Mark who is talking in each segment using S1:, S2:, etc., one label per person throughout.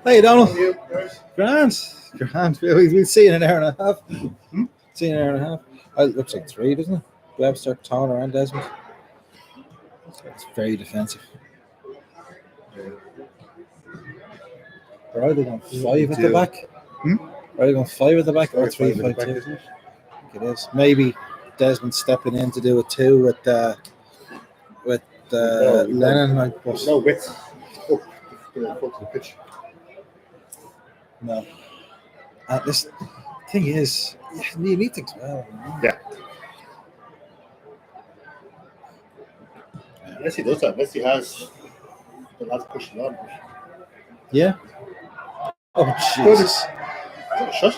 S1: Hey, Donald. Grand. We've seen an hour and a half. Seen an hour and a half. It looks like three, doesn't it? Webster, Toner, and Desmond. It's very defensive. Or are they going 5 at the back? Are they going 5 at the back or 3-5-2? It is. Maybe Desmond stepping in to do a 2 with Lennon.
S2: No width. Up to the pitch.
S1: No. This thing is, you need things well.
S2: Yeah. Unless he does that, unless he has the lads pushing on.
S1: Yeah. Oh, Jesus.
S2: Shut.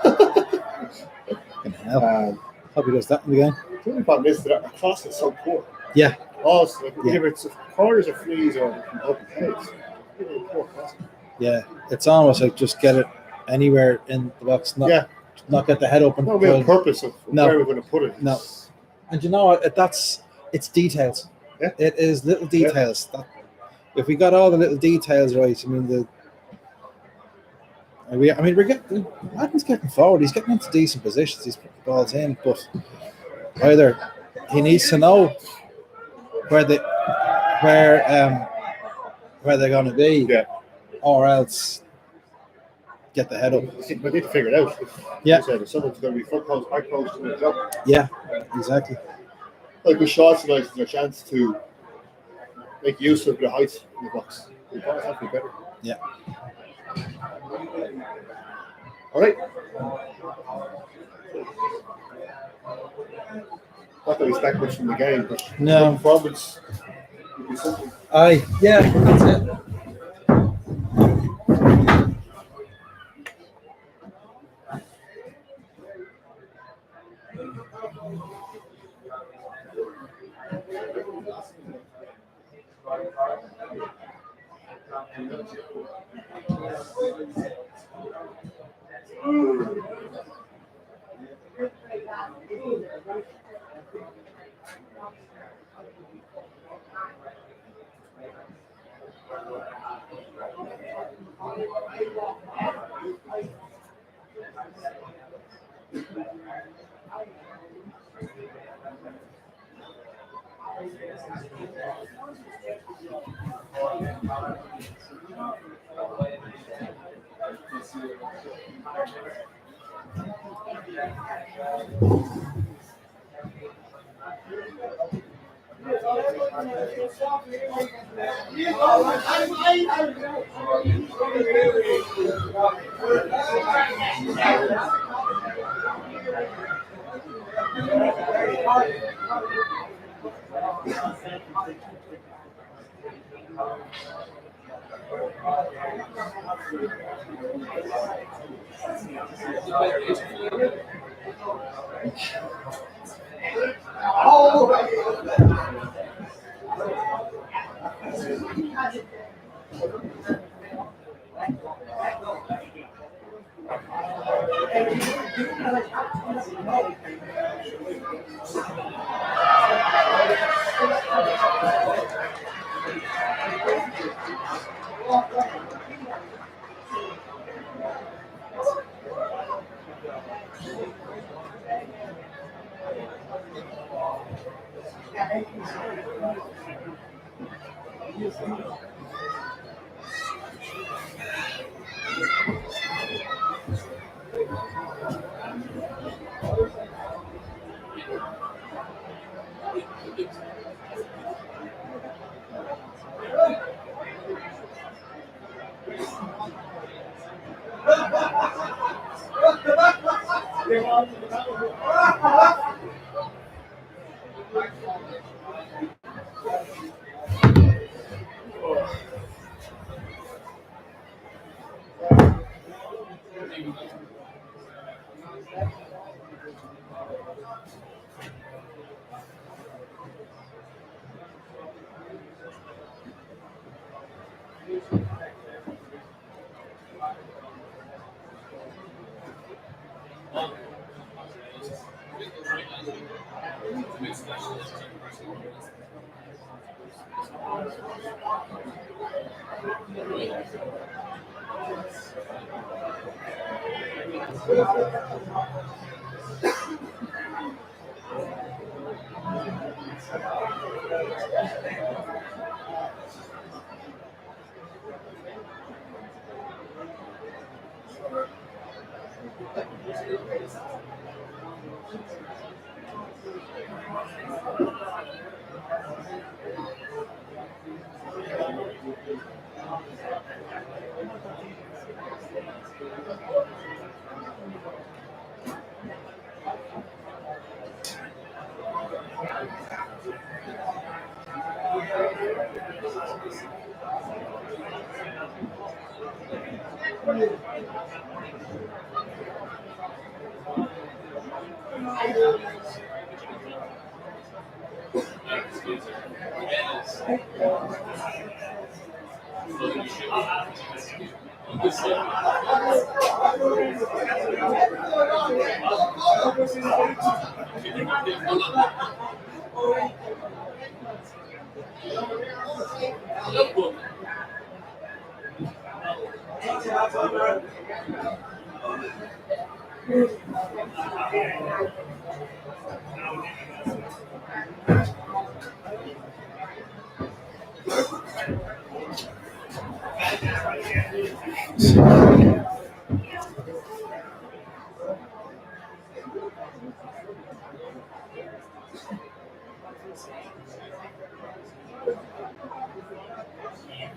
S1: Fucking hell. Hope he does that in the game.
S2: The only problem is that our cross is so poor.
S1: Yeah.
S2: Also, whether it's corners or frees or open heads, really poor crossing.
S1: Yeah. It's almost like just get it anywhere in the box, not get the head open.
S2: No real purpose of where we're going to put it.
S1: No. And you know, it's details.
S2: Yeah.
S1: It is little details. That, if we got all the little details right, we're getting. Martin's getting forward. He's getting into decent positions. He's putting the balls in, but either he needs to know where they're going to be, or else get the head up.
S2: We need to figure it out. If someone's going to be front post, back post, and the job.
S1: Yeah, exactly.
S2: Like with shots tonight, there's a chance to make use of the height in the box. The ball have to be better.
S1: Yeah.
S2: All right. Not that we expect much from the game, but
S1: No.
S2: performance would be something.
S1: Yeah, that's it.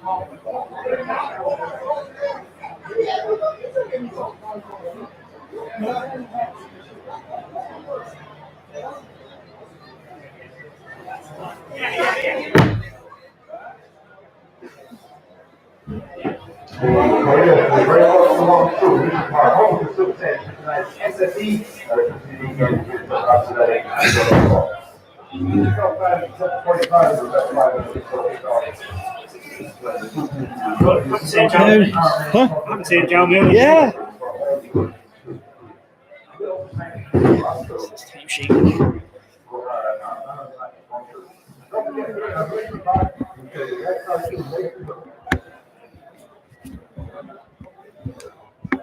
S3: Very well along through Richmond Park, home to success. Tonight's SSE, continuing going to get after that 45 is about 5 minutes
S1: Huh?
S2: I'm saying John Miller.
S1: Yeah.
S2: Time sheet.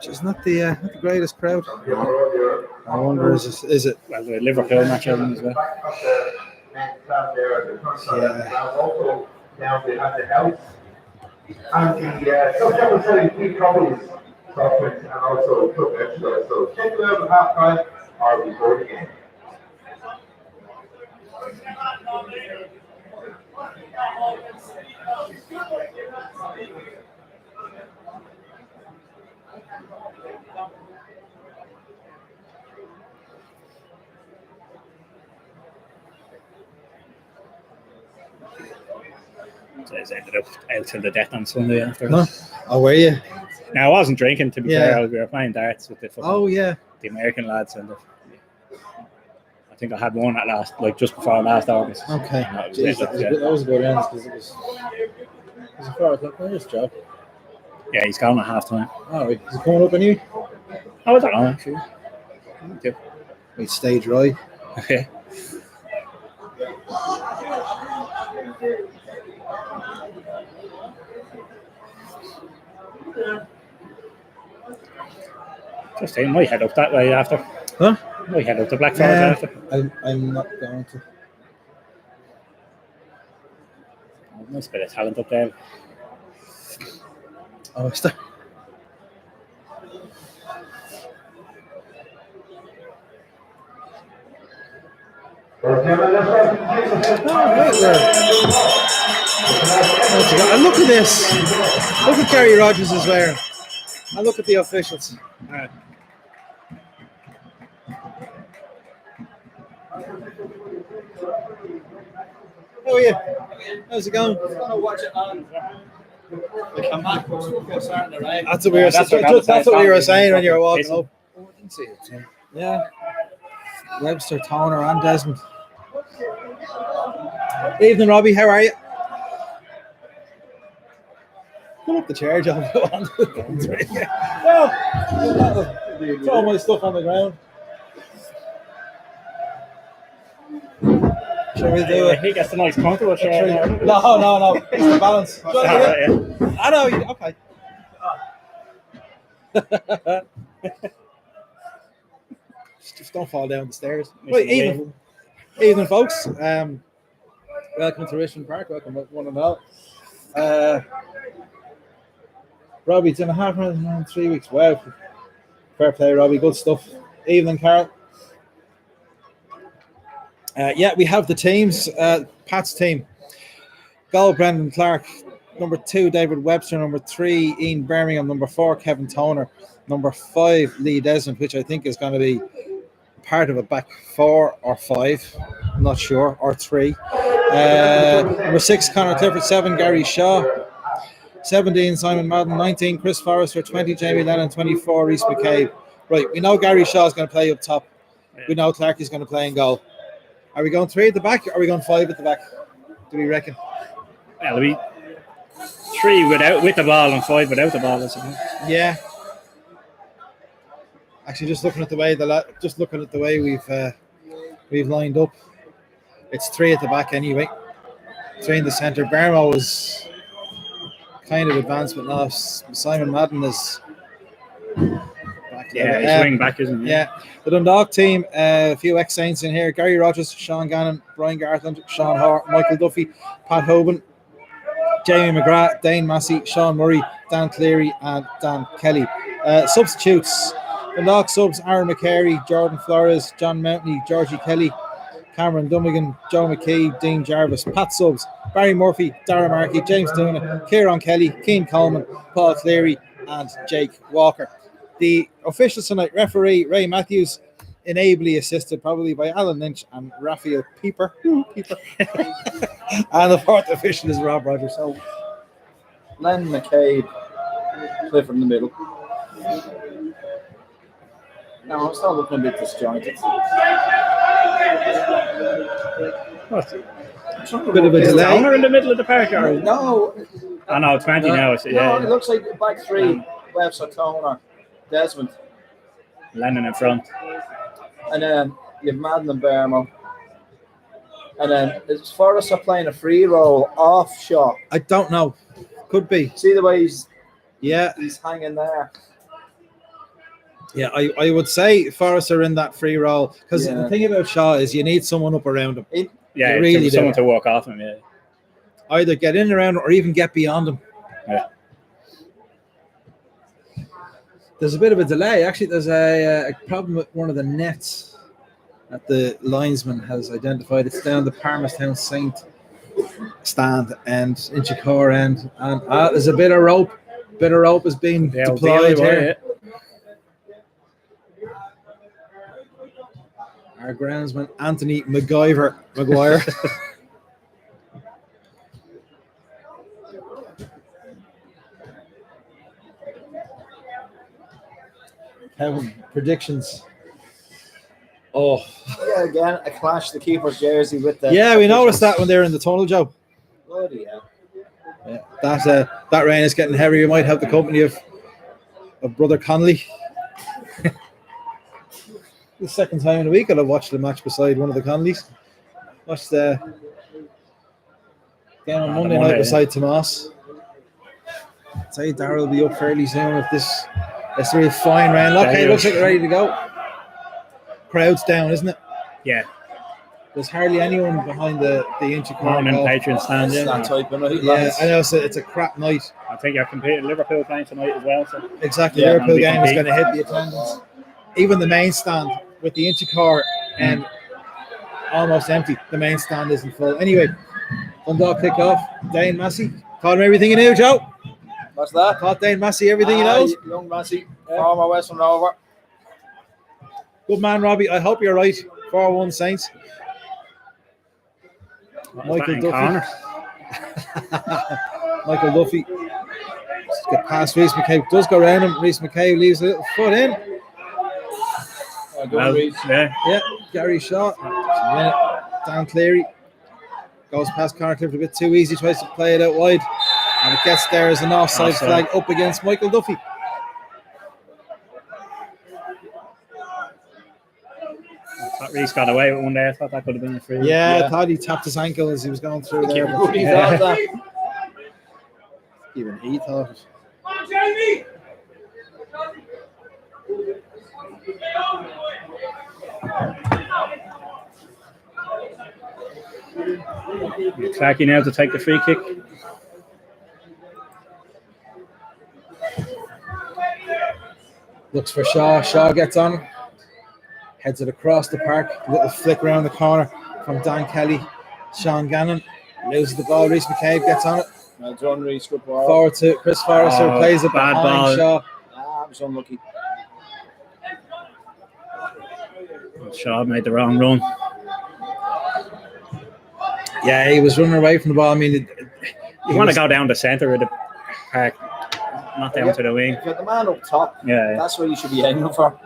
S1: It's not the greatest crowd. I wonder, is it?
S2: Well, the Liverpool match element as well.
S3: Also, now they have the house and the social was selling three copies software and also club extra. So check them out at half time or before the game.
S2: So I ended up out till the death on Sunday after.
S1: Huh? Oh, were you?
S2: Now I wasn't drinking, to be
S1: Yeah.
S2: fair. We were playing darts with the
S1: Oh, yeah.
S2: the American lads, and I think I had one at last, like just before last August.
S1: Okay.
S2: That was
S1: Jeez,
S2: it,
S1: that was a good end because it was a 4 o'clock. Nice job.
S2: Yeah, he's gone at half time.
S1: All right. Is it coming up on you?
S2: I don't know, actually. Yeah.
S1: Wait, stage right.
S2: Okay. Just saying, might head up that way after.
S1: Huh?
S2: Might head up to Blackfriars after.
S1: I'm not going to.
S2: Nice bit of talent up there.
S1: Oh, is there? And look at this. Look at Gary Rogers as well. And look at the officials. How are you? How's it going?
S4: I'm gonna watch it on. I'm back for starting to rain.
S1: That's what we were.
S2: That's
S1: That's what we were saying when you were walking
S2: Listen.
S1: up. Oh, I didn't see it. Yeah. Webster, Toner, and Desmond. Evening, Robbie. How are you? Pull up the chair, John. No, throw my stuff on the ground. Shall we do it?
S2: He gets a nice comfortable chair.
S1: No. It's the balance. Do you want to do it?
S2: Yeah.
S1: I know. Okay. Just don't fall down the stairs. Right, evening, folks. Welcome to Richmond Park. Welcome, one and all. Robbie, 2.5 rounds in 3 weeks. Wow. Fair play, Robbie. Good stuff. Evening, Carol. Yeah, we have the teams. Pat's team. Goal, Brendan Clark. Number 2, David Webster. Number 3, Ian Birmingham. Number 4, Kevin Toner. Number 5, Lee Desmond, which I think is going to be part of a back 4 or 5. I'm not sure. Or 3. Number 6, Conor Clifford. 7, Gary Shaw. 17, Simon Madden. 19, Chris Forrester. 20, Jamie Lennon. 24, Reece McCabe. Right, we know Gary Shaw is going to play up top. We know Clark is going to play in goal. Are we going 3 at the back or are we going 5 at the back? Do we reckon?
S2: Well, it'll be 3 with the ball and 5 without the ball, I suppose.
S1: Yeah. Actually, just looking at the way we've lined up, it's 3 at the back anyway. 3 in the centre. Bermo is kind of advanced, but now Simon Madden is back.
S2: Yeah, he's wing back, isn't he?
S1: Yeah. The Dundalk team, a few ex-Saints in here. Gary Rogers, Sean Gannon, Brian Gartland, Sean Hart, Michael Duffy, Pat Hoban, Jamie McGrath, Dane Massey, Sean Murray, Dan Cleary, and Dan Kelly. Substitutes: Dundalk subs: Aaron McCary, Jordan Flores, John Mountney, Georgie Kelly, Cameron Dummigan, Joe McKee, Dean Jarvis, Pat Subs, Barry Murphy, Dara Markey, James Tuna, Kieran Kelly, Keane Coleman, Paul Cleary, and Jake Walker. The officials tonight, referee Ray Matthews, inably assisted probably by Alan Lynch and Raphael Pieper. And the fourth official is Rob Rogers. So Len McCabe, Clifford in the middle. No, I'm still looking a bit disjointed. Bit of a delay.
S2: Owner in the middle of the park, or?
S1: No.
S2: Oh no, 20 now. So,
S1: No,
S2: yeah.
S1: it looks like back three. Webster, Toner, Desmond.
S2: Lennon in front.
S1: And then you have Madden and Bermo. And then as Forrester playing a free roll off shot. I don't know. Could be. See the way he's hanging there. Yeah, I would say Forrester in that free roll, because the thing about Shaw is you need someone up around him.
S2: Yeah,
S1: really
S2: someone to walk off him. Yeah.
S1: Either get in around or even get beyond him.
S2: Yeah.
S1: There's a bit of a delay. Actually, there's a problem with one of the nets that the linesman has identified. It's down the Palmerstown Saint stand and Inchicore end, and there's a bit of rope. Bit of rope is being deployed here. Our groundsman Anthony Maguire. Kevin, predictions. Oh, yeah, again, a clash. The keeper's jersey with the. Yeah, we noticed that when they were in the tunnel, Joe. Bloody hell. Yeah, that rain is getting heavy. You might have the company of Brother Connolly. The second time in a week I'll have watched the match beside one of the Conleys. Watched the game on Monday night beside Tomas. I'd say Darryl will be up fairly soon if this real fine rain. Okay, looks like they're ready to go. Crowd's down, isn't it?
S2: Yeah.
S1: There's hardly anyone behind the Inchicore.
S2: Morning patron stand.
S1: Yeah, I know it's a crap night.
S2: I think you're competing Liverpool playing tonight as well. So.
S1: Exactly, Liverpool game is going to hit the attendance. Even the main stand with the Inchicore and almost empty. The main stand isn't full. Anyway, Dundalk kick off. Dane Massey. Taught him everything you knew, Joe. What's that? Taught Dane Massey everything he knows. Young Massey, former Western Rover. Good man, Robbie. I hope you're right. 4-1 Saints. Michael Duffy. Michael Duffy. Just get past Reece McKay. Does go around him. Reece McKay leaves a little foot in. Yeah, Gary Shaw. Dan Cleary goes past Connor Clifford a bit too easy, tries to play it out wide, and it gets there as an offside flag up against Michael Duffy.
S2: I thought Reece got away with one there. I thought that could have been a free.
S1: Yeah, I thought he tapped his ankle as he was going through there. Even he thought it.
S2: Clarky now to take the free kick.
S1: Looks for Shaw. Shaw gets on. Heads it across the park. A little flick around the corner from Dan Kelly. Sean Gannon loses the ball. Reece McCabe gets on it.
S3: Well done, Reece. Good ball.
S1: Forward to Chris Forrester. Plays it behind ball. Shaw.
S3: I was unlucky.
S2: Shaw made the wrong run.
S1: Yeah, he was running away from the ball. I mean,
S2: you want to go down the centre of the park, not down to the wing.
S3: If you're the man up top, that's what you should be aiming for.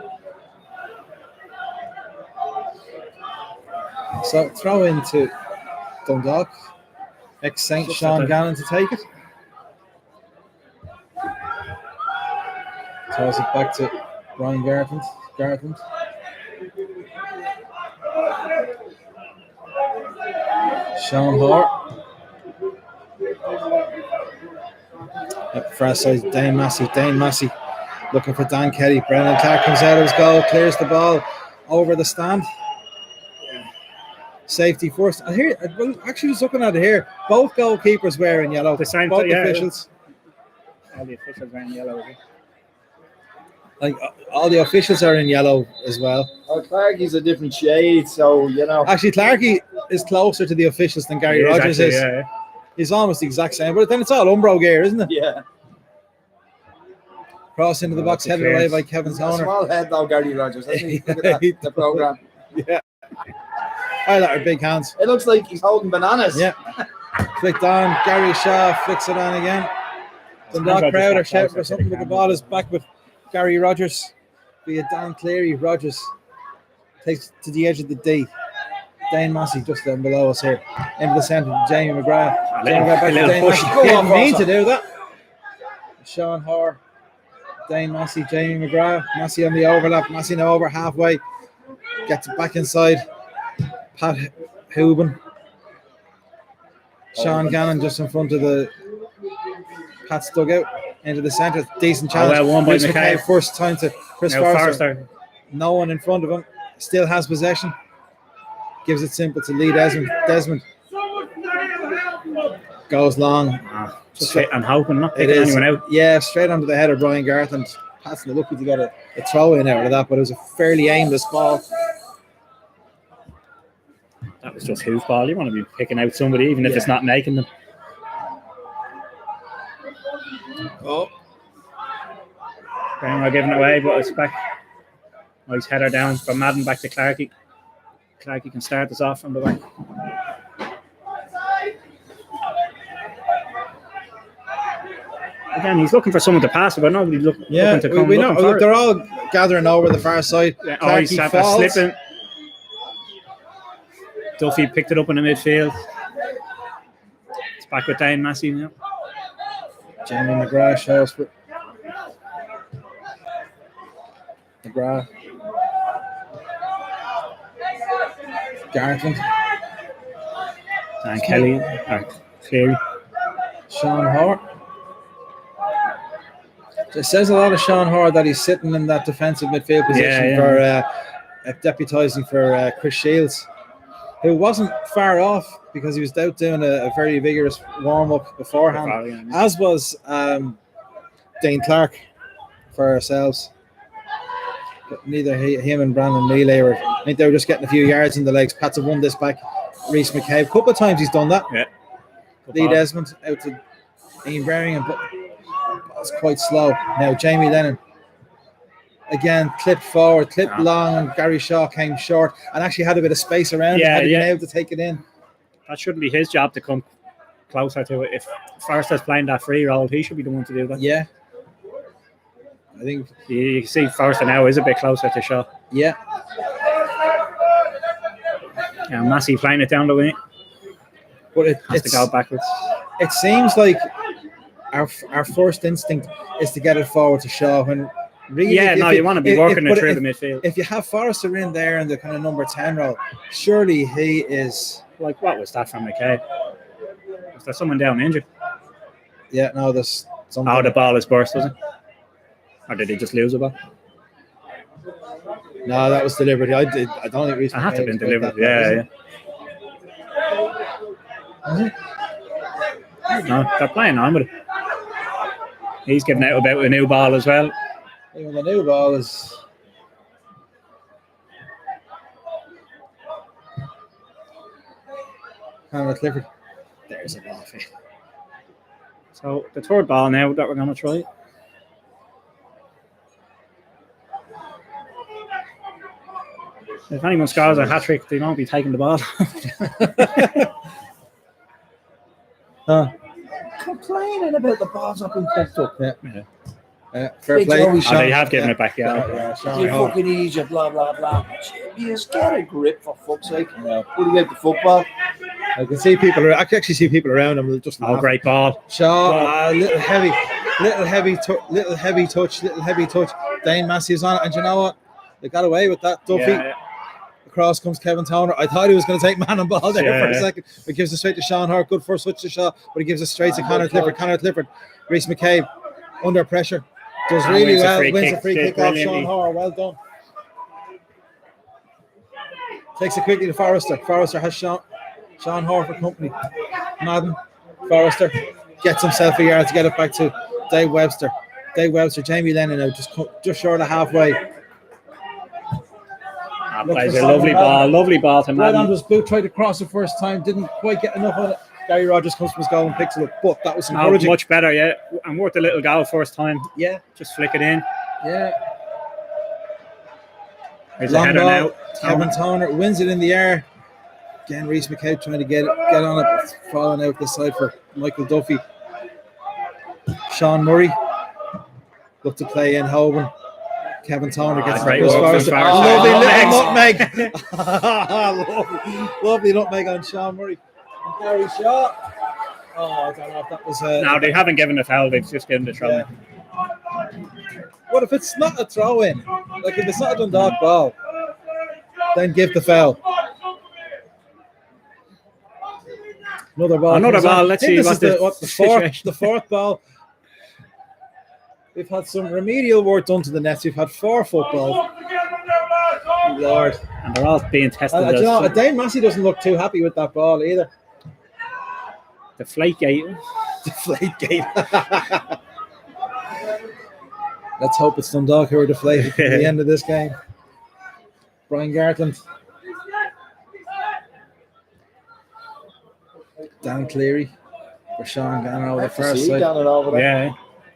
S1: So throw into Dundalk. Ex-Saint Sean Gannon to take it. Throws it back to Brian Gartland. Sean Hoare. Far side, Dane Massey looking for Dan Kelly. Brendan Clark comes out of his goal, clears the ball over the stand. Safety first. I actually was looking at it here. Both goalkeepers wearing yellow.
S2: The same
S1: both officials.
S2: All the officials wearing yellow.
S1: Like all the officials are in yellow as well.
S5: Clarkie's a different shade, so you know.
S1: Actually, Clarkey is closer to the officials than Gary
S2: He is
S1: Rogers
S2: actually,
S1: is.
S2: yeah.
S1: He's almost the exact same, but then it's all Umbro gear, isn't it?
S5: Yeah.
S1: Cross into the box, headed away by Kevin
S5: He's a
S1: Toner.
S5: small head though, Gary Rogers. Look at that, the program.
S1: Yeah. I like our big hands.
S5: It looks like he's holding bananas.
S1: Yeah. Flicked on. Gary Shaw flicks it on again. Dundalk crowd are shouting for something, but the ball is back with Gary Rogers. Via Dan Cleary. Rogers takes to the edge of the D. Dane Massey just down below us here. Into the centre, Jamie McGrath. Jamie got back to Dane Massey. Didn't mean to do that. Sean Hoare. Dane Massey, Jamie McGrath. Massey on the overlap. Massey now over halfway. Gets it back inside. Pat Houben. Sean Gannon just in front of the Pat's dugout. Into the centre. Decent challenge.
S2: Well, one by
S1: Chris
S2: McKay.
S1: First time to Chris Forrester. No one in front of him. Still has possession. Gives it simple to Lee Desmond. Desmond goes long.
S2: I'm hoping not
S1: It
S2: picking
S1: is.
S2: anyone out.
S1: Yeah, straight onto the head of Brian Garth, and Pat's lucky to get a throw in out of that, but it was a fairly aimless ball.
S2: That was just hoofball. You want to be picking out somebody, even if it's not making them.
S1: Oh,
S2: Brownlow giving it away, but it's back. Nice header down from Madden back to Clarkey. Clarkey can start this off from the back. Again, he's looking for someone to pass, but nobody looking to come.
S1: we know.
S2: Looking
S1: Look,
S2: for
S1: they're
S2: it.
S1: all gathering over the far side.
S2: Yeah,
S1: Clarkey
S2: he's
S1: falls.
S2: slipping. Duffy picked it up in the midfield. It's back with Dane Massey now.
S1: Jamie McGrath shows for McGrath. Gartland.
S2: And Kelly. Cleary.
S1: Sean Hoare. It says a lot of Sean Hoare that he's sitting in that defensive midfield position for deputising for Chris Shields, who wasn't far off because he was out doing a very vigorous warm-up beforehand, as was Dane Clark for ourselves. But neither him and Brandon Neely I think they were just getting a few yards in the legs. Pats have won this back. Reece McCabe, a couple of times he's done that.
S2: Yeah.
S1: Lee Desmond out to Ian Berringham, but it's quite slow. Now Jamie Lennon again clipped forward, clipped long, and Gary Shaw came short and actually had a bit of space around it, had he been able to take it in.
S2: That shouldn't be his job to come closer to it. If Forrester's playing that free role, he should be the one to do that.
S1: Yeah. I think
S2: you can see Forrester now is a bit closer to Shaw.
S1: Yeah.
S2: Yeah, Massey playing it down the wing.
S1: But
S2: has to go backwards.
S1: It seems like our first instinct is to get it forward to Shaw when really
S2: you want to be working it through the midfield.
S1: If you have Forrester in there in the kind of number 10 role, surely he is
S2: like, what was that from McKay? Was there someone down injured?
S1: Yeah, no, there's something.
S2: Oh, the ball is burst, was it? Or did he just lose the ball?
S1: No, that was delivered. I don't think
S2: it had to have been delivered. Yeah. No, they're playing on with it. He's giving out about a new ball as well.
S1: Even the new ball is. Conor Clifford. There's a ball for you.
S2: So the third ball now that we're going to try. If anyone scores a hat-trick, they won't be taking the ball.
S5: Complaining about the balls not being picked up.
S1: Fair play.
S2: They have given it back,
S5: You fucking idiot, blah, blah, blah. Just get a grip, for fuck's sake. Put it out the football.
S1: I can see people. I can actually see people around him. Just
S2: great ball.
S1: Shaw, little heavy touch. Dane Massey is on it, and you know what? They got away with that. Duffy. Across comes Kevin Toner. I thought he was going to take man and ball there for a second. But gives it straight to Sean Hart. Good first switch to Shaw, but he gives it straight to Conor Clifford. Conor Clifford. Reece McCabe under pressure. Does really well. Wins a free kick off Sean Hart. Well done. Takes it quickly to Forrester. Forrester has Sean Hart for company. Madden. Forrester gets himself a yard to get it back to Dave Webster. Jamie Lennon now just short of halfway.
S2: That plays a lovely ball to
S1: Right
S2: Madden.
S1: on his boot, tried to cross the first time, didn't quite get enough on it. Gary Rogers comes from his goal and picks it up, but that was
S2: No,
S1: encouraging.
S2: much better, yeah. And worth a little goal first time.
S1: Yeah,
S2: Just flick it in.
S1: yeah.
S2: There's a
S1: Long
S2: header
S1: ball.
S2: now.
S1: Kevin Toner wins it in the air. Again, Reece McCabe trying to get on it, but it's falling out the side for Michael Duffy. Sean Murray looked to play in Hoban. Kevin Toner gets
S2: great
S1: it.
S2: work from
S1: Lovely
S2: Forrester.
S1: little nutmeg. lovely nutmeg on Sean Murray. And Gary Shaw. Oh, I don't know if that was
S2: No, they haven't given the foul. They've just given the throw.
S1: yeah. What if it's not a throw in? Like if it's not a Dundalk ball, then give the foul. Another ball.
S2: Another
S1: comes
S2: ball.
S1: on.
S2: Let's
S1: I think
S2: see
S1: this
S2: what
S1: is
S2: the
S1: the
S2: situation.
S1: fourth ball. We've had some remedial work done to the nets. We've had 4 footballs. Lord.
S2: And they're all being tested.
S1: Do you know, Dane Massey doesn't look too happy with that ball either.
S2: The flake gate.
S1: Deflate gate. Let's hope it's Dundalk who are deflated at the end of this game. Brian Gartland. Dan Cleary for Sean Gannon over the first side.
S2: Yeah.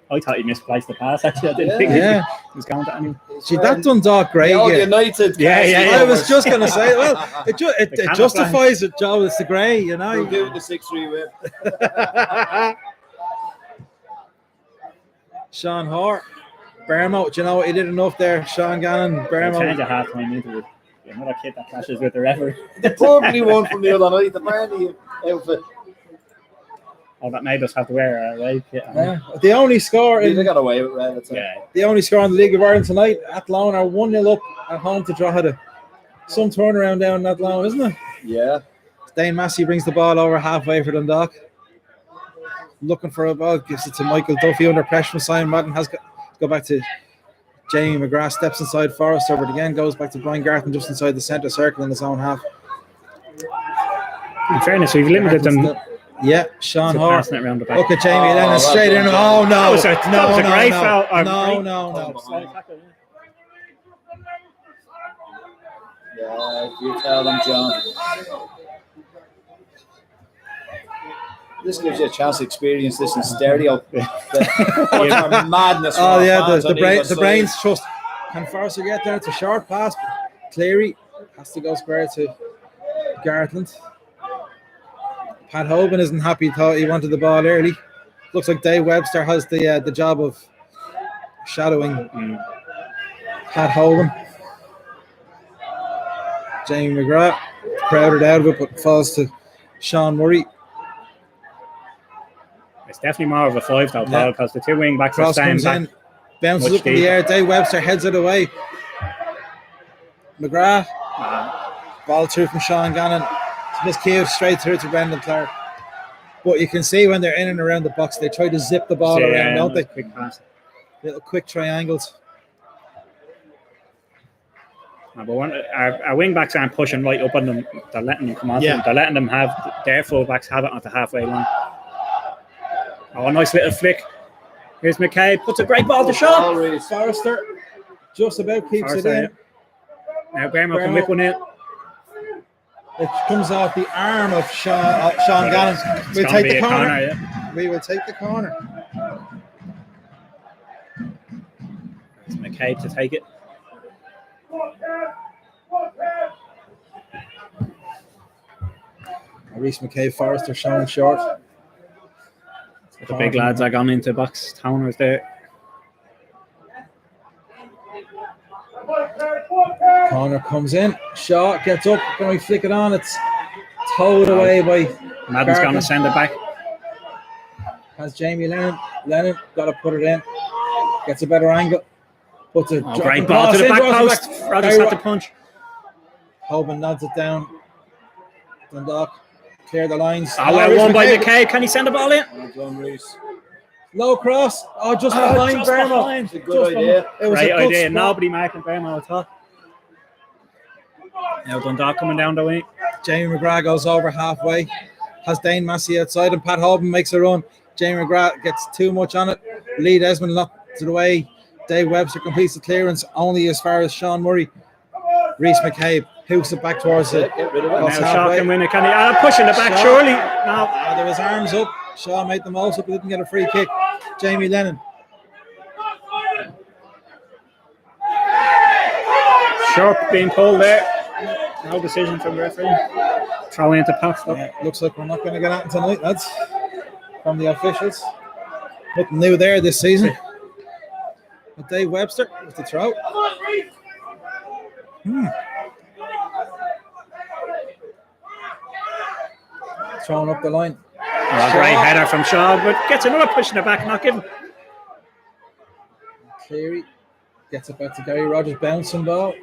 S2: I thought he misplaced the pass, actually. I didn't think
S1: Yeah.
S2: he was going to any.
S1: See, that Dundalk great.
S5: United.
S2: Yeah.
S1: I was just going to say, well, it
S2: camouflage.
S1: justifies it, Joe. It's the grey, you know.
S5: We'll give it the 6-3 win.
S1: Sean Hart. Bermo, do you know what he did enough there? Sean Gannon,
S2: Change
S1: Bermo.
S2: of half time into it. Another kid that clashes with the referee.
S5: The probably one from the other night. The Brandy outfit.
S2: Oh, that made us have to wear a red kit.
S1: Yeah. The only score
S5: They
S1: in
S5: got away with red.
S2: Yeah.
S1: the League of Ireland tonight, Athlone are 1-0 up at home to Drogheda. Some turnaround down in Athlone, isn't it?
S5: Yeah.
S1: Dane Massey brings the ball over halfway for Dundalk. Looking for a ball, gives it to Michael Duffy under pressure from Simon Madden. Has go back to Jamie McGrath, steps inside Forrester, but again goes back to Brian Garthan just inside the centre circle in his own half.
S2: In fairness, we've limited them
S1: Yeah, Sean
S2: to
S1: Hart.
S2: passing it around the back.
S1: Look at Jamie Lennon
S5: well
S1: straight in.
S5: done,
S1: Oh no!
S2: That was a great foul.
S1: No.
S5: Yeah, you tell them, John. This gives you a chance to experience this in stereo. The madness.
S1: Oh
S5: from
S1: yeah,
S5: fans
S1: the
S5: on
S1: brain,
S5: either
S1: the
S5: side.
S1: brains trust. Can Forrester get there? It's a short pass. Cleary has to go square to Gartland. Pat Hoban isn't happy. Thought he wanted the ball early. Looks like Dave Webster has the job of shadowing Pat Hoban. Jamie McGrath crowded out of it, but falls to Sean Murray.
S2: It's definitely more of a 5 though, Paul, because the 2 wing backs are
S1: Cross
S2: staying
S1: comes
S2: back.
S1: in, bounces
S2: much
S1: up in the
S2: deeper.
S1: air. Dave Webster heads it away. McGrath, ball through from Sean Gannon. Miscued straight through to Brendan Clark. But you can see when they're in and around the box, they try to zip the ball around, don't they?
S2: Quick pass.
S1: Little quick triangles.
S2: No, but our wing backs aren't pushing right up on them. They're letting them come on.
S1: Yeah.
S2: They're letting them have their full backs have it on the halfway line. Oh, nice little flick. Here's McCabe. Puts a great ball to Shaw.
S1: Forrester just about keeps
S2: Forrester,
S1: it in.
S2: Now Bermo can whip one in.
S1: It comes off the arm of Sean Gannon. We'll
S2: It's
S1: take
S2: gonna
S1: the
S2: be a
S1: corner.
S2: yeah.
S1: We will take the corner.
S2: It's McCabe to take it.
S1: Reece McCabe, Forrester showing short.
S2: The big lads are gone into box. Towners there.
S1: Corner comes in. Shaw gets up. Going to flick it on. It's towed away by
S2: Madden's going
S1: Gartland.
S2: to send it back.
S1: Has Jamie Lennon. Lennon got to put it in. Gets a better angle. Puts a
S2: Great ball to the back post. Rogers had to punch.
S1: Hoban nods it down. Dundalk clear the lines.
S2: Oh, well won by McCabe. Can he send the ball in?
S5: Well done, Reece.
S1: Low cross. Oh, just behind
S2: just
S1: Bermo.
S2: behind.
S5: It's a good idea.
S1: It was
S2: Great
S1: a good
S2: idea.
S1: spot.
S2: Nobody marking Bermo at all. Now Dundalk coming down the wing.
S1: Jamie McGrath goes over halfway. Has Dane Massey outside and Pat Hoban makes a run. Jamie McGrath gets too much on it. Lee Desmond knocked it away. Dave Webster completes the clearance only as far as Sean Murray. Reece McCabe hooks it back towards it.
S5: Get rid of it.
S2: Now
S1: Cross
S2: Shaw
S1: halfway.
S2: can win it. Can he? Pushing it back,
S1: Shaw.
S2: surely. No.
S1: There was arms up. Shaw made the most up, but didn't get a free kick. Jamie Lennon.
S2: Sharp being pulled there. No decision from the referee. Throw into Pat.
S1: Yeah, looks like we're not going to get out tonight, lads. From the officials. Nothing new there this season. But Dave Webster with the throw. Throwing up the line.
S2: Oh, great header from Shaw, but gets another push in the back, not given.
S1: Cleary gets it back to Gary Rogers, bouncing ball.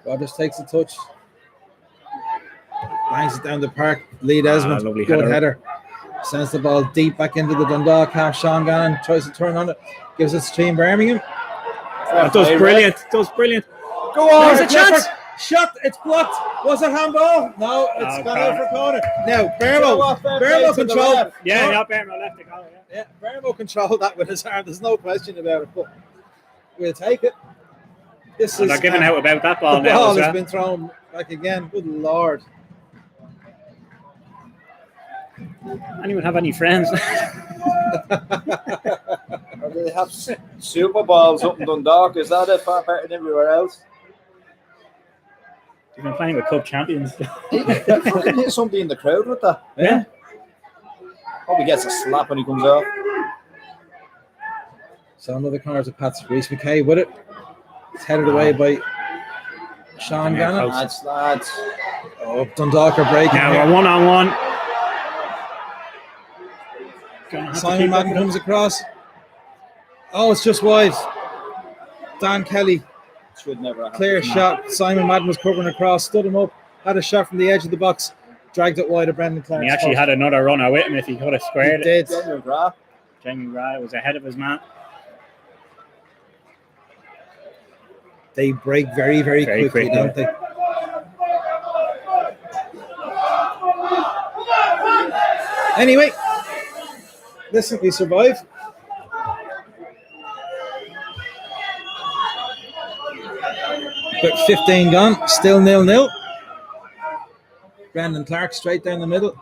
S1: Rogers takes a touch. Bangs it down the park. Lee Desmond,
S2: lovely
S1: good
S2: header.
S1: header. Sends the ball deep back into the Dundalk half. Sean Gannon tries to turn on it. Gives it to Team Birmingham.
S2: That does brilliant. Does brilliant.
S1: Go on,
S2: There's a chance.
S1: Shot, it's blocked. Was it handball? No, it's gone out for corner. Now, Bermo control.
S2: Yeah, Bermo left the goal.
S1: Yeah, Bermo controlled that with his arm. There's no question about it. But we'll take it. This
S2: And
S1: is
S2: they're giving out about that ball
S1: the
S2: now
S1: ball
S2: as
S1: has
S2: well.
S1: been thrown back again. Good lord.
S2: Anyone have any friends?
S5: Or do they have Super Bowls up in Dundalk? Is that it far better than everywhere else?
S2: You've been playing with club champions.
S5: They fucking hit somebody in the crowd with that.
S2: Yeah.
S5: Probably gets a slap when he comes out.
S1: So another corner to Pat's. Reece McKay with it. It's headed away by Sean
S2: Yeah,
S1: Gannon.
S2: close.
S5: Lads.
S1: Oh, Dundalk are breaking
S2: Now
S1: here.
S2: we're 1-on-1.
S1: Simon Madden comes across. Oh, it's just wide. Dan Kelly,
S5: Should never happen.
S1: clear shot. Simon Madden was covering across, stood him up, had a shot from the edge of the box, dragged it wide of Brendan Clark.
S2: He actually had another runner with him if he could have squared it.
S1: did.
S5: Daniel Graf.
S2: Jamie Wright was ahead of his man.
S1: They break very, very,
S2: Very
S1: quickly,
S2: quickly.
S1: don't they? Anyway, listen, we survive. About 15 gone, still 0-0. Brendan Clark straight down the middle.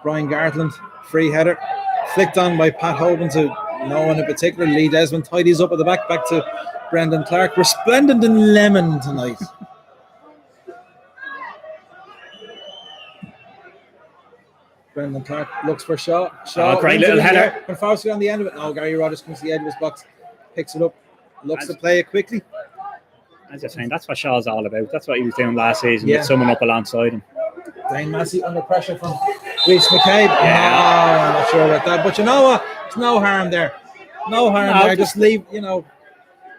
S1: Brian Gartland, free header. Flicked on by Pat Hogan to no one in particular. Lee Desmond tidies up at the back to Brendan Clark. Resplendent in lemon tonight. Brendan Clark looks for Shaw. Shaw
S2: great
S1: wins it
S2: little
S1: in the
S2: header.
S1: air. Can Forrest get on the end of it? No, Gary Rogers comes to the edge of his box, picks it up, looks to play it quickly.
S2: As you're saying, that's what Shaw's all about. That's what he was doing last season
S1: Yeah.
S2: with someone up alongside him.
S1: Dane Massey under pressure from Reece McCabe.
S2: Yeah.
S1: No, I'm not sure about that. But you know what? There's no harm there. No harm
S2: No,
S1: there. Just leave,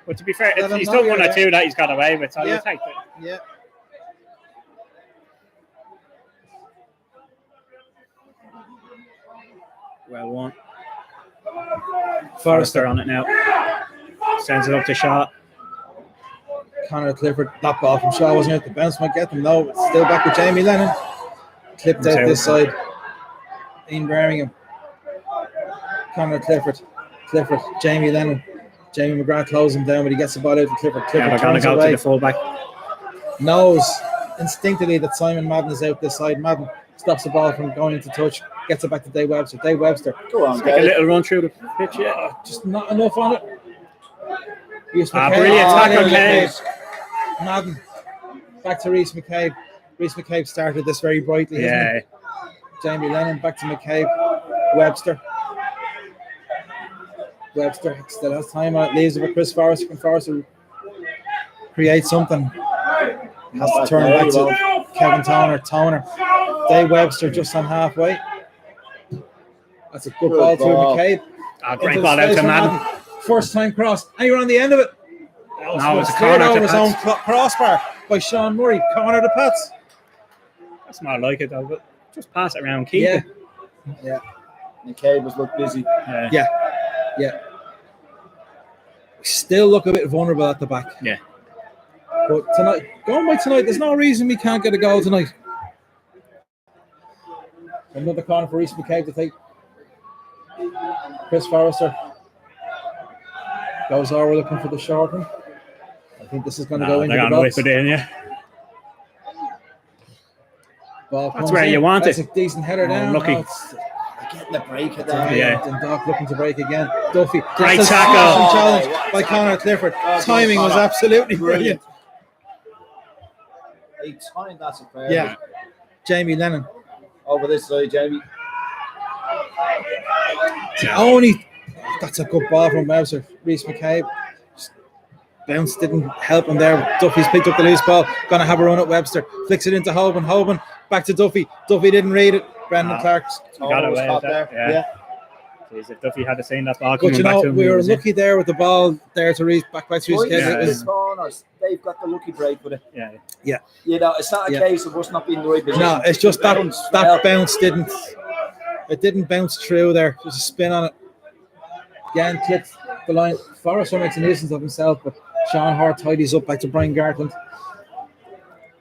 S2: But to be fair,
S1: Let him
S2: he's
S1: know
S2: done
S1: you're
S2: one or
S1: there.
S2: two that he's got away with, so
S1: Yeah.
S2: you'll take it.
S1: Yeah.
S2: Well won.
S1: Forrester,
S2: on it now. Sends it up to Shaw.
S1: Connor Clifford, that ball from Shaw wasn't out. The bounce might get them. No, it's still back with Jamie Lennon. Clipped out this side. Ian Birmingham. Connor Clifford, Jamie Lennon. Jamie McGrath closes him down, but he gets the ball out to Clifford.
S2: Yeah,
S1: Clifford
S2: they're going to
S1: turns
S2: go
S1: away.
S2: to the fullback.
S1: Knows instinctively that Simon Madden is out this side. Madden stops the ball from going into touch, gets it back to Dave Webster. Dave Webster,
S5: Go on,
S2: Take a
S5: Dave.
S2: little run through the pitch, yeah.
S1: just not enough on it. Reece McCabe.
S2: Brilliant tackle,
S1: there you
S2: Kane.
S1: go. Madden. Back to Reece McCabe. Reece McCabe started this very brightly, hasn't
S2: Yeah.
S1: he? Jamie Lennon back to McCabe. Webster still has time on it. Leaves it for Chris Forrester. Can Forrester create something? Has to turn back to Kevin Toner. Dave Webster just on halfway. That's a good ball to
S5: ball.
S1: McCabe.
S2: Great
S1: Into the
S2: ball out
S1: space
S2: to
S1: for
S2: Madden.
S1: First time cross. And you're on the end of it.
S2: No, it's a
S1: cleared
S2: corner to
S1: over his own
S2: Pats.
S1: crossbar by Sean Murray. Corner to Pats.
S2: That's not like it though, but just pass it around, keep
S1: Yeah.
S2: it.
S1: Yeah.
S5: McCabe was looked busy.
S1: Yeah. We still look a bit vulnerable at the back.
S2: Yeah.
S1: But tonight, going by tonight, there's no reason we can't get a goal tonight. Another corner for Reece McCabe to take. Chris Forrester goes over looking for the short one. I think this is going to go
S2: No,
S1: into
S2: they're
S1: the
S2: going to
S1: box.
S2: whip it in, yeah.
S1: Ball
S2: That's
S1: comes
S2: where
S1: in.
S2: you want
S1: That's
S2: it.
S1: a decent header
S2: Oh,
S1: down.
S2: lucky.
S1: No, it's
S5: Getting the break of that.
S2: Yeah.
S1: Dundalk looking to break again. Duffy.
S2: Great
S1: That's a
S2: tackle.
S1: smashing challenge
S5: Oh,
S1: by
S5: what
S1: Conor Clifford.
S5: Oh,
S1: Timing was
S5: Connor.
S1: absolutely brilliant.
S5: He timed that superbly.
S1: Yeah. Jamie Lennon.
S5: Over this side, Jamie.
S1: Only that's a good ball from Webster. Reece McCabe. Just bounce didn't help him there. Duffy's picked up the loose ball. Gonna have a run at Webster. Flicks it into Hoban. Hoban back to Duffy. Duffy didn't read it. Brendan Clark's.
S2: Got away
S5: caught
S2: with that. Yeah. Jeez, if Duffy had seen that ball
S1: But
S2: coming
S1: you
S2: back
S1: know,
S2: to him,
S1: we
S2: he
S1: were
S2: was in.
S1: lucky there with the ball there to reach back to Reece
S5: Boys,
S1: McCabe. It
S5: the
S1: was,
S5: corners, they've got the lucky break with it.
S2: Yeah.
S5: You know, it's not a
S1: Yeah.
S5: case of us not being in the right position.
S1: no, it's just that
S5: Bounce,
S1: that bounce didn't. It didn't bounce through there. There's a spin on it. Again, clipped the line. Forrester makes a nuisance of himself, but Sean Hart tidies up back to Brian Gartland.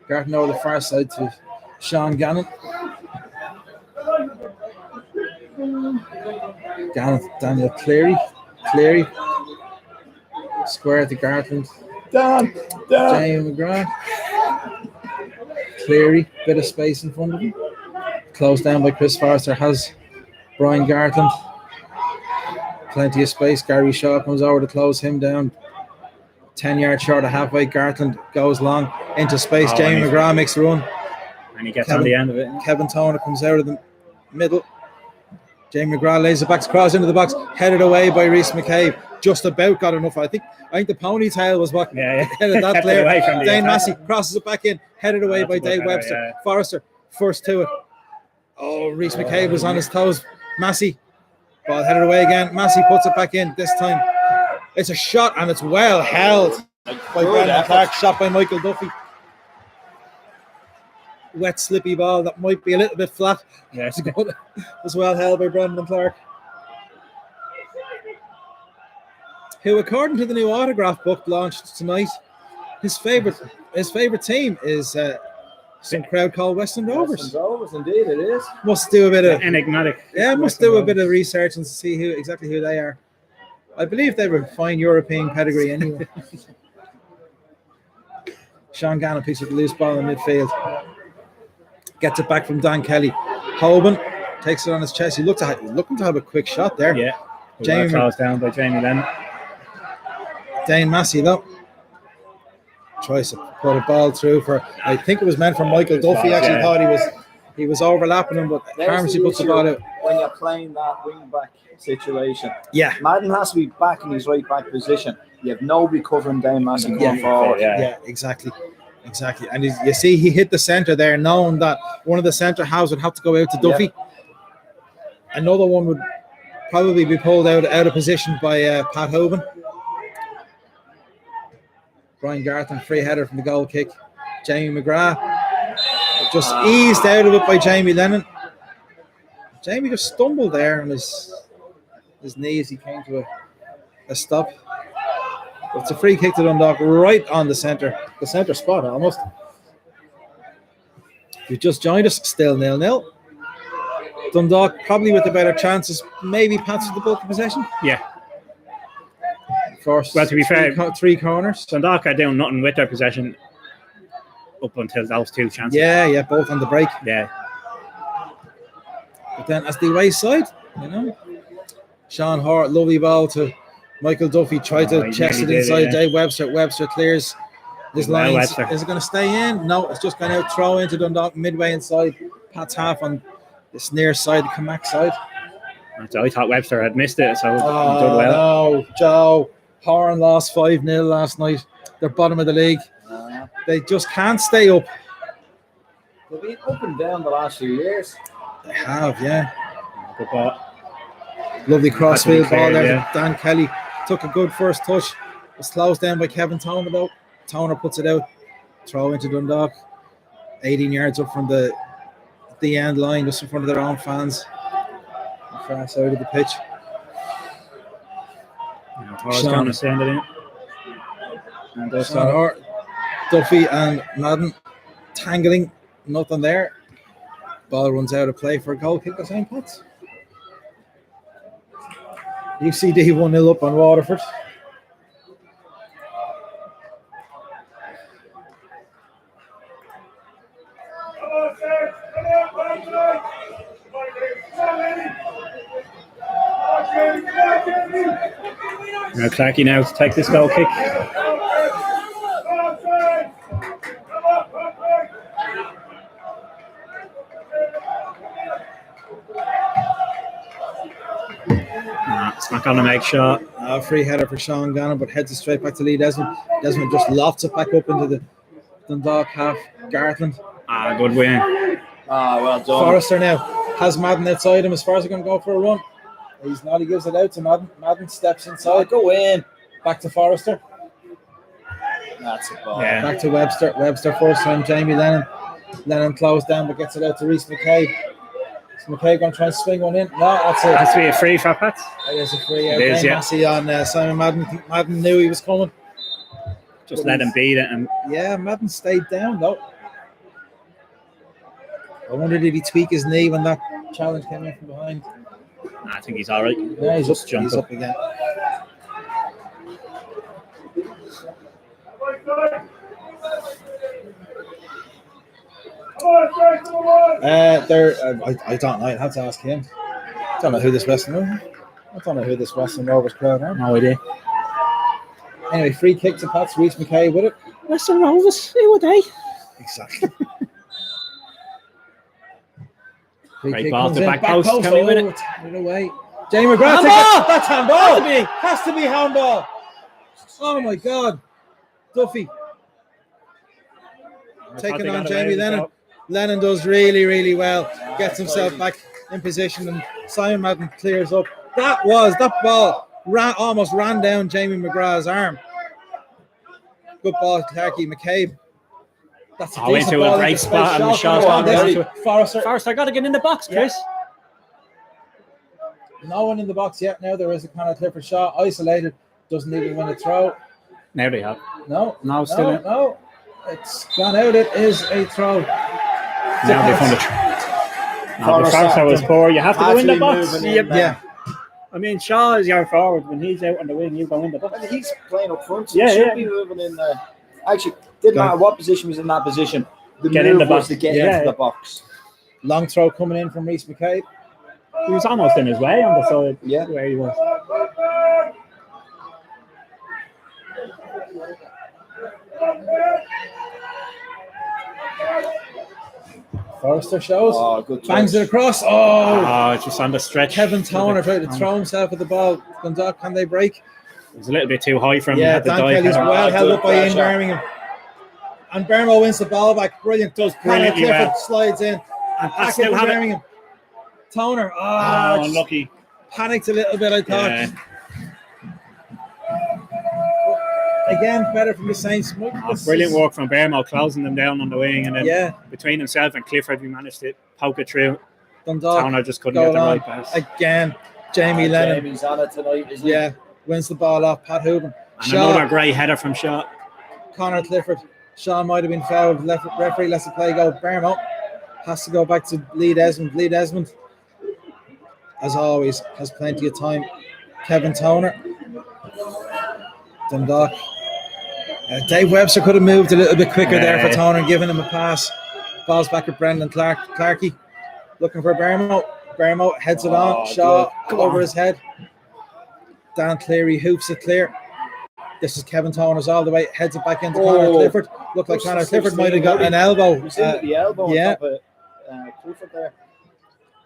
S1: Gartland over the far side to Sean Gannon. Gannon, Daniel Cleary. Square to Gartland.
S5: Dan.
S1: Jamie McGrath. Cleary, bit of space in front of him. Closed down by Chris Forrester. Has Brian Gartland. Plenty of space. Gary Shaw comes over to close him down. 10 yards short of halfway. Gartland goes long into space.
S2: Oh,
S1: Jamie
S2: and
S1: McGrath makes a run.
S2: And he gets
S1: Kevin-
S2: on the end of it.
S1: Kevin Toner comes out of the middle. Jamie McGrath lays it back across into the box. Headed away by Reece McCabe. Just about got enough. I think the ponytail was what
S2: Yeah.
S1: headed that
S2: Kept it
S1: player.
S2: away from the
S1: Dane
S2: attack.
S1: Massey crosses it back in. Headed away
S2: That's
S1: by
S2: a good
S1: Dave
S2: header,
S1: Webster.
S2: yeah.
S1: Forrester first to it. Oh, Reece McCabe was on his toes. Massey. Ball headed away again. Massey puts it back in. This time it's a shot and it's well held by Brendan Clark. Shot by Michael Duffy. Wet, slippy ball that might be a little bit flat.
S2: Yes.
S1: It was well held by Brendan Clark, who, according to the new autograph book launched tonight, his favorite team is some crowd called Western Rovers.
S5: Rovers, indeed, it is.
S1: Must do a bit of
S2: Enigmatic.
S1: must do a bit of research and see exactly who they are. I believe they were fine European pedigree anyway. Sean Gannon picks up the loose ball in midfield. Gets it back from Dan Kelly. Hoban takes it on his chest. He looking to have a quick shot there.
S2: Yeah.
S1: Jamie-
S2: Closed down by Jamie Lennon.
S1: Dane Massey though tries to put a ball through for. I think it was meant for Michael Duffy.
S2: Yeah.
S1: Actually thought he was overlapping him, but Harmsey puts the ball out.
S5: When you're playing that wing back situation,
S1: Yeah,
S5: Madden has to be back in his right back position. You have nobody covering Dane Massey going forward.
S1: yeah, exactly. And you see, he hit the centre there, knowing that one of the centre halves would have to go out to Duffy. Another one would probably be pulled out of position by Pat Hoban. Brian Gartland, free header from the goal kick. Jamie McGrath just eased out of it by Jamie Lennon. Jamie just stumbled there on his knees. He came to a stop. It's a free kick to Dundalk right on the centre spot almost. If you've just joined us, still 0-0. Dundalk probably with the better chances, maybe Pats with the bulk of possession.
S2: Yeah.
S1: First,
S2: Well, to be fair,
S1: three corners.
S2: Dundalk are doing nothing with their possession up until those two chances.
S1: Yeah, both on the break.
S2: Yeah.
S1: But then as the away side, Sean Hart, lovely ball to Michael Duffy, tried to
S2: he
S1: chest it
S2: nearly did
S1: inside
S2: it, yeah.
S1: Dave Webster. Webster clears his
S2: Well,
S1: lines.
S2: Webster.
S1: Is it going to stay in? No, it's just going to throw into Dundalk midway inside. Pat's half on this near side, the Canuck side.
S2: So I thought Webster had missed it, so he did
S1: Oh,
S2: well.
S1: no, Joe. Horan lost 5-0 last night. They're bottom of the league. They just can't stay up.
S5: They've been up and down the last few years.
S1: They have, yeah.
S2: Good ball.
S1: Lovely crossfield
S2: clear,
S1: ball there.
S2: yeah.
S1: Dan Kelly took a good first touch. It's closed down by Kevin Toner though. Toner puts it out. Throw into Dundalk. 18 yards up from the end line, just in front of their own fans. On the far side of the pitch.
S2: Torres
S1: Sean.
S2: going to send it in. And that's
S1: Sean
S2: all.
S1: Hart, Duffy and Madden tangling. Nothing there. Ball runs out of play for a goal kick by St. Pat's. UCD 1-0 up on Waterford.
S2: Now Clarkey now to take this goal kick. It's not going to make shot.
S1: Free header for Sean Gannon, but heads it straight back to Lee Desmond. Desmond just lofts it back up into the Dundalk half. Gartland.
S2: Good win.
S5: Well done.
S1: Forrester now has Madden outside him as far as he's going to go for a run. He's not. He gives it out to Madden. Madden steps inside.
S5: Go in.
S1: Back to Forrester.
S5: That's a ball.
S2: Yeah.
S1: Back to Webster. Webster first time. Jamie Lennon. Lennon closed down but gets it out to Reece McCabe. Is McCabe going to try and swing one in? No, that's it.
S2: It has to be a free for Pats.
S1: It is a free out.
S2: It is, yeah.
S1: Massey on Simon Madden. Madden knew he was coming.
S2: Just let him beat it. And
S1: Yeah, Madden stayed down though. I wonder did he tweak his knee when that challenge came in from behind.
S2: I think he's all right.
S1: Yeah, he's
S2: Just
S1: up,
S2: jump
S1: he's
S2: up.
S1: up again. I don't know. I'd have to ask him. I don't know who this Western Rovers crowd are.
S2: No idea.
S1: Anyway, free kick to Pats. Reece McKay with it.
S2: Western Rovers, who are they?
S1: Exactly. Free
S2: Great
S1: kick
S2: ball
S1: comes
S2: to
S1: in,
S2: back post. Can we win it?
S1: It's handed away. Jamie McGrath.
S2: Handball!
S1: That's handball. Has to be handball. Oh my God. Duffy. Taking on Jamie Lennon. Lennon does really, really well. Gets himself back in position and Simon Madden clears up. That ball almost ran down Jamie McGrath's arm. Good ball, Clarkey. McCabe. That's a decent
S2: into
S1: ball
S2: a great
S1: into
S2: spot and the shot's
S1: Go on,
S2: gone
S1: Desi.
S2: down to it.
S1: Forrester.
S2: First, I got to get in the box, Chris.
S1: No one in the box yet. Now there is a Conor Clifford shot. Isolated. Doesn't even win a throw.
S2: Now they have.
S1: No.
S2: Still in.
S1: No. It's gone out. It is a throw.
S2: Now they found the Forrester was poor. You have to go in the box.
S1: Yeah.
S2: I mean, Shaw is your forward. When he's out on the wing, you go in the box.
S5: I mean, he's playing up front, so
S2: Yeah,
S5: he should
S2: yeah.
S5: be moving in there. Actually, didn't matter what position was in that position. The
S2: Get
S5: move
S2: in the
S5: was
S2: box.
S5: to get
S2: Yeah,
S5: into
S2: yeah.
S5: the box.
S1: Long throw coming in from Reece McCabe.
S2: He was almost in his way on the side.
S5: Yeah.
S2: Where he was.
S1: Forrester shows.
S5: Oh, good
S1: Bangs
S5: touch.
S1: it across.
S2: It's just on the stretch.
S1: Kevin Toner tried to throw himself at the ball. Dundalk, can they break?
S2: It was a little bit too high for him.
S1: Yeah,
S2: He had to
S1: Dan
S2: dive
S1: Kelly's
S2: header.
S1: well held
S5: good
S1: up by Ian
S5: pressure.
S1: Birmingham. And Bermo wins the ball back. Brilliant.
S2: Does
S1: Conor
S2: brilliantly
S1: Clifford
S2: well.
S1: slides in.
S2: And
S1: Back
S2: Pats
S1: into
S2: now have it.
S1: Birmingham. Toner.
S2: Oh,
S1: Just
S2: unlucky.
S1: panicked a little bit, I thought.
S2: Yeah.
S1: Again, better from the Saints.
S2: Brilliant work from Bermo, closing them down on the wing. And then
S1: Yeah.
S2: between himself and Clifford, we managed to poke it through.
S1: Dundalk.
S2: Toner just couldn't
S1: Go
S2: get the
S1: on.
S2: right pass.
S1: Again, Jamie Lennon.
S5: Jamie's on it tonight, isn't he?
S1: Yeah, wins the ball off. Pat Hooban.
S2: And another great header from Shaw.
S1: Conor Clifford. Shaw might have been fouled. Referee lets the play go. Bermo has to go back to Lee Desmond. Lee Desmond, as always, has plenty of time. Kevin Toner. Dundalk. Dave Webster could have moved a little bit quicker there for Toner and given him a pass. Ball's back at Brendan Clarkey. Looking for Bermo. Bermo heads it on. Shaw over his head. Dan Cleary hoops it clear. This is Kevin Toner's all the way. Heads it back into Conor Clifford. Looked like Conor Clifford might have got an elbow.
S5: He was in with the elbow
S1: yeah.
S5: on top of Clifford there.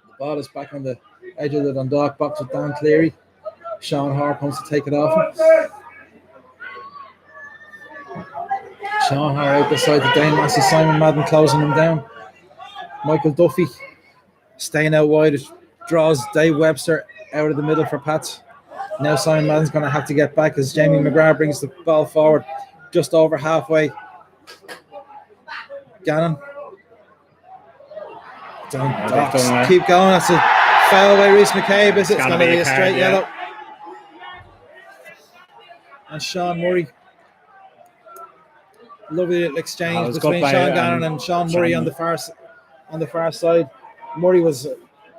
S1: The ball is back on the edge of the Dundalk box with Dan Cleary. Sean Hart comes to take it off him. Sean Hart out the side to Dane Massey. Simon Madden closing him down. Michael Duffy staying out wide. It draws Dave Webster out of the middle for Pats. Now Simon Madden's going to have to get back as Jamie McGrath brings the ball forward just over halfway. Gannon. Keep going. That's a foul by Reece McCabe. Is it? It's going to be a straight yellow. And Sean Murray. Lovely little exchange between Sean Gannon and Sean Murray on the far side. Murray was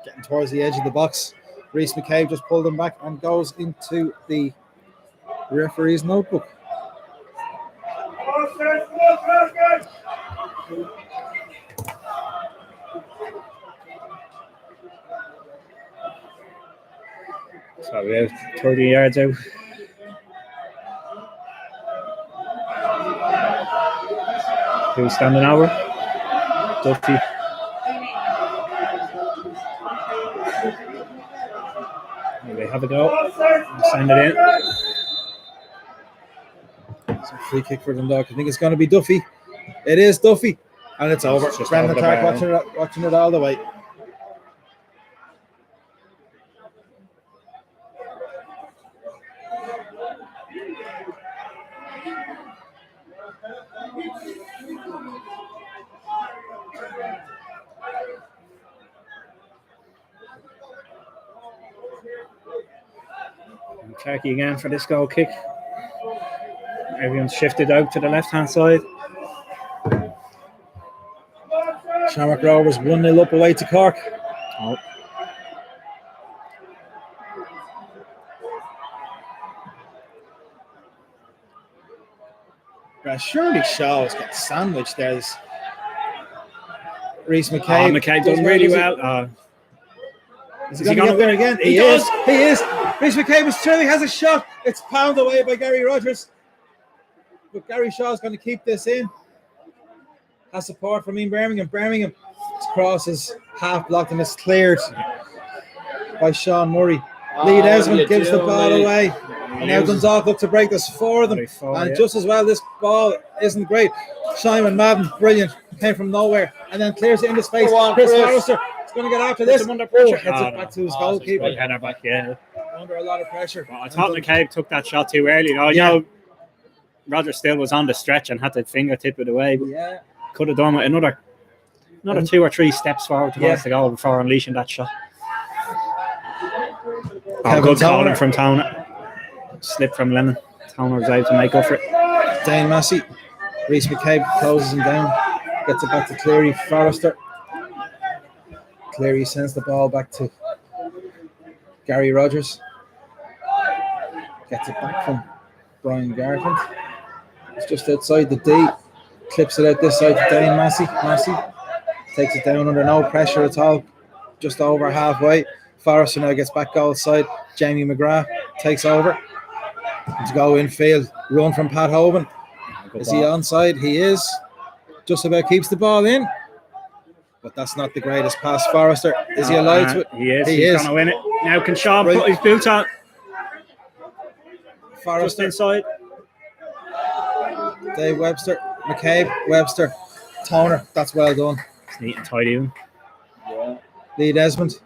S1: getting towards the edge of the box. Reece McCabe just pulled him back and goes into the referee's notebook.
S2: So we're 30 yards out. Who's standing over? Duffy. They have a go. Send it in.
S1: It's a free kick for Dundalk. I think it's going to be Duffy. It is Duffy. And it's over.
S2: Just
S1: Brandon
S2: over the
S1: Clark
S2: bar.
S1: watching it all the way.
S2: And Clarkey again for this goal kick. Everyone's shifted out to the left-hand side.
S1: Shamrock Rovers 1-0 up away to Cork.
S2: Oh.
S1: Surely Shaw's got sandwiched there. Reece McCabe.
S2: McCabe done really well.
S1: Is he going to get there again? He is. Reece McCabe is through. He has a shot. It's pounded away by Gary Rogers. But Gary Shaw's going to keep this in. Has support from Ian Birmingham. Birmingham's cross is half blocked and it's cleared by Sean Murray. Lee Desmond gives the ball away. And now Dundalk look to break this for them. And just as well, this ball isn't great. Simon Madden, brilliant. Came from nowhere and then clears it into space. Chris Forrester is going to get after this.
S2: Under pressure.
S1: Gets it back to his goalkeeper.
S2: Header back, yeah.
S1: Under a lot of pressure.
S2: Well, I thought McCabe took that shot too early. You know, Roger still was on the stretch and had to fingertip it away. But
S1: Yeah.
S2: could have done with another 2 or 3 steps forward towards the goal before unleashing that shot. Good calling from Towner. Slip from Lennon. Towner was able to make up for it.
S1: Dane Massey. Reece McCabe closes him down. Gets it back to Cleary. Forrester. Cleary sends the ball back to Gary Rogers. Gets it back from Brian Garland. It's just outside the D. Clips it out this side to Dane Massey. Massey takes it down under no pressure at all. Just over halfway. Forrester now gets back goal side. Jamie McGrath takes over. To go infield. Run from Pat Hoban. Is he onside? He is. Just about keeps the ball in. But that's not the greatest pass. Forrester, is he alive to it?
S2: He is.
S1: He
S2: He's
S1: is.
S2: going to win it. Now can Sean put his boots on? Just
S1: Forrester,
S2: inside.
S1: Dave Webster, McCabe, Webster, Toner. That's well done.
S2: It's neat and tidy.
S1: Lee Desmond.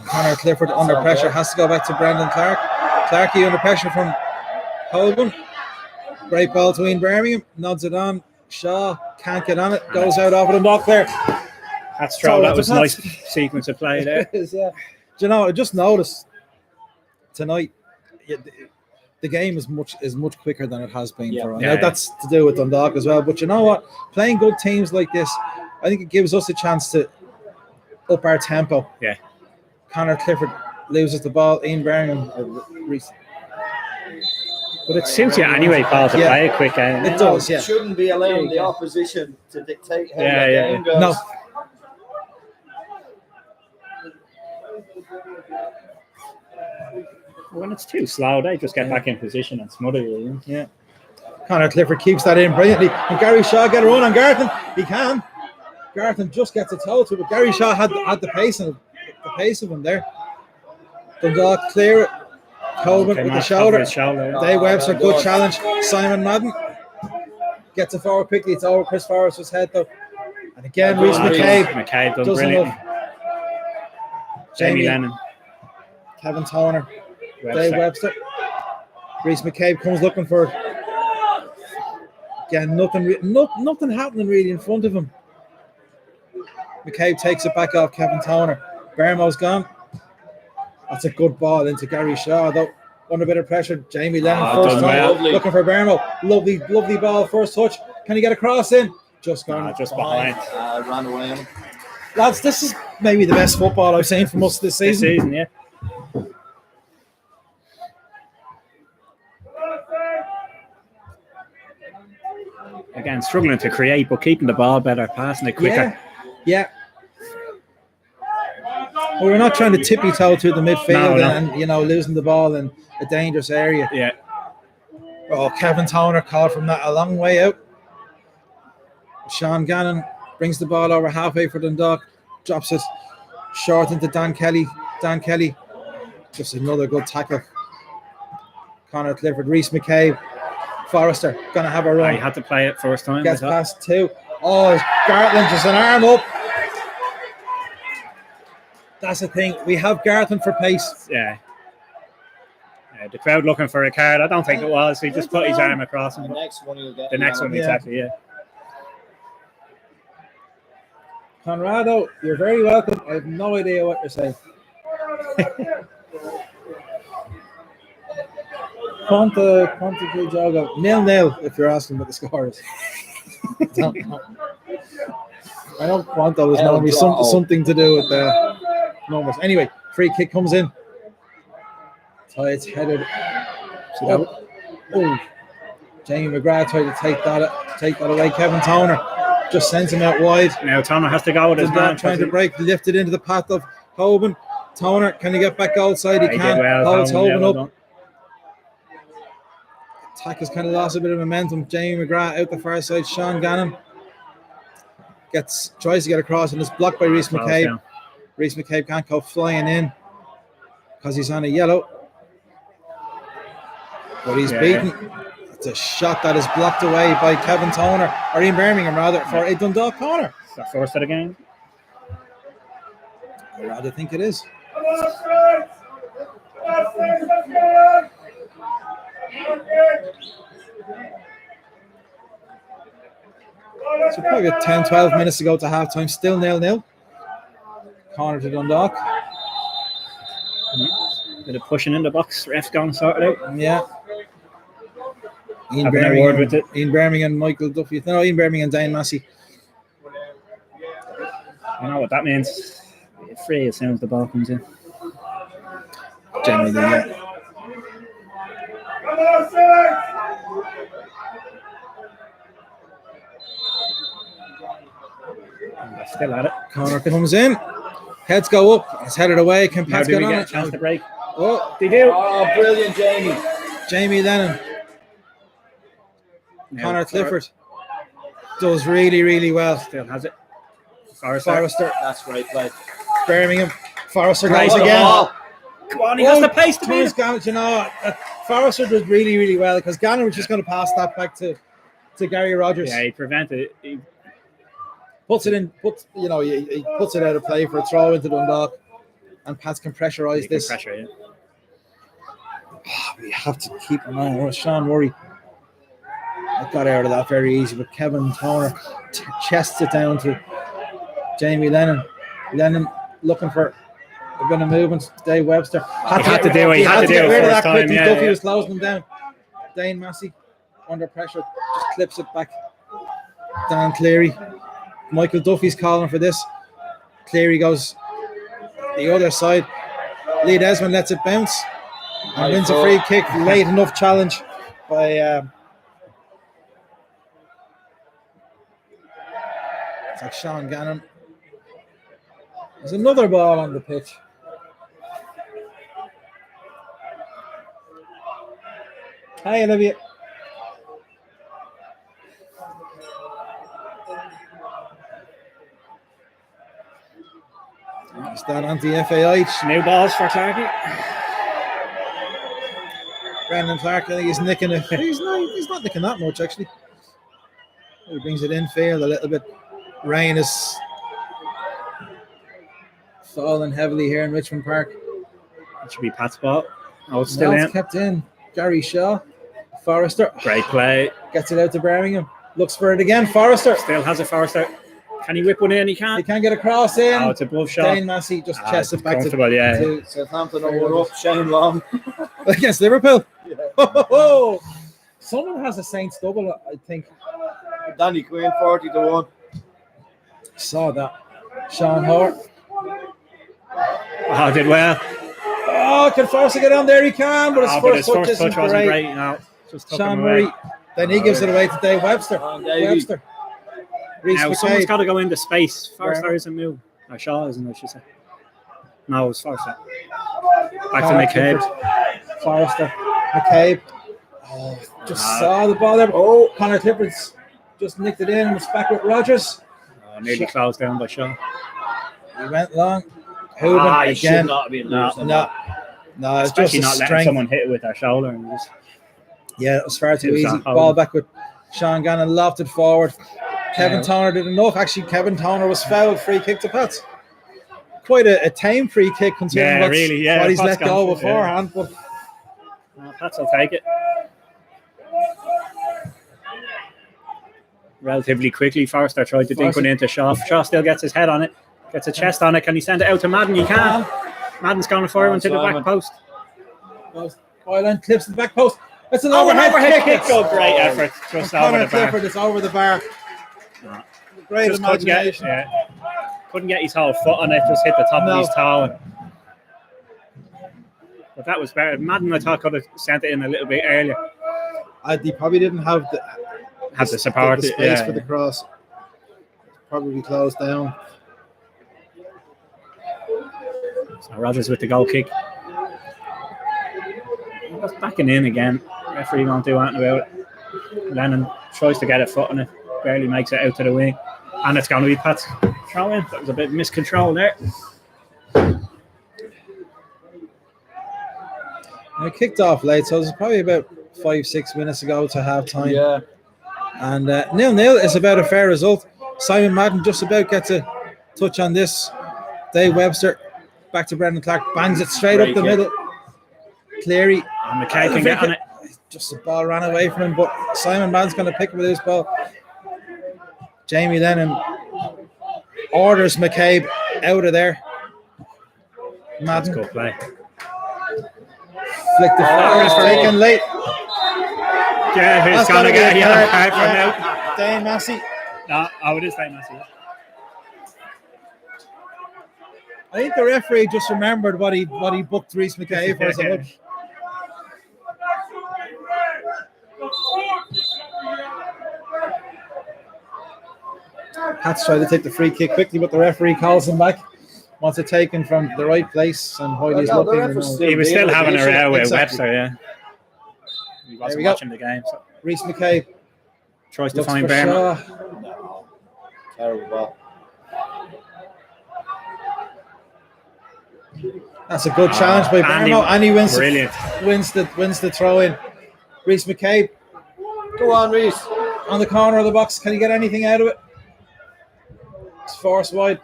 S1: Connor Clifford under pressure. Has to go back to Brendan Clark. Clarkey under pressure from Hogan. Great ball to Ian Birmingham. Nods it on. Shaw can't get on it. Goes out over the block there.
S2: That's true. That was a nice sequence of play there.
S1: Do you know, I just noticed tonight the game is much quicker than it has been for us. Now, that's to do with Dundalk as well. But you know what? Playing good teams like this, I think it gives us a chance to up our tempo.
S2: Yeah.
S1: Connor Clifford loses the ball. Ian Birmingham.
S2: But it suits you anyway, Paul, to play a quick game.
S1: It does, yeah.
S5: Shouldn't be allowing the opposition to dictate how the game goes.
S1: No.
S2: When it's too slow, they just get back in position and smother you.
S1: Yeah. Connor Clifford keeps that in brilliantly. And Gary Shaw get a run on Garthan. He can. Garthan just gets a toe to it, but Gary Shaw had the pace of him there. Dundalk clear it. Coleman with the shoulder. Dave Webster, good challenge. Simon Madden gets it forward quickly. It's over Chris Forrester's head though. And again, Reece
S2: McCabe done brilliantly. Jamie Lennon.
S1: Kevin Toner. Dave Webster. Reece McCabe comes looking for it. Again, nothing happening really in front of him. McCabe takes it back off Kevin Toner. Bermo's gone. That's a good ball into Gary Shaw, though. Under a bit of pressure. Jamie Lennon first time. Looking for Bermo. Lovely ball, first touch. Can he get a cross in? Just gone.
S2: Just behind.
S5: Ran away on him.
S1: Lads, this is maybe the best football I've seen from us this season.
S2: Yeah. Again, struggling to create, but keeping the ball better, passing it quicker.
S1: Yeah. Well, we're not trying to tippy-toe through the midfield
S2: No.
S1: and, losing the ball in a dangerous area.
S2: Yeah.
S1: Oh, Kevin Toner called from that a long way out. Sean Gannon brings the ball over halfway for Dundalk, drops it short into Dan Kelly. Dan Kelly, just another good tackle. Connor Clifford, Reese McCabe, Forrester, gonna have a run.
S2: I had to play it first time.
S1: Gets past two. Oh, Gartland just an arm up. That's the thing. We have Gartland for pace.
S2: Yeah. The crowd looking for a card. I don't think it was. He just put his arm across him.
S5: The next one he'll get.
S2: The next one,
S1: Yeah.
S2: exactly, yeah.
S1: Conrado, you're very welcome. I have no idea what you're saying. Quanta Jogo. 0-0 if you're asking what the score is. I know Quanta was normally something to do with the numbers. Anyway, free kick comes in. It's headed. Oh, Jamie McGrath tried to take that away. Kevin Toner just sends him out wide.
S2: Now Toner has to go with his man.
S1: Trying to break, lift it into the path of Hoban. Toner, can he get back outside? He can.
S2: Well,
S1: Holds Hoban
S2: well
S1: up. Attack has kind of lost a bit of momentum. Jamie McGrath out the far side. Sean Gannon tries to get across and is blocked by Reese McCabe.
S2: Down.
S1: Reese McCabe can't go flying in because he's on a yellow. But he's beaten. It's a shot that is blocked away by Kevin Toner, or Ian Birmingham rather, for a Dundalk corner.
S2: Is that first of the game?
S1: I rather think it is. So probably about 10-12 minutes to go to half-time. Still 0-0. Corner to Dundalk.
S2: Bit of pushing in the box. Ref's gone sorted out.
S1: Yeah. Ian
S2: Having a word with it.
S1: Ian Birmingham, Michael Duffy. No, Ian Birmingham, Dane Massey.
S2: You know what that means. Free as soon as the ball comes in.
S1: Generally, yeah.
S2: Still at it.
S1: Corner comes in. Heads go up. It's headed away. Can
S2: Now
S1: Pats
S2: do
S1: get
S2: we
S1: on
S2: get a
S1: it?
S2: chance to break?
S1: Oh,
S2: They do.
S5: Oh, brilliant, Jamie.
S1: Jamie Lennon.
S2: Now,
S1: Connor Clifford does really, really well.
S2: Still has it.
S1: Forrester.
S5: That's great play.
S1: Birmingham. Forrester
S2: Right,
S1: goes
S2: the
S1: again.
S2: ball. Come on, he has the pace to beat
S1: Thomas
S2: it.
S1: Gannon, Forrester did really, really well because Gannon was just going to pass that back to Gary Rogers.
S2: Yeah, he prevented it. He
S1: Puts it in. He puts it out of play for a throw into Dundalk, and Pats can pressurise this.
S2: Pressure, yeah.
S1: We have to keep an eye on Sean Murray. I got out of that very easy, but Kevin Toner chests it down to Jamie Lennon. Lennon looking for a bit of movement. Dave Webster
S2: had to do it. He had to do
S1: get
S2: it
S1: rid of that
S2: first time,
S1: quickly.
S2: yeah,
S1: Duffy
S2: yeah.
S1: was closing him down. Dane Massey under pressure just clips it back. Dan Cleary. Michael Duffy's calling for this. Cleary goes the other side. Lee Desmond lets it bounce and wins a free kick. Late enough challenge by it's like Sean Gannon. There's another ball on the pitch. Hi, Olivia. Is that anti-FAI?
S2: New balls for Clarkie.
S1: Brendan Clark, I think he's nicking it. He's not nicking that much, actually. He brings it in field a little bit. Rain is falling heavily here in Richmond Park.
S2: It should be Pat's ball. Oh, it's still
S1: Now
S2: in.
S1: it's kept in. Gary Shaw. Forrester.
S2: Great play.
S1: Gets it out to Birmingham. Looks for it again. Forrester.
S2: Still has it, Forrester. Can he whip one in? He
S1: He
S2: can't.
S1: can't get across in.
S2: Oh, it's a bluff shot.
S1: Dane Massey just chests it back to
S2: comfortable, yeah.
S5: Southampton over up. Shane Long.
S1: against Liverpool. Oh, someone has a Saints double, I think.
S5: Danny Quinn, 40-1.
S1: Saw that. Sean Hart.
S2: Oh, did well.
S1: Oh, can Forrester get on there? He can, but his
S2: Oh,
S1: first touch
S2: first
S1: isn't
S2: touch wasn't
S1: great.
S2: great. No, just took
S1: Sean
S2: him away.
S1: Murray. Then he gives it away to Dave Webster.
S5: Davey.
S1: Webster. Reece
S2: Now, someone's
S1: McCabe.
S2: got to go into space. Forrester isn't moving. Or Shaw isn't, I should say. No, it was Forster. Back to McCabe.
S1: Forrester, McCabe. Oh, just saw the ball there. Oh, Connor Clifford's just nicked it in and it's back with Rogers.
S2: Nearly closed down by Shaw.
S1: He went long. Hooven
S5: He should
S1: again.
S5: not have been
S2: No,
S5: losing
S1: No,
S5: that.
S1: no, it's
S2: Especially
S1: just
S2: not
S1: a
S2: letting
S1: strength.
S2: someone hit it with their shoulder. And just,
S1: Yeah, it was far too
S2: It was
S1: easy.
S2: that
S1: Ball
S2: hold.
S1: back with Sean Gannon, lofted forward. Kevin Toner did enough. Actually, Kevin Toner was fouled. Free kick to Pats. Quite a tame free kick considering
S2: Yeah, really, yeah,
S1: what he's
S2: Pat's
S1: let
S2: gone
S1: go
S2: for it, yeah.
S1: beforehand. But
S2: Pats will take it. Relatively quickly, Forster tried to dink
S1: Forster.
S2: one into Shaw. Shaw still gets his head on it, gets a chest on it. Can he send it out to Madden? He can. Madden's going to fire one to the back post.
S1: Boylan clips the back post. It's an
S2: Oh, an
S1: overhead
S2: kick.
S1: kick.
S2: Oh, great effort. Just over
S1: Connor
S2: the bar.
S1: Clifford is over the bar. Great
S2: Just couldn't get,
S1: imagination.
S2: couldn't get his whole foot on it, just hit the top
S1: No.
S2: of his toe. But that was better. Madden, I thought, could have sent it in a little bit earlier.
S1: He probably didn't have
S2: Had the support.
S1: the space for the cross. Probably closed down.
S2: So Rogers with the goal kick. That's backing in again. Referee won't do anything about it. Lennon tries to get a foot on it, barely makes it out to the wing. And it's going to be Pat's throw in. That was a bit of miscontrol there.
S1: I kicked off late, so it was probably about 5-6 minutes ago to half time.
S5: Yeah.
S1: And 0-0 is about a fair result. Simon Madden just about gets a touch on this. Dave Webster back to Brendan Clark, bangs it straight up the middle. Cleary.
S2: And McKay can get on it.
S1: Just the ball ran away from him, but Simon Madden's going to pick up this ball. Jamie Lennon orders McCabe out of there.
S2: That's
S1: Madden
S2: good play.
S1: flick the forward, taken late.
S2: Yeah, who's
S1: That's
S2: going to
S1: gotta
S2: get a
S1: be a
S2: yellow
S1: card.
S2: card from now?
S1: Dane Massey.
S2: No, it is Dane Massey.
S1: I think the referee just remembered what he booked Reece McCabe for. So Pat's trying to take the free kick quickly, but the referee calls him back. Wants it taken from the right place, and while he's looking,
S2: He was still having a row with
S1: Exactly.
S2: Webster, yeah. He wasn't
S1: we go.
S2: watching the game. So
S1: Reece McCabe
S2: tries to
S1: looks
S2: find
S1: for
S2: Bearman.
S1: Shaw.
S5: No. Terrible ball.
S1: That's a good challenge by
S2: Andy,
S1: Bermo, and he wins
S2: brilliant.
S1: wins the throw in. Reece McCabe
S5: Go on, Reese.
S1: on the corner of the box. Can he get anything out of it? It's forced wide.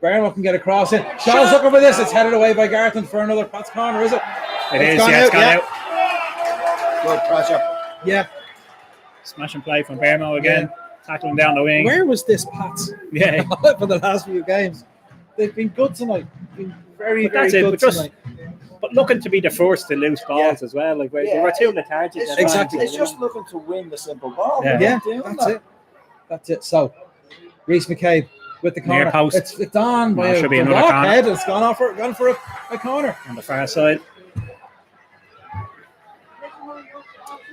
S1: Bermo can get across it. Shaw's looking for this. It's headed away by Garton for another Pat's corner, is it?
S2: It's gone out.
S5: Good pressure.
S1: Yeah.
S2: Smash and play from Bermo again. Tackling down the wing.
S1: Where was this Pat's
S2: Yeah.
S1: for the last few games? They've been good tonight. Been very,
S2: But
S1: very
S2: that's it,
S1: good
S2: but just-
S1: tonight.
S2: But looking to be the first to lose balls as well. Like they were too lethargic.
S5: It's
S2: at
S5: just,
S2: times,
S5: it's
S2: you know.
S5: just looking to win the simple ball.
S2: Yeah.
S1: Yeah,
S5: Doing
S1: that's
S5: that.
S1: it. That's it. So, Reece McCabe with the
S2: Near
S1: corner.
S2: post.
S1: It's on by
S2: Should be
S1: a
S2: another
S1: walk
S2: corner.
S1: head. It's gone for a corner.
S2: On the far side.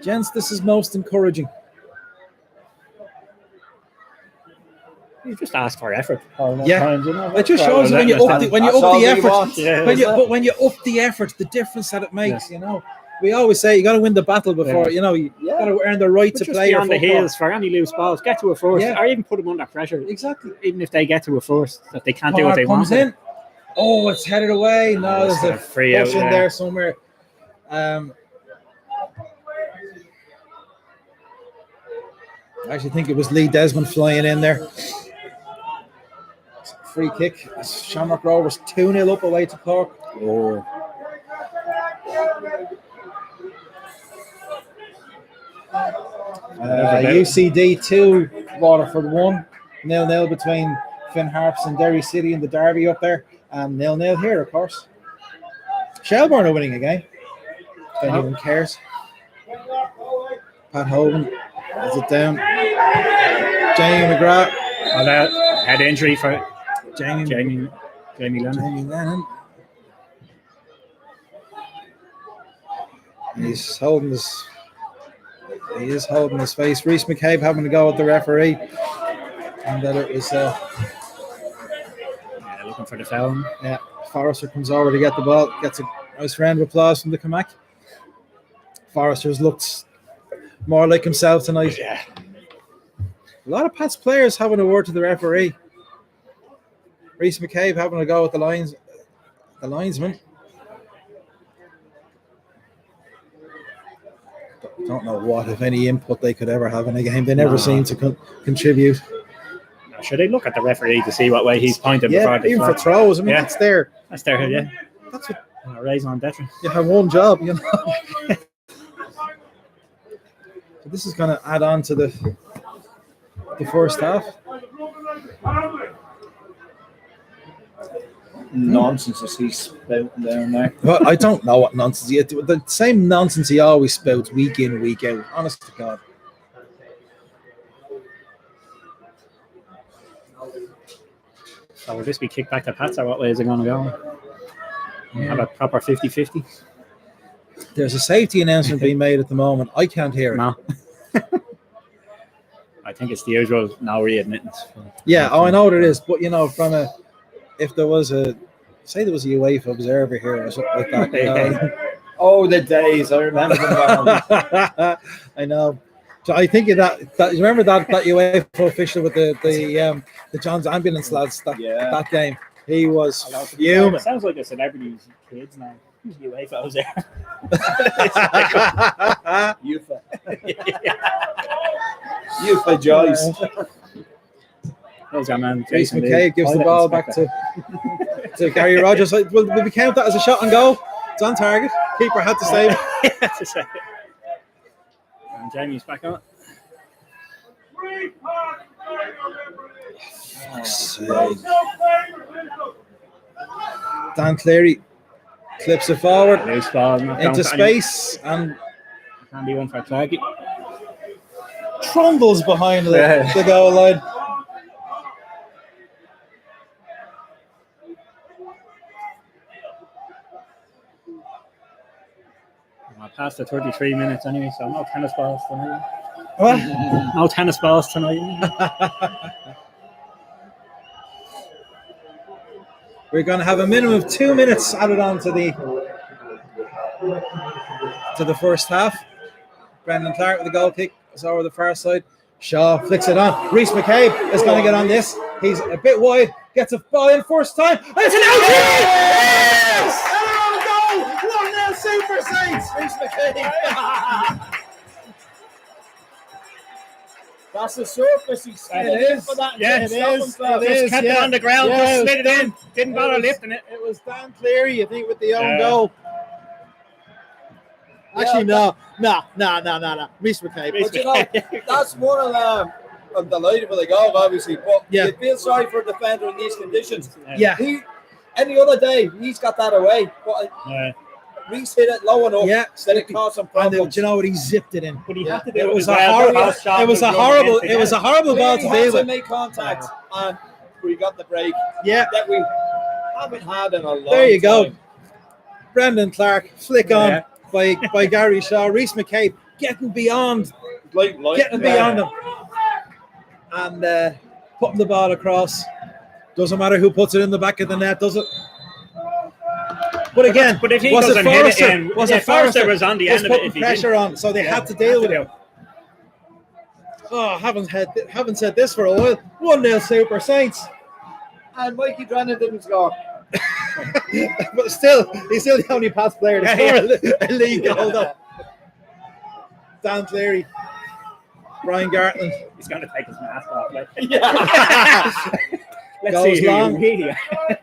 S1: Gents, this is most encouraging.
S2: You just ask for effort.
S1: Yeah.
S2: Times, you know.
S1: It just shows you when you up the
S5: That's all we
S1: effort.
S5: want.
S2: Yeah.
S1: But when you up the effort, the difference that it makes, you know. We always say you got to win the battle before, you know, you got to earn the right
S2: But
S1: to
S2: just
S1: play
S2: be
S1: your
S2: on the
S1: football.
S2: heels for any loose balls. Get to a first,
S1: Yeah.
S2: or even put them under pressure.
S1: Exactly.
S2: Even if they get to a first, that they can't do what they
S1: comes
S2: want.
S1: in. Oh, it's headed away. No,
S2: Oh, it's
S1: there's a
S2: a free out
S1: push in
S2: there.
S1: there somewhere. I actually think it was Lee Desmond flying in there. Free kick. Shamrock Rovers 2-0 up away to Cork.
S5: Oh.
S1: UCD 2, Waterford 1. 0-0 between Finn Harps and Derry City in the derby up there. And 0-0 here, of course. Shelbourne are winning again. If anyone cares. Pat Hogan has it down. Jamie McGrath.
S2: Oh, that head injury for
S1: Jamie
S2: Lennon.
S1: Jamie Lennon. He is holding his face. Reece McCabe having to go with the referee. And that it was
S2: Looking for the foul.
S1: Forrester comes over to get the ball, gets a nice round of applause from the Canuck. Forrester's looked more like himself tonight.
S2: Yeah.
S1: A lot of Pat's players having a word to the referee. Reece McCabe having a go at the linesman. Don't know what, if any, input they could ever have in a game. They never seem to contribute.
S2: No, should they look at the referee to see what way he's pointing before
S1: Yeah, even for throws. I mean, that's there.
S2: That's there, yeah.
S1: That's what
S2: Raison d'etre.
S1: you have one job, you know. So this is going to add on to the first half.
S5: Nonsense as he's spouting down there.
S1: Well, I don't know what nonsense. The same nonsense he always spouts week in, week out. Honest to God.
S2: So will this be kicked back to Pats, or what way is it going to go? Have a proper 50-50?
S1: There's a safety announcement being made at the moment. I can't hear it.
S2: No. I think it's the usual no readmittance.
S1: Yeah, I know what it is. But, you know, if there was a UEFA observer here or something like that. You know,
S5: Oh, the days. I remember them.
S1: I know. So I think of that you remember that UEFA official with the John's ambulance lads that game. He was fuming.
S2: It sounds like a celebrity's kids now. Who's the UEFA was there?
S5: UEFA. UEFA Joyce.
S2: There's our man
S1: Reece
S2: Jason
S1: McCabe
S2: Lee.
S1: gives the ball back to Gary Rogers. Will we count that as a shot and goal? It's on target. Keeper had to save it.
S2: And Jamie's back on.
S1: Dan Cleary clips it forward
S2: Loose ball.
S1: into space and
S2: Can be one for Clarkie.
S1: trundles behind the goal line.
S2: Past the 33 minutes anyway, so no tennis balls tonight.
S1: What?
S2: No tennis balls tonight.
S1: We're going to have a minimum of 2 minutes added on to the first half. Brendan Clark with the goal kick is over the far side. Shaw flicks it on. Reece McCabe is going to get on this. He's a bit wide. Gets a ball in first time. And it's an out! Yes! Oh, no! 1-0 Super Saints. Reece McCabe.
S5: That's the surface he's standing in for that.
S2: Yes,
S5: it
S2: is.
S5: is.
S2: Kept it on the ground, just slid it in. Didn't bother lifting it.
S1: It was Dan Cleary, I think, with the own goal. Actually, no. Reece McCabe.
S5: But you know, that's one of them. I'm delighted with the goal, obviously, but you feel sorry for a defender in these conditions.
S1: Yeah.
S5: Any other day, he's got that away. But Reece hit it low enough.
S1: Yeah.
S5: That it caused some problems.
S1: And do you know what? He zipped it in.
S2: But he had to do
S1: It
S2: it
S1: was
S2: as
S1: a
S2: well.
S1: horrible. It was a horrible. It was a horrible ball to
S5: He
S1: deal
S5: had to
S1: with.
S5: make contact, and we got the break.
S1: Yeah.
S5: That we haven't had in a long time.
S1: There you go. Brendan Clark flick on by Gary Shaw. Reece McCabe getting beyond them and putting the ball across. Doesn't matter who puts it in the back of the net, does it? But again,
S2: but if he
S1: was it
S2: doesn't hit it
S1: Forrester?
S2: in,
S1: Was
S2: yeah,
S1: it Forrester?
S2: Forrester was on the
S1: Was
S2: end of it
S1: putting
S2: if he
S1: pressure
S2: didn't.
S1: on, so they had to deal with it. Oh, haven't said this for a while. 1-0 Super Saints.
S5: And Mikey Drennan didn't score.
S1: But still, he's still the only pass player to score a league goal. Though. Dan Cleary, Brian Gartland.
S2: He's going to take his mask off. Like. Let's
S1: Goes
S2: see
S1: long.
S2: Who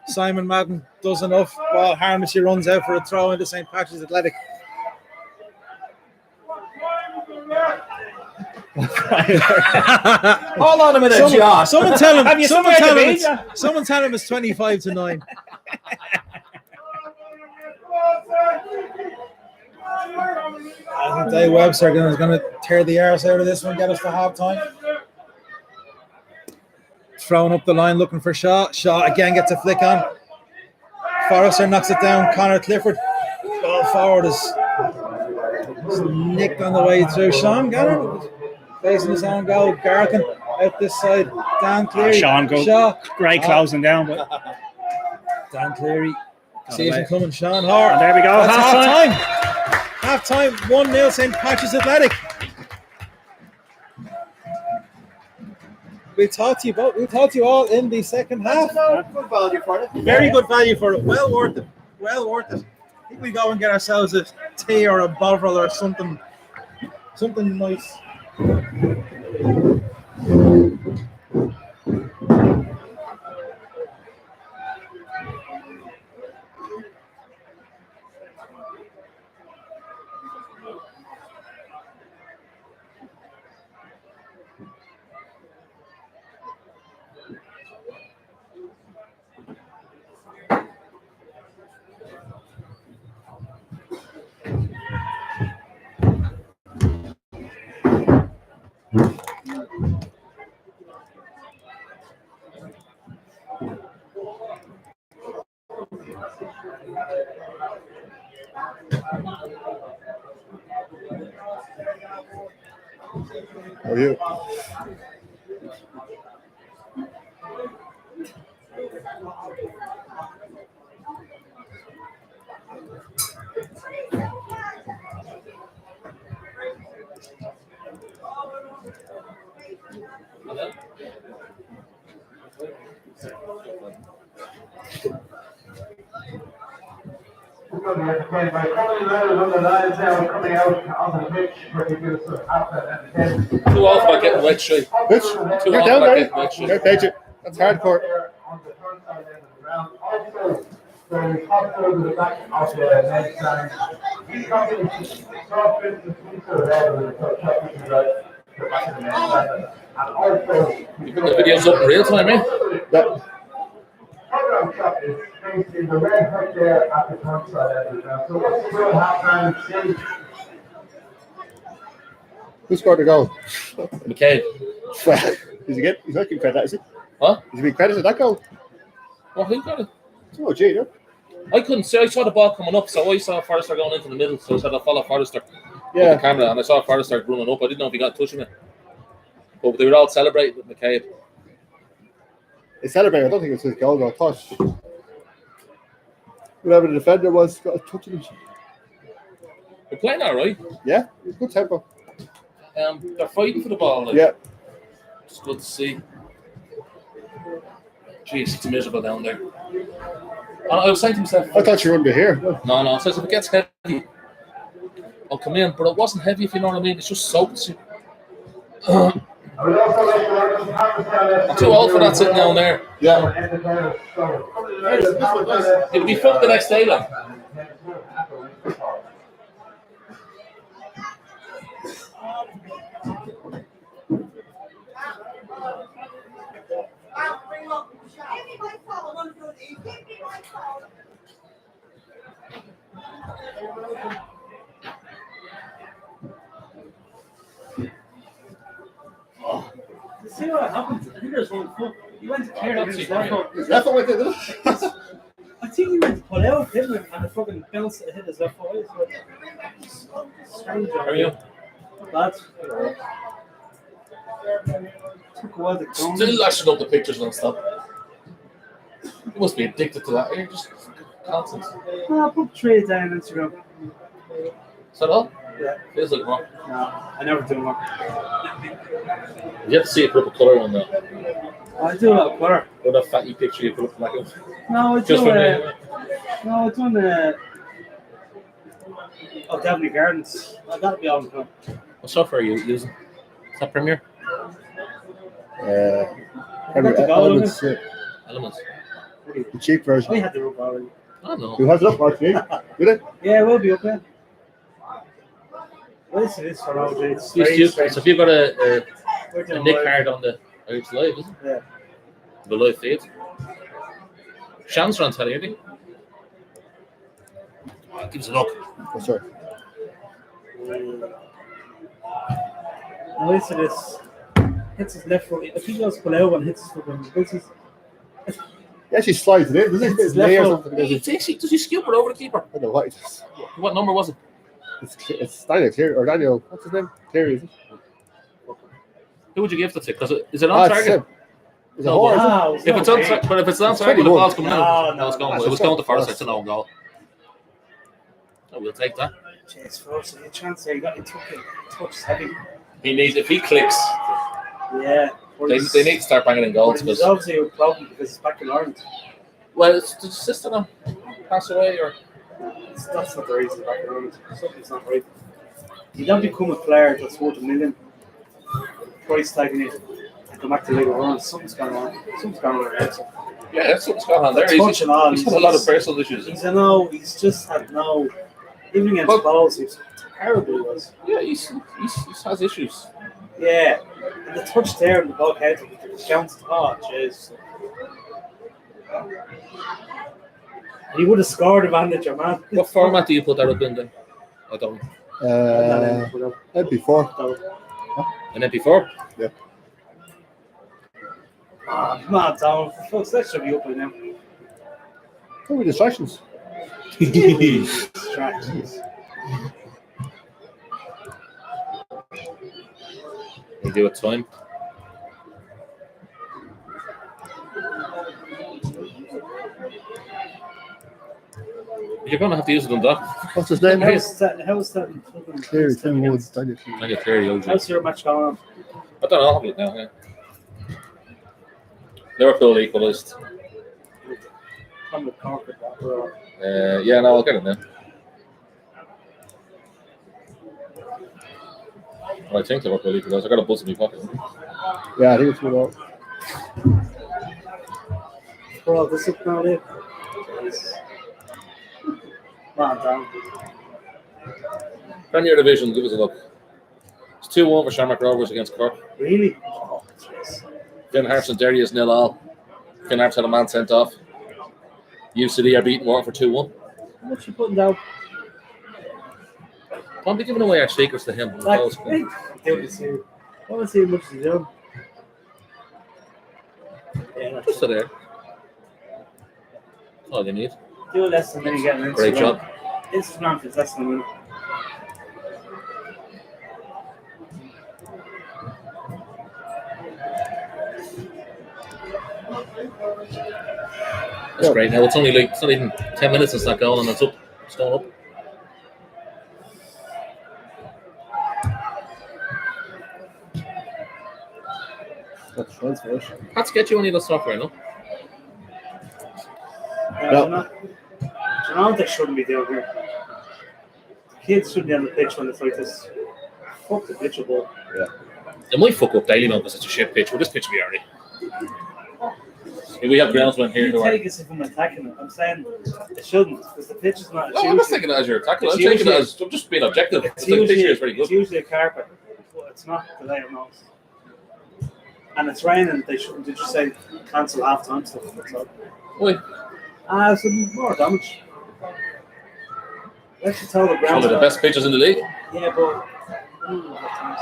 S1: Simon Madden does enough. Well, Harnessy runs out for a throw into St. Patrick's Athletic.
S5: Hold on a minute, Josh.
S1: Someone tell him.
S2: Have you
S1: Someone
S2: somewhere
S1: tell
S2: to
S1: him.
S2: be?
S1: Someone tell him it's 25-9. I think Dave Webster is going to tear the arse out of this one, get us to half time. Throwing up the line, looking for Shaw. Shaw again gets a flick on. Forrester knocks it down. Connor Clifford. Ball forward is nicked on the way through. Sean Gannon facing his own goal. Garthan out this side. Dan Cleary.
S2: Sean goes.
S1: Shaw.
S2: Great closing down, but
S1: Dan Cleary See if you coming, Sean Hart.
S2: And there we go.
S1: That's
S2: Half-time.
S1: half time. 1-0 St. Patrick's Athletic. We talked to you about. We talked to you all in the second half.
S5: Good value for it.
S1: Very good value for it. Well worth it. Well worth it. I think we go and get ourselves a tea or a bovril or something nice.
S6: How are you?
S3: Coming out on the lines now, coming out onto the pitch, where he gives us after and 10.
S7: Too off about getting wet straight.
S6: Which?
S7: Too
S6: You're
S7: off
S6: down
S7: about
S6: there.
S7: getting wet straight.
S6: Fair play to you. That's hardcore.
S3: On the front side end of the ground. Also, there is hospital to the back of the next line. He comes in, soft business, he's sort of there with the top pieces right the back of the next line. And also,
S7: You put the videos up in real time, eh?
S6: Yeah.
S3: program shot is based in the red hook there at the front side end of the ground. So what's the goal half time?
S6: Who scored the goal?
S7: McCabe.
S6: Well, is he good? He's not getting credit, is he?
S7: What?
S6: Is he being credited that goal?
S7: Well, who got it?
S6: Oh, gee, no?
S7: I couldn't see. I saw the ball coming up, so I saw Forrester going into the middle. So I said I'll follow Forrester with
S6: Yeah.
S7: the camera, and I saw Forrester running up. I didn't know if he got in touch with me. But they were all celebrating with McCabe.
S6: They celebrated. I don't think it was his goal, though. I thought whatever the defender was, got a touch of him.
S7: They're playing all right.
S6: Yeah, it was good tempo.
S7: They're fighting for the ball. Like.
S6: Yeah.
S7: It's good to see. Jeez, it's miserable down there. And I was saying to myself,
S6: I thought you were under here.
S7: no. So if it gets heavy, I'll come in. But it wasn't heavy, if you know what I mean. It's just soaked. I'm too old for that sitting down there.
S6: Yeah.
S7: It'll be fun the next day, like.
S4: See what happened? I think there's one foot. He went to clear
S7: that's
S4: his
S7: it,
S4: left
S7: yeah.
S4: foot.
S6: That's what we did.
S4: I think he went to pull out, didn't he? And the fucking bounced it, hit his left foot. So strange.
S7: How are you?
S4: That's took a while to come.
S7: Still lashing up the pictures non-stop. You must be addicted to that. You're just constant.
S4: I'll put 3 a day on Instagram.
S7: Is that all?
S4: Yeah.
S7: Feels like more.
S4: No, I never do one.
S7: You have to see a group of colour on that.
S4: I do a lot of blur.
S7: Or that fatty picture you put up like
S4: No, I
S7: just
S4: do.
S7: for me.
S4: No, I done. Oh, Devonry Gardens. I gotta be on the phone.
S7: What software are you using? Is that Premiere?
S6: Elements,
S7: Elements.
S6: the cheap version.
S4: We had the rope already.
S7: I don't know.
S6: Who has it up, actually? Did it?
S4: Yeah, we'll be up there. What is this for all day? It's
S7: So if you've got a
S4: We're doing
S7: Nick
S4: live.
S7: card on the it's live, isn't it?
S4: Yeah.
S7: The live feed. Shan's on telly, isn't he? Give us a look.
S6: Oh, sorry.
S4: Now listen to this. Hits his left foot. I think he was pull out and hits his foot.
S6: He actually slides it in, doesn't he? His
S4: Left
S6: knee or
S4: foot.
S6: something.
S7: Does he scoop it over the keeper?
S6: I don't know what it is.
S7: What number was it?
S6: It's Daniel Cleary, or Daniel, what's his name? Cleary, is it?
S7: Who would you give that to? Because is it on
S6: It's
S7: target?
S6: him. Is it
S7: No,
S6: hard?
S4: Wow.
S7: If it's onside, but if it's onside, when the
S6: 21.
S7: ball's coming out,
S4: No,
S7: it's going.
S6: no.
S7: It was going to Forrest. It's an own goal. Oh, we'll take that.
S4: Jeez, first, a chance there. You got to touch heavy.
S7: He needs if he clicks.
S4: Yeah.
S7: They need to start banging in goals
S4: There's
S7: because
S4: obviously a problem because it's back in Ireland.
S7: well, it's the sister now pass away or
S4: That's not the reason back in Ireland. Something's not right. You don't become a player that's worth $1 million, price tagging it, and come back to League of Ireland. Something's going on. Something's going on there.
S7: yeah, that's what's going on there.
S4: Touching on.
S7: He's had a lot of personal issues.
S4: He's just had no. Even against balls, he was terrible. He was.
S7: Yeah, he has issues.
S4: Yeah. And the touch there and the ball head, the bounce. Oh, jeez. And he would have scored a bandage, man.
S7: What format do you put that up in then? I don't.
S6: MP4.
S7: An MP4?
S6: Yeah.
S4: Oh, come on, Tom. Folks, that should be up by now.
S6: How many distractions?
S4: Distractions.
S7: You do it time. You're going to have to use it on that.
S6: What's his name?
S4: How's that?
S6: Cleary, Tim Woods.
S7: I get Cleary usually.
S4: How's your match going on?
S7: I don't know. I'll have a look now. Yeah. Liverpool equalised.
S4: I'm with Cork at that, bro.
S7: Yeah, no, I'll get it now. Well, I think Liverpool equalised. I got a buzz in my pocket.
S6: Yeah, I think it's good out.
S4: Bro, this is not it. Come on, Tom.
S7: Premier Division, give us a look. It's 2-1 for Shamrock Rovers against Cork.
S4: Really? Oh, jeez.
S7: Finn Harps and Derry is 0-0. Finn Harps had a man sent off. UCD are beating Waterford 2-1.
S4: How much you putting down?
S7: I'll be giving away our secrets to him.
S4: Like, hey, do this here. I want to see how much he's doing. Yeah,
S7: Just so there. That's all you need.
S4: do less and then you get an Instagram.
S7: Great job.
S4: Instagram is less than a minute.
S7: That's great. Now it's only like it's not even 10 minutes since that goal and it's up. It's going up.
S6: That's transfers.
S7: Let's get you any of the software, no?
S6: No.
S4: Do you know what they shouldn't be doing here? The kids shouldn't be on the pitch when it's like this. Fuck the pitch ball.
S7: It might fuck up daily now because it's a shit pitch. Well, this pitch will be alright. We have groundsmen here
S4: You
S7: who are.
S4: take us if I'm attacking it. I'm saying it shouldn't because the pitch is not.
S7: No, I'm not taking it as your tackle. I'm
S4: It's
S7: taking it
S4: usually-
S7: as I'm just being objective.
S4: It's
S7: The pitch
S4: usually,
S7: here is very
S4: it's
S7: good.
S4: usually a carpet, but it's not the layer most. And it's raining. They shouldn't. Did you say cancel half time stuff? That's all.
S7: Wait,
S4: Some more damage. Let's just tell the
S7: one
S4: ground.
S7: of the best pitches in the league.
S4: Yeah, but. Times.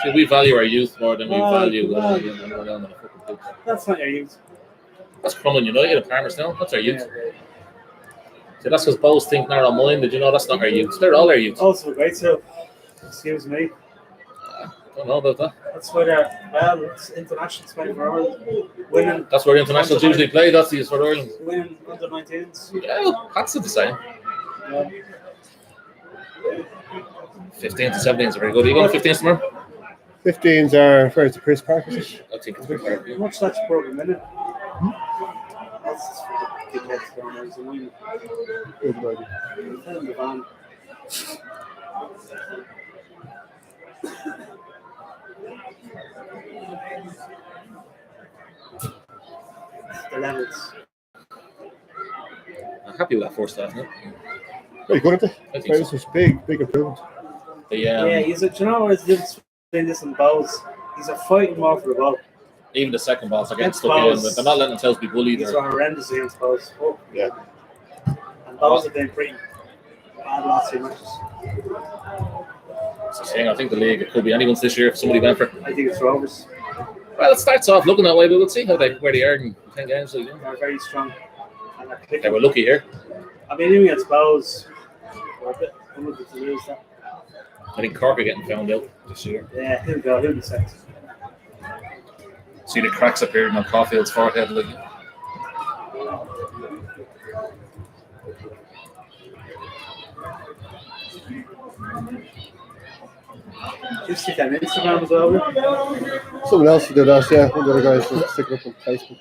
S7: See, we value our youth more than we
S4: Oh,
S7: value
S4: well.
S7: down on the fucking pitch.
S4: That's not your youth.
S7: That's Crumlin United at Palmerstown. That's our youth. See, that's because both think narrow minded. You know, that's not our youth. They're all our youth.
S4: Also, great too. Excuse me.
S7: Don't know about that.
S4: That's where they're. Well, it's international 24 hours. Winning.
S7: That's where the internationals usually play. That's the for Ireland.
S4: Winning under 19s.
S7: Yeah, well, that's the same.
S4: Yeah.
S7: 15 to 17 is very good. Are you going 15 tomorrow?
S6: 15s are first to Chris Park, is it?
S7: I think it's pretty fair.
S4: How much that's program, isn't it? That's just for the kids down there. It's annoying.
S6: Good idea.
S4: Tell them the van. The levels.
S7: I'm happy with that first half. No?
S6: Very good, isn't it?
S7: I think so.
S6: This is big improvement.
S7: The,
S4: He's a. Do you know what the difference between this and balls? He's a fighting more for the ball.
S7: even the second balls are getting
S4: Against
S7: stuck in.
S4: balls.
S7: But they're not letting themselves be bullied.
S4: These
S7: Or,
S4: are horrendous against balls. Oh.
S6: Yeah.
S4: And balls have been pretty bad last few matches.
S7: it's a shame. I think the league, it could be anyone's this year if somebody went for it.
S4: I think it's Rovers.
S7: Well, it starts off looking that way, but we'll see where they are in 10 games. So,
S4: They're very strong. And they're
S7: they
S4: clicking.
S7: were lucky here.
S4: I mean, even against balls, we're a bit unlucky to lose that.
S7: I think Cork are getting found out this year.
S4: Yeah, he'll go. He'll be set.
S7: See the cracks appearing on Caulfield's forehead. Like,
S4: Just stick on Instagram as well.
S6: Someone else to do that, yeah. One of the other guys will stick it up on Facebook.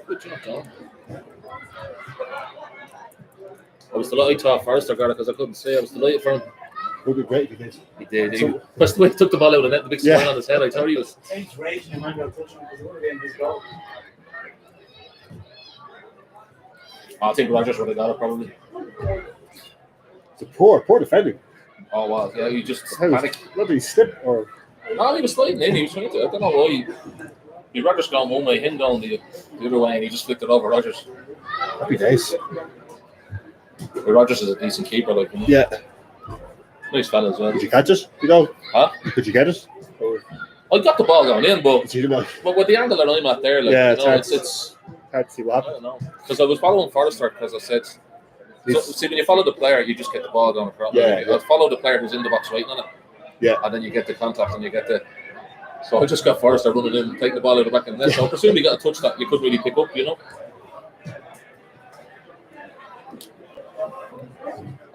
S7: good job, Tom. I was delighted to have Forrester got it because I couldn't say. I was delighted for him.
S6: Would be great if he did.
S7: He did. First the way he took the ball out of the net, the big smile
S6: Yeah.
S7: on his head. I thought he was.
S4: Saints raging him and touch him because it would have been his goal.
S7: I think Rogers would have got it probably.
S6: It's a poor defending.
S7: Oh wow, yeah, he just
S6: How was,
S7: panicked.
S6: whether he slipped or
S7: No, he was sliding in. He was trying to. I don't know why. He Rogers going one way, him going the other way, and he just flicked it over Rogers.
S6: happy days.
S7: But Rogers is a decent keeper, like, you know.
S6: Yeah.
S7: Nice fella as well.
S6: Did you catch it? You know?
S7: Huh?
S6: Could you get it? Or
S7: I got the ball going in, but
S6: did you not?
S7: with the angle that I'm at there, like,
S6: Yeah,
S7: you know,
S6: it's
S7: it's
S6: hard to see what
S7: I
S6: happened.
S7: don't know, because I was following Forrester because I said, so, see, when you follow the player, you just get the ball going across.
S6: Yeah,
S7: I follow the player who's in the box waiting on it.
S6: Yeah.
S7: And then you get the contact and you get the. So I just got Forrester running in, taking the ball out of the back of the net. So I presume he got a touch that you couldn't really pick up, you know.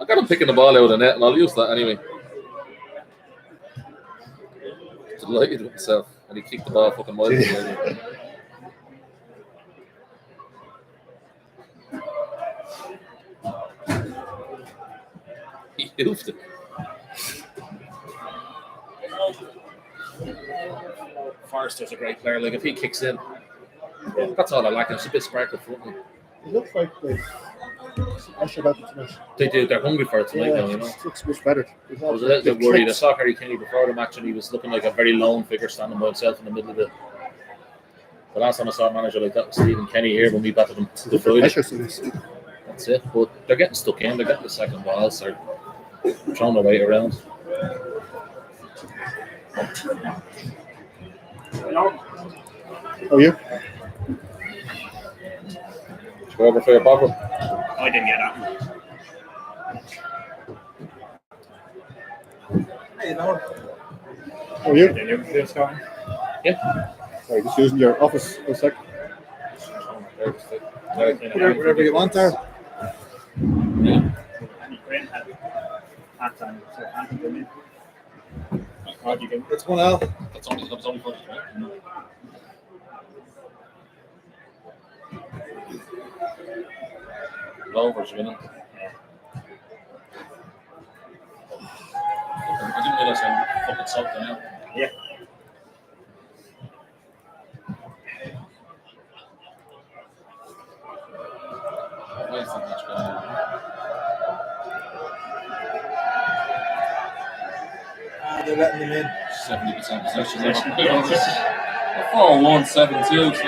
S7: I got him picking the ball out of the net, and I'll use that anyway. Delighted with himself, and he kicked the ball fucking miles away. He hoofed it. Forrester's a great player. Like, if he kicks in, that's all I like. It's a bit sparkle for me.
S6: It looks like they pressure about it tonight.
S7: They do. They're hungry for it tonight now, you know.
S6: It looks much better.
S7: I was a little bit worried. I saw Harry Kenny before the match, and he was looking like a very lone figure standing by himself in the middle of the. The last time I saw a manager like that was Stephen Kenny here when we batted him the Friday.
S6: Pressure to this.
S7: That's it. But they're getting stuck in. They're getting the second balls. They're throwing their weight around.
S6: Oh, you?
S7: Go over for your bubble.
S2: I didn't get that one.
S1: Hey, no.
S6: Oh, you?
S2: Did Liverpool score?
S7: Yeah.
S6: Sorry, just using your office for a sec.
S1: Whatever you want there.
S7: Yeah.
S2: Graham had hats on, so Anthony came in. What do you do?
S1: It's 1-0.
S7: That was only first. Lovers winning. I didn't realize how fucking soft they are.
S2: Yeah.
S7: Why is that match going on?
S1: They're letting them in.
S7: 70% possession. 4-1, 7-2. So.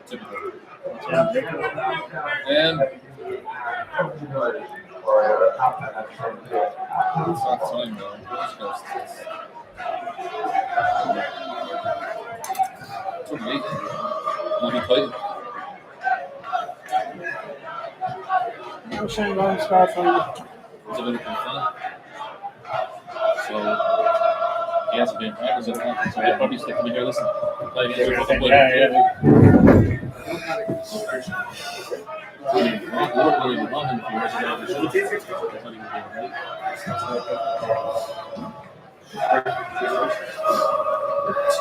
S7: Typical. It's that time though. It's okay. I'll be tight.
S2: I'm saying long start for you.
S7: He's a Liverpool fan. So he hasn't been practicing at all. So he'll probably stick to me here, listen. Play against Liverpool.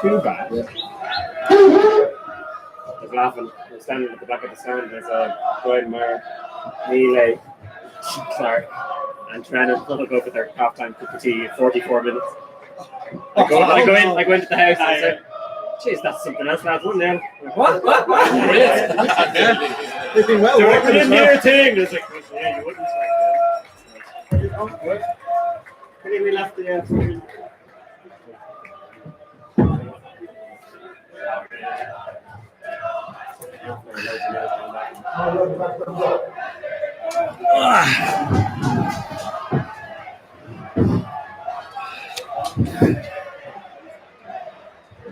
S2: Too bad. I was laughing. I was standing at the back of the stand. There's a Goldmire, Neely, Clark, and trying to look up at their half-time cup of tea 44 minutes. I go into the house and I said, "Jeez, that's something else, lads. 1-0." What?
S1: They've been well
S2: They're
S1: working
S2: like,
S1: as
S2: in
S1: well.
S2: your thing. It's like, yeah, you wouldn't like that. Oh, good. Pretty we left the.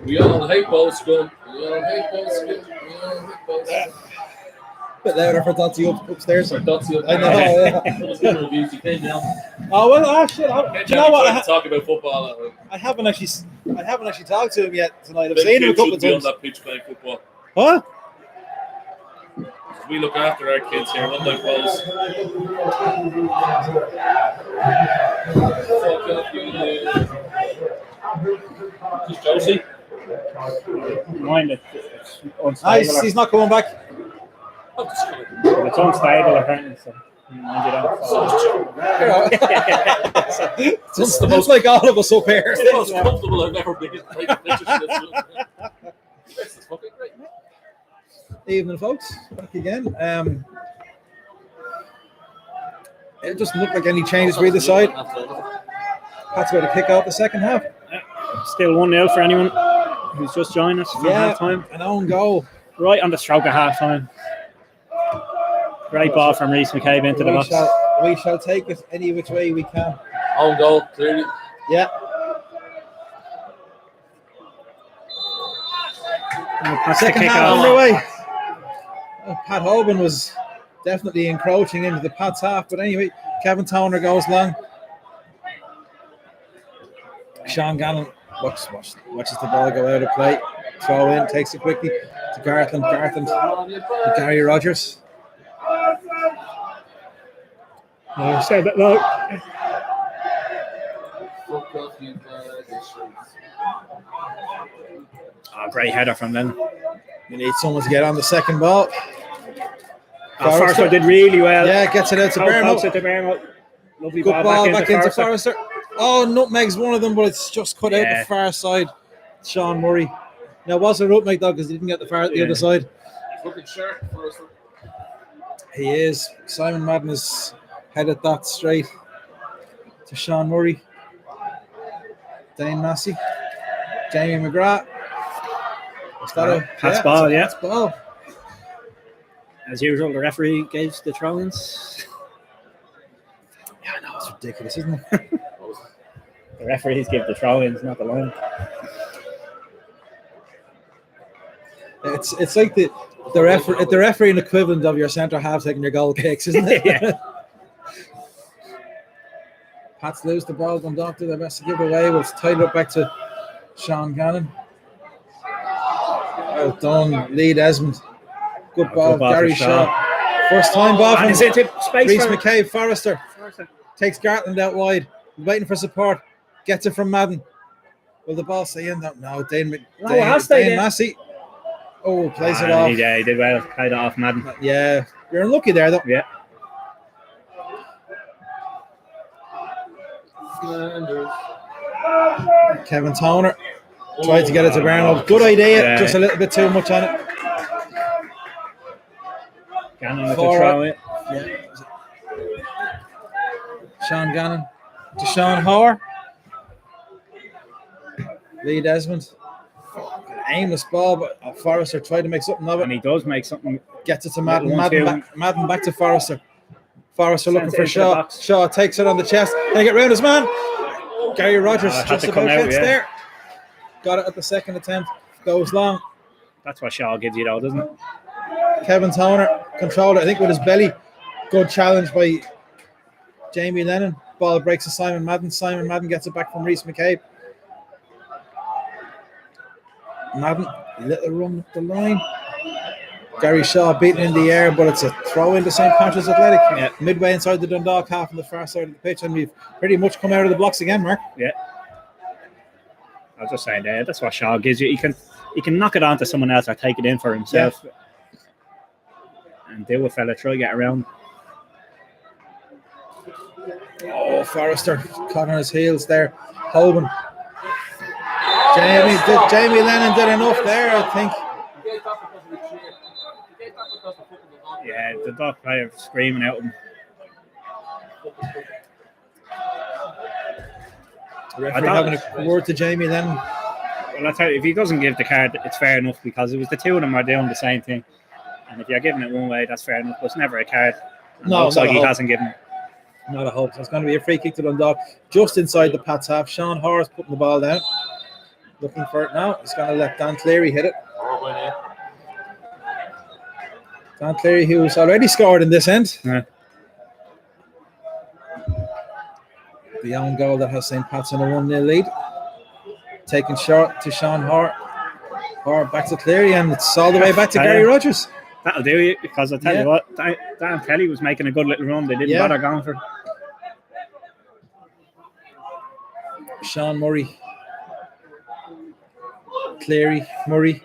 S7: We all hate both school. We all hate both school. We all hate both school.
S1: bit louder for Dotty upstairs.
S7: So Dotsy,
S1: I know. Yeah.
S7: Someone's giving reviews. He came down.
S1: Oh well, shit.
S7: Can't
S1: Do you know what?
S7: trying to talk about football.
S1: I haven't actually talked to him yet tonight. I've
S7: Them
S1: seen him a
S7: kids
S1: couple of
S7: shouldn't be on
S1: times.
S7: that pitch playing football.
S1: Huh?
S7: We look after our kids here, unlike those. Just Josie.
S4: Mind it. It's unstable.
S1: Nice. He's not coming back.
S4: It's unstable apparently. So mind you don't fall.
S1: It's just like all of us up here.
S7: It's the most comfortable I've ever been. This is fucking great.
S1: Evening, folks. Back again. It doesn't look like any changes for either side. That's about to kick out the second half.
S4: Still 1-0 for anyone who's just joined us from half time.
S1: An own goal.
S4: Right on the stroke of half time. Great ball from Reece McCabe into the box.
S1: We shall take it any which way we can.
S7: Own goal, clearly.
S1: Yeah. Second half underway. Pat Hoban was definitely encroaching into the Pat's half, but anyway, Kevin Toner goes long. Sean Gannon watches the ball go out of play. Throw in, takes it quickly to Gartland. To Gary Rogers.
S4: I said that no. Oh, great header from them.
S1: We need someone to get on the second ball.
S4: Forrester did really well.
S1: Yeah, gets it out to
S4: Bernal. Lovely
S1: Good
S4: ball back into
S1: Forrester. Oh, nutmeg's one of them, but it's just cut out the far side. Sean Murray. Now, was it a nutmeg though, because he didn't get the other side.
S7: Looking sharp, Forrester.
S1: He is. Simon Madden has headed that straight to Sean Murray. Dane Massey. Jamie McGrath. Is that a
S4: pass ball? Yeah.
S1: Pass ball.
S4: As usual, the referee gave the throw-ins.
S1: Yeah, I know, it's ridiculous, isn't it?
S4: The referees give the throw-ins, not the line.
S1: It's like the refereeing equivalent of your centre half taking your goal kicks, isn't it?
S4: Yeah.
S1: Pats lose the ball. Dundalk do their best to give it away. We'll tie it up back to Sean Gannon. Well done, Lee Desmond. Good ball, Gary Shaw. First time ball from Reece McCabe. Forrester takes Gartland out wide, waiting for support. Gets it from Madden. Will the ball stay in? No, Dane Massey. Oh, plays it off.
S4: Yeah, he did well. Played it off Madden.
S1: Yeah, you're unlucky there, though.
S4: Yeah.
S1: Kevin Toner tried to get it to Bernal. Good idea, just a little bit too much on it.
S4: Gannon with the throw in.
S1: Yeah. Sean Gannon to Sean Hoare. Lee Desmond. Aimless ball, but Forrester tried to make something of it.
S4: And he does make something.
S1: Gets it to Madden. Madden back to Forrester. Forrester looking for Shaw. Shaw takes it on the chest. Can he get round his man? Gary Rogers just about gets there. Got it at the second attempt. Goes long.
S4: That's what Shaw gives you, though, doesn't it?
S1: Kevin Toner controlled it, I think, with his belly. Good challenge by Jamie Lennon. Ball breaks to Simon Madden. Simon Madden gets it back from Reece McCabe. Madden, little run up the line. Gary Shaw beaten in the air, but it's a throw into St. Patrick's Athletic. Yeah. Midway inside the Dundalk half on the far side of the pitch, and we've pretty much come out of the blocks again, Mark.
S4: Yeah. I was just saying there, that's what Shaw gives you. He can knock it on to someone else or take it in for himself. Yeah. And do a fella try to get around.
S1: Oh, Forrester caught on his heels there. Hoban. Jamie Lennon did enough there, I think.
S4: Yeah, the dog player screaming out at him.
S1: Referee having a word to Jamie Lennon.
S4: Well, I tell you, if he doesn't give the card, it's fair enough, because it was the two of them are doing the same thing. And if you're giving it one way, that's fair enough. But it's never a card. And
S1: no,
S4: looks like he hasn't given it.
S1: Not a hope. So it's going to be a free kick to Dundalk just inside the Pats half. Sean Horace putting the ball down. Looking for it now. He's going to let Dan Cleary hit it. Dan Cleary, who's already scored in this end.
S4: Yeah.
S1: The own goal that has St. Pat's in a 1-0 lead. Taken short to Sean Hart. Hart back to Cleary, and it's all the way back to Gary Rogers.
S4: That'll do it, because I tell you what, Dan Kelly was making a good little run. They didn't bother going for it.
S1: Sean Murray. Cleary, Murray.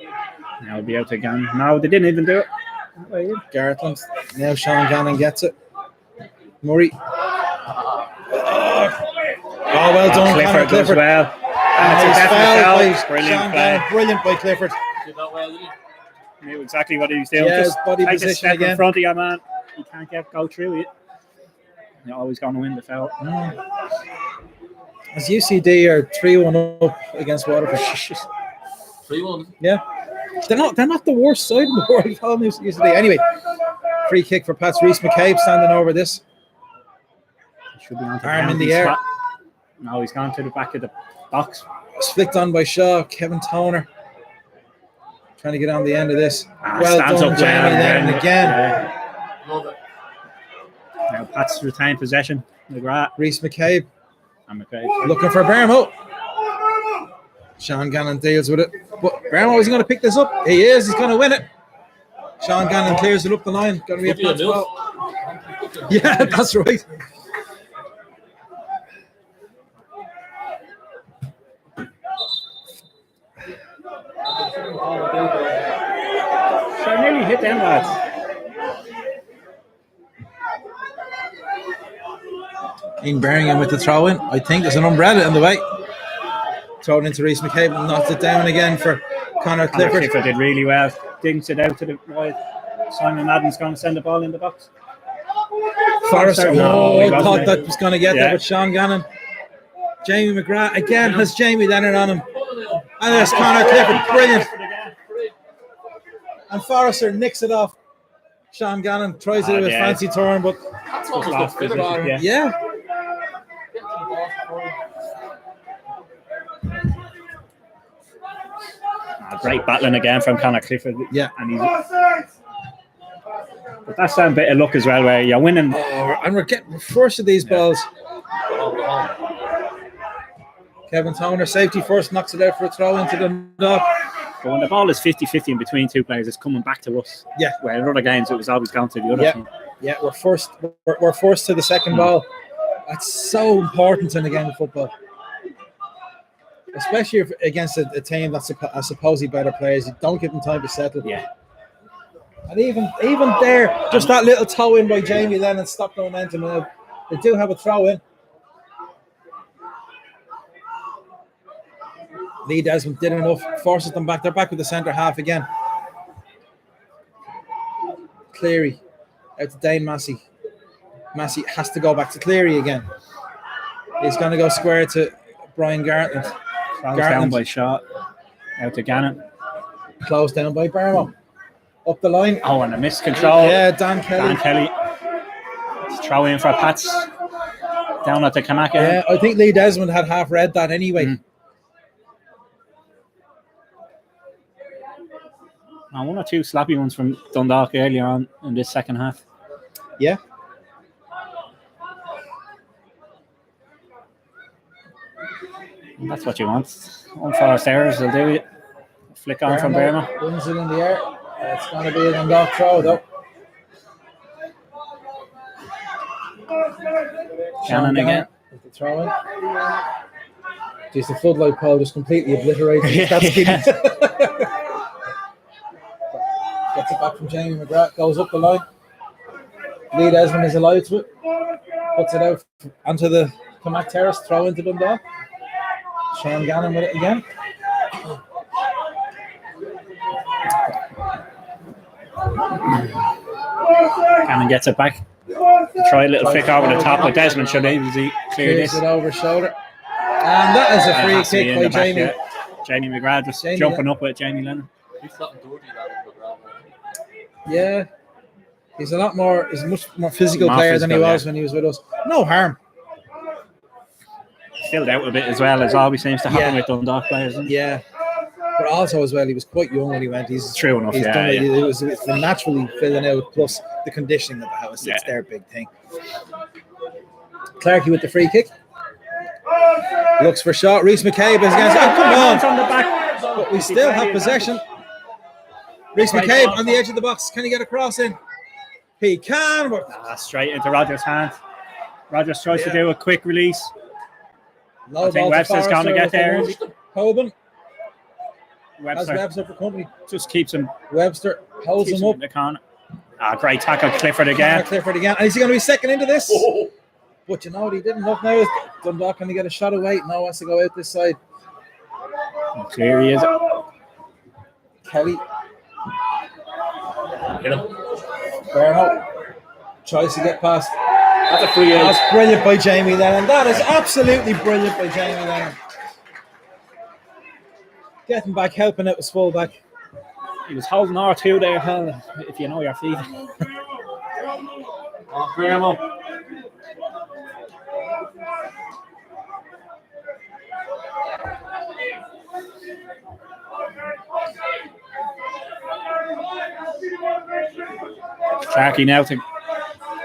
S4: Now we'll be out again. No, they didn't even do it.
S1: Gartland. Now Sean Gannon gets it. Murray. Oh, well done,
S4: Clifford
S1: Clifford.
S4: does well. And it's a
S1: Nice
S4: definite
S1: foul
S4: foul.
S1: by
S4: Brilliant
S1: Sean
S4: play.
S1: Gannon. Brilliant by Clifford.
S7: Did that well, didn't he?
S4: Knew exactly what he was doing.
S1: Yeah,
S4: Just
S1: body
S4: take a
S1: position
S4: step
S1: again.
S4: in front of your man. You can't go through it. You're always going to win the foul.
S1: As UCD are 3-1 up against Waterford.
S7: 3-1.
S1: Yeah. They're not the worst side in the world. All UCD. Anyway, free kick for Pats. Reece McCabe standing over this.
S4: Should be on to
S1: Arm in the
S4: penalty
S1: air.
S4: spot. No, he's gone to the back of the box.
S1: It's flicked on by Shaw. Kevin Toner trying to get on the end of this. Well
S4: Stands
S1: done,
S4: up
S1: Jamie
S4: well
S1: Lennon again.
S4: Yeah.
S7: Love it.
S4: Now Pat's retained possession. McGrath
S1: Reece McCabe
S4: and McCabe.
S1: looking for Bermo. Sean Gannon deals with it. But Bermo, is he going to pick this up? He is. He's going to win it. Sean Gannon clears it up the line. Going to be a
S7: Could be a
S1: Pats foul. Yeah, that's right.
S4: So nearly hit them lads.
S1: In Birmingham with the throw in. I think there's an umbrella in the way. Thrown into Reece McCabe and knocked it down again for Connor Clifford.
S4: Clifford did really well. Dinks it out to the wide. Simon Madden's going to send the ball in the box.
S1: Forrester.
S4: No,
S1: Oh,
S4: he
S1: I
S4: wasn't.
S1: thought that was going to get there,
S4: Yeah.
S1: but Sean Gannon. Jamie McGrath again has Jamie Leonard on him. And there's Connor Clifford. Brilliant. And Forrester nicks it off. Sean Gannon tries to do a
S4: yeah.
S1: fancy turn, but
S7: That's almost
S4: Last
S7: got fitted on
S4: position,
S7: him.
S4: yeah.
S1: yeah.
S7: Get to the ball for him.
S4: Great battling again from Connor Clifford.
S1: Yeah.
S4: And but that's a bit of luck as well, where you're winning.
S1: Oh, and we're getting first of these balls. Kevin Toner, safety first, knocks it out for a throw into the Dundalk.
S4: But when the ball is 50-50 in between two players, it's coming back to us.
S1: Yeah.
S4: Where in other games, it was always going to the other team.
S1: Yeah, we're forced to the second ball. That's so important in a game of football. Especially if against a team that's supposedly better players. You don't give them time to settle.
S4: Yeah.
S1: And even there, just that little toe in by Jamie Lennon stopped the momentum. Now, they do have a throw in. Lee Desmond did enough, forces them back. They're back with the centre half again. Cleary out to Dane Massey. Massey has to go back to Cleary again. He's going to go square to Brian Gartland.
S4: Closed down by Shaw. Out to Gannon.
S1: Closed down by Barlow. Up the line.
S4: Oh, and a missed control.
S1: Yeah, Dan Kelly.
S4: Dan Kelly. It's throw in for Pats. Down at the Kamaka.
S1: Yeah, I think Lee Desmond had half read that anyway.
S4: And one or two slappy ones from Dundalk earlier on in this second half.
S1: Yeah.
S4: And that's what you want. Unforced errors will do it. Flick on from Burma.
S1: Wins it in the air. It's going to be a Dundalk throw though.
S4: Shannon again.
S1: With the throw in. Jeez, the floodlight pole just completely obliterated. That's
S4: Yeah.
S1: Gets it back from Jamie McGrath, goes up the line. Lee Desmond is alive to it. Puts it out onto the Camac Terrace, throw into Dundalk. Sean Gannon with it again.
S4: Gannon gets it back. Try a little flick over the top, but Desmond should easily clear
S1: Clears
S4: this.
S1: it over shoulder. And that is a
S4: Has to
S1: free
S4: be
S1: kick
S4: in
S1: by
S4: the back,
S1: Jamie.
S4: yeah. Jamie McGrath just
S1: Jamie,
S4: jumping
S1: yeah.
S4: up with Jamie Lennon.
S7: He's gotten dirty, that McGrath.
S1: Yeah. He's a much more physical
S4: More
S1: player than he
S4: physical,
S1: was when he was with us. No harm.
S4: Filled out a bit as well, as always seems to happen
S1: Yeah.
S4: with Dundalk players. Isn't it?
S1: Yeah. But also as well, he was quite young when he went. He's
S4: True enough,
S1: He's
S4: yeah,
S1: done it.
S4: yeah.
S1: It was naturally filling out, plus the conditioning of the house. It's their big thing. Clarkey with the free kick. Looks for shot. Reece McCabe is against. Oh, come on!
S4: From the back.
S1: But we still have possession. Reece McCabe on the edge of the box. Can he get a cross in? He can. But
S4: Straight into Rogers' hand. Rogers tries to do a quick release.
S1: low
S4: I think
S1: ball to
S4: Webster's going to get there.
S1: Hoban. Has
S4: Webster
S1: Webster for company.
S4: just keeps him,
S1: Webster holds him up.
S4: in the corner. Great tackle, Clifford again.
S1: Clifford again. And is he going to be second into this? But you know what he didn't look now? Dundalk going to get a shot away. Now wants to go out this side.
S4: Clear he is.
S1: Kelly.
S7: Hit him.
S1: Bernal tries to get past.
S7: That's a free out.
S1: That's brilliant by Jamie Lennon. That is absolutely brilliant by Jamie Lennon. Getting back, helping out his fullback.
S4: He was holding R2 there, pal, if you know your feet. Clarkey now to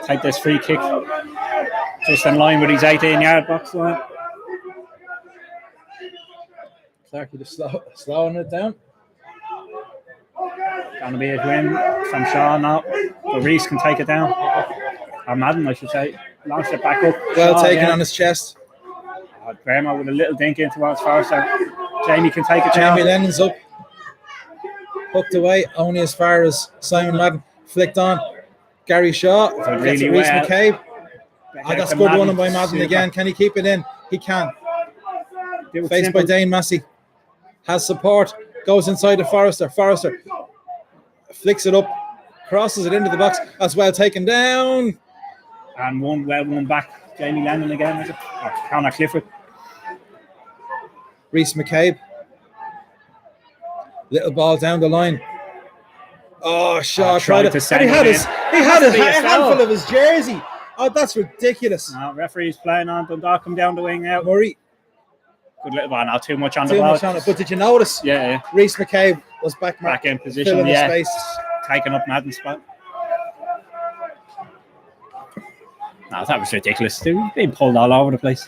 S4: take this free kick. Just in line with his 18-yard box line.
S1: Clarkey just slowing it down.
S4: Going to be a win from Shaw now. But Reese can take it down. Or Madden, I should say. Launch it back up.
S1: Well
S4: Shaw
S1: taken
S4: again.
S1: on his chest.
S4: Graham with a little dink in towards Forster. Jamie can take it down.
S1: Jamie Lennon's up. Hooked away, only as far as Simon Madden. Flicked on. Gary Shaw.
S4: Did
S1: Gets
S4: really
S1: it, Reece
S4: well.
S1: McCabe. That's
S4: to
S1: good
S4: Madden.
S1: running by Madden
S4: Super.
S1: again. Can he keep it in? He can.
S4: Do it
S1: Faced
S4: simple.
S1: by Dane Massey. Has support. Goes inside to Forrester. Forrester flicks it up. Crosses it into the box. That's well taken down.
S4: And one back. Jamie Lennon again. Is it? Or Connor Clifford.
S1: Reece McCabe. Little ball down the line. Oh, Shaw tried
S4: to
S1: it. And
S4: send
S1: he had
S4: it
S1: his,
S4: in.
S1: he had
S4: Must
S1: a
S4: be a foul.
S1: handful of his jersey. Oh, that's ridiculous.
S4: Referee's playing on. Dundalk come down the wing now.
S1: Murray,
S4: Good little ball. Not too much on the
S1: too
S4: ball.
S1: much on it. But did you notice?
S4: Yeah.
S1: Reece McCabe was back
S4: Back in position.
S1: filling the
S4: Yeah.
S1: space.
S4: Taking up Madden's spot. No, that was ridiculous. They were being pulled all over the place.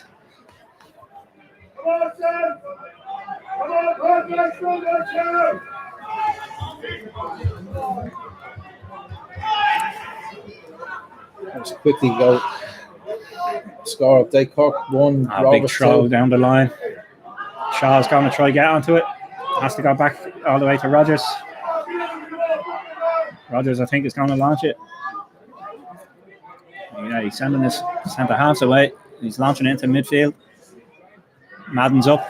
S1: Let's quickly go. Score update. Cork 1.
S4: Big
S1: Rovers
S4: throw
S1: 2.
S4: down the line. Shaw's going to try get onto it. Has to go back all the way to Rogers. Rogers, I think, is going to launch it. Yeah, he's sending his centre halves away. He's launching it into midfield. Madden's up.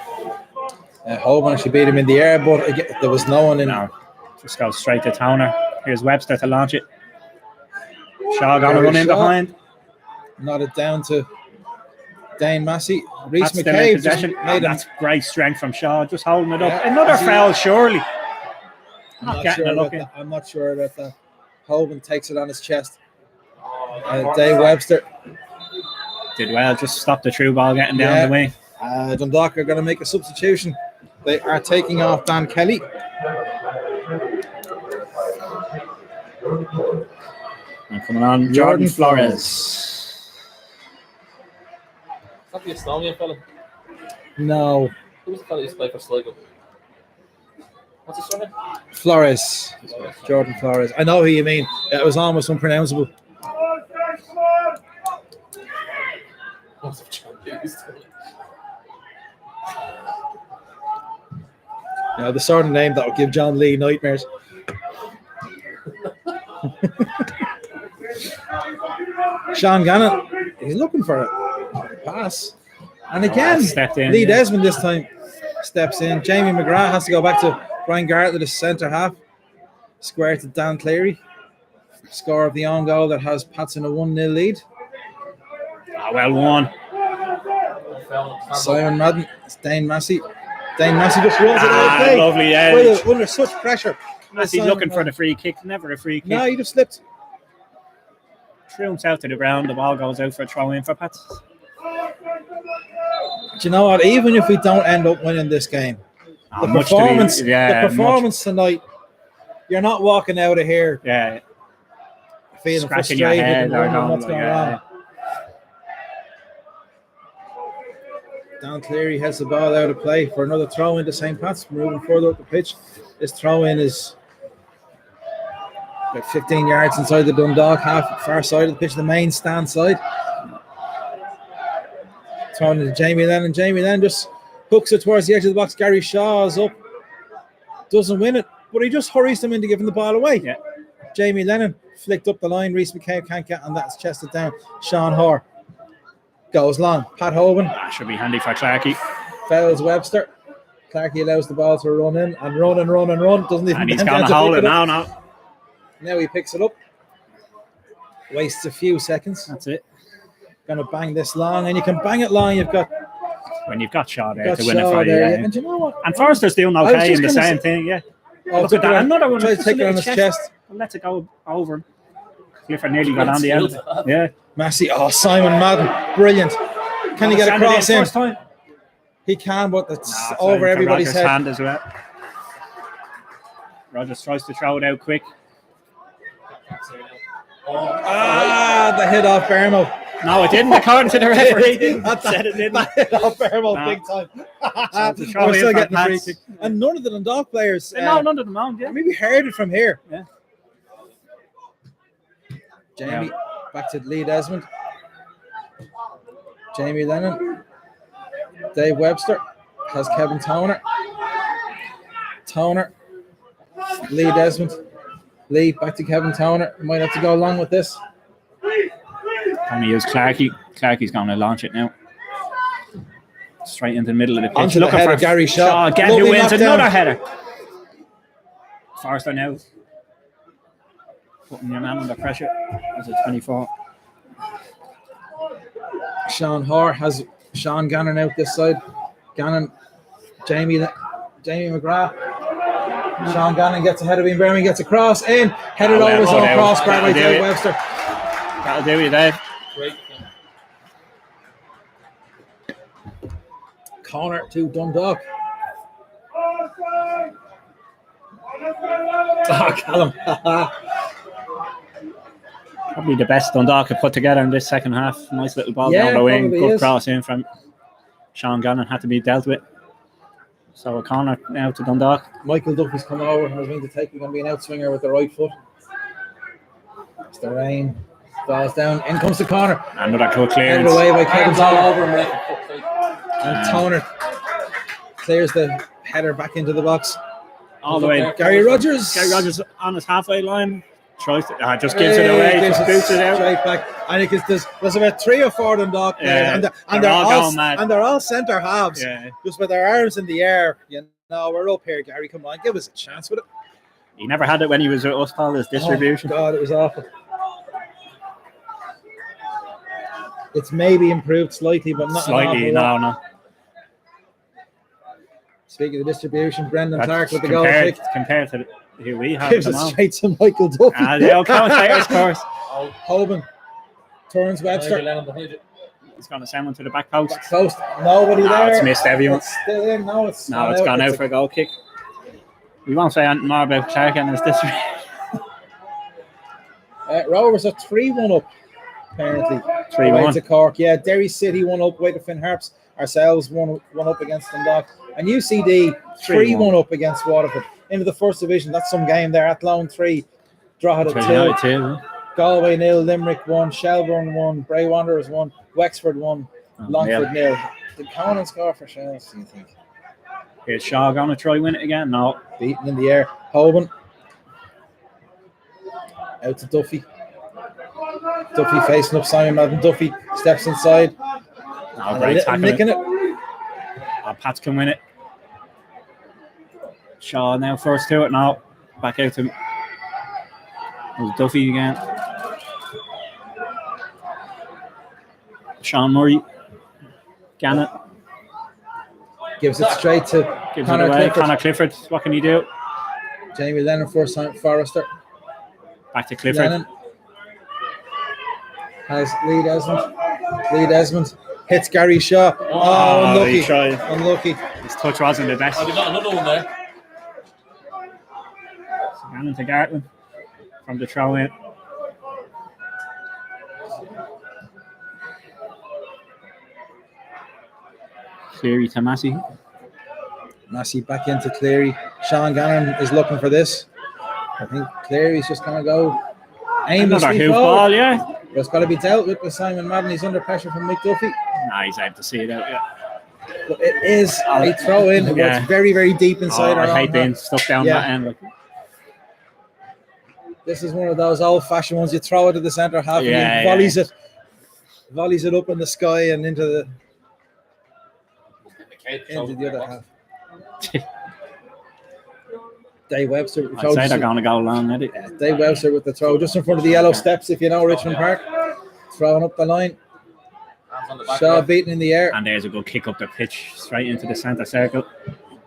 S1: Hoban actually beat him in the air, but again, there was no one in.
S4: No, just goes straight to Towner. Here's Webster to launch it. Shaw going to run in
S1: Shaw.
S4: behind.
S1: Nodded down to Dane Massey. Reece
S4: That's still in
S1: McCabe just
S4: possession.
S1: made
S4: And
S1: him.
S4: that's great strength from Shaw, just holding it up.
S1: Yeah.
S4: Another foul, surely.
S1: I'm
S4: Not
S1: not
S4: getting
S1: sure
S4: a look
S1: about
S4: in.
S1: that. I'm not sure about that. Hoban takes it on his chest. Dave Webster.
S4: Did well, just stop the through ball getting down
S1: Yeah.
S4: the wing.
S1: Dundalk are going to make a substitution. They are taking off Dan Kelly.
S4: And coming on, Jordan Flores.
S7: Is that the Estonian fella?
S1: No,
S7: Who was the fella who used to play for Sligo? What's his surname?
S1: Flores. Jordan Flores. I know who you mean. It was almost unpronounceable.
S7: What's the champion?
S1: The sort of name that would give John Lee nightmares. Sean Gannon, he's looking for a pass. And again,
S4: stepped in,
S1: Lee
S4: yeah.
S1: Desmond this time steps in. Jamie McGrath has to go back to Brian Garrett, the centre half. Square to Dan Cleary. Score of the own goal that has Pats in a 1-0 lead.
S4: Well won.
S1: Simon Madden, it's Dane Massey. Dane Massey just runs it out of play.
S4: Lovely edge.
S1: Well, under such pressure.
S4: Massey's
S1: Simon
S4: looking for
S1: Madden.
S4: the free kick. Never a free kick.
S1: No, he just slipped.
S4: Threw himself to the ground. The ball goes out for a throw in for Pats.
S1: Do you know what? Even if we don't end up winning this game, The
S4: much to be-
S1: performance,
S4: yeah,
S1: the performance tonight. You're not walking out of here
S4: Yeah,
S1: feeling
S4: scratching your
S1: frustrated
S4: head
S1: and
S4: or
S1: wondering
S4: going,
S1: what's going
S4: yeah.
S1: on. Dan Cleary has the ball out of play for another throw into St. Pat's, moving further up the pitch. This throw in is about 15 yards inside the Dundalk half, far side of the pitch, the main stand side. Throwing into Jamie Lennon. Jamie Lennon just hooks it towards the edge of the box. Gary Shaw is up, doesn't win it, but he just hurries them into giving the ball away.
S4: Yeah.
S1: Jamie Lennon flicked up the line. Reece McCabe can't get, and that's chested down. Sean Hoare goes long. Pat Hoban
S4: That should be handy for Clarkey.
S1: fouls Webster. Clarkey allows the ball to run in and run and run and run. Doesn't even
S4: And he's
S1: bend
S4: going
S1: down
S4: to hold
S1: pick
S4: it
S1: up.
S4: now.
S1: Now he picks it up. Wastes a few seconds.
S4: That's it.
S1: Going to bang this long, and you can bang it long. You've got
S4: When you've got Shaw there
S1: got
S4: to win it
S1: Shaw
S4: for you.
S1: there.
S4: Yeah.
S1: And you know what?
S4: And Forrester's doing
S1: I was
S4: okay
S1: just
S4: in the
S1: gonna
S4: same
S1: say-
S4: thing, yeah.
S1: Oh,
S4: Look at that. Another one.
S1: Try to
S4: Just
S1: take
S4: a
S1: it on
S4: little
S1: his chest.
S4: Let it go over him. Clifford nearly got on the end. Yeah.
S1: Massey. Oh, Simon Madden. Brilliant. Can he get
S4: Send it
S1: across in?
S4: first time?
S1: He can, but it's
S4: Nah, it's
S1: over
S4: over
S1: everybody's
S4: Rogers'
S1: head.
S4: hand as well. Rogers tries to throw it out quick.
S1: The hit off Bermo.
S4: No, it didn't, according to the referee.
S1: That
S4: Said it didn't.
S1: hit off Bermo
S4: Nah.
S1: big time.
S4: So to throw
S1: We're
S4: in
S1: still
S4: for
S1: getting the free
S4: Pats.
S1: kick. And none of the Dundalk players
S4: No, none of them on, yeah.
S1: maybe heard it from here.
S4: Yeah.
S1: Jamie, back to Lee Desmond. Jamie Lennon. Dave Webster has Kevin Toner. Toner. Lee Desmond. Lee back to Kevin Toner. Might have to go along with this.
S4: Can we use Clarkey? Clarkey's going to launch it now. Straight into the middle of the pitch.
S1: Onto the
S4: Looking
S1: head
S4: for
S1: of Gary Shaw.
S4: Again,
S1: Lovely
S4: who wins
S1: knockdown.
S4: another header. Forrester now. Putting your man under pressure. As a 24.
S1: Sean Hoare has Sean Gannon out this side. Gannon, Jamie McGrath. Sean Gannon gets ahead of him. Berman gets across in. Headed over his own crossbar by Dave Webster.
S4: That'll do you, Dave.
S1: Corner to Dundalk. Callum.
S4: Probably the best Dundalk have put together in this second half. Nice little ball
S1: Yeah,
S4: down the wing.
S1: probably
S4: Good
S1: is.
S4: cross in from Sean Gannon. Had to be dealt with. So a corner now to Dundalk.
S1: Michael Duffy's coming over and is going to take. He's going to be an outswinger with the right foot. It's the rain. Falls down. In comes the corner.
S4: Another good
S1: Headed
S4: clearance.
S1: away by Kevin
S5: Hands all
S1: Toner.
S5: over him, ref.
S1: And Toner clears the header back into the box.
S4: All the way.
S1: Gary Rogers.
S4: Gary Rogers on his halfway line. Tries to, just gives it away.
S1: Gives
S4: Just boots it out.
S1: straight back. And it is, there's about 3 or 4 Dundalk players,
S4: Yeah,
S1: and
S4: they're all going mad.
S1: and they're all centre halves,
S4: Yeah.
S1: just with their arms in the air. You know, we're up here, Gary. Come on, give us a chance with it.
S4: He never had it when he was with us, Paul, his distribution.
S1: Oh, God, it was awful. It's maybe improved slightly, but not
S4: Slightly,
S1: an awful lot.
S4: no.
S1: Speaking of distribution, Brendan
S4: That's
S1: Clark with the goal kick
S4: compared to who we have
S1: gives
S4: at
S1: it
S4: the moment.
S1: straight to Michael Duffy.
S4: The old commentator's course.
S1: Hoban turns Webster.
S4: He's going to send one to the back post.
S1: Back post. Nobody
S4: No,
S1: there.
S4: it's missed everyone.
S1: It's still in. No, it's
S4: Gone out for a goal kick. We won't say anything more about Clark and his distribution.
S1: Rovers are 3-1 up, apparently.
S4: 3-1.
S1: Away to Cork. Yeah, Derry City 1 up, away to Finn Harps. Ourselves 1 up against Dundalk. And UCD 3-1 up against Waterford. Into the first division. That's some game there. Athlone 3. Drogheda 2. Galway 0. Limerick 1. Shelbourne 1. Bray Wanderers 1. Wexford 1. Longford 0. Did Conan score for Shells, do you think?
S4: Is Shaw going to try win it again? No.
S1: Beaten in the air. Hoban. Out to Duffy. Duffy facing up Simon Madden. Duffy steps inside.
S4: No, great tackle.
S1: Nicking it.
S4: Pats can win it. Shaw now first to it now. Back out to Duffy again. Sean Murray. Gannon.
S1: Gives it straight to
S4: Gives
S1: Conor
S4: it away.
S1: Clifford.
S4: Conor Clifford. What can he do?
S1: Jamie Lennon first time. Forrester.
S4: Back to Clifford.
S1: Lennon has Lee Desmond. Lee Desmond hits Gary Shaw. Oh,
S4: he
S1: unlucky.
S4: tried.
S1: Unlucky.
S4: His touch wasn't the best.
S7: Oh, they got another one there.
S4: Gannon to Gartland from the throw in. Cleary to Massey.
S1: Massey back into Cleary. Sean Gannon is looking for this. I think Cleary's just going to go
S4: Another
S1: aimlessly
S4: hoop
S1: forward.
S4: ball, yeah.
S1: But it's got to be dealt with Simon Madden. He's under pressure from Mick Duffy.
S4: Nah, he's able to see it out, yeah.
S1: But it is a throw in.
S4: Yeah.
S1: It's very, very deep inside our
S4: I
S1: own
S4: hate being
S1: half.
S4: stuck down
S1: Yeah.
S4: that end. Like,
S1: This is one of those old-fashioned ones. You throw it to the centre half
S4: Yeah,
S1: and he volleys it up in the sky and into the other half. Dave Webster with the
S4: I'd
S1: throw.
S4: say they're going to go long at it.
S1: Dave Webster with the throw just in front of the yellow steps, if you know Richmond Park. Throwing up the line. Shaw beaten in the air.
S4: And there's a good kick up the pitch straight into the centre circle.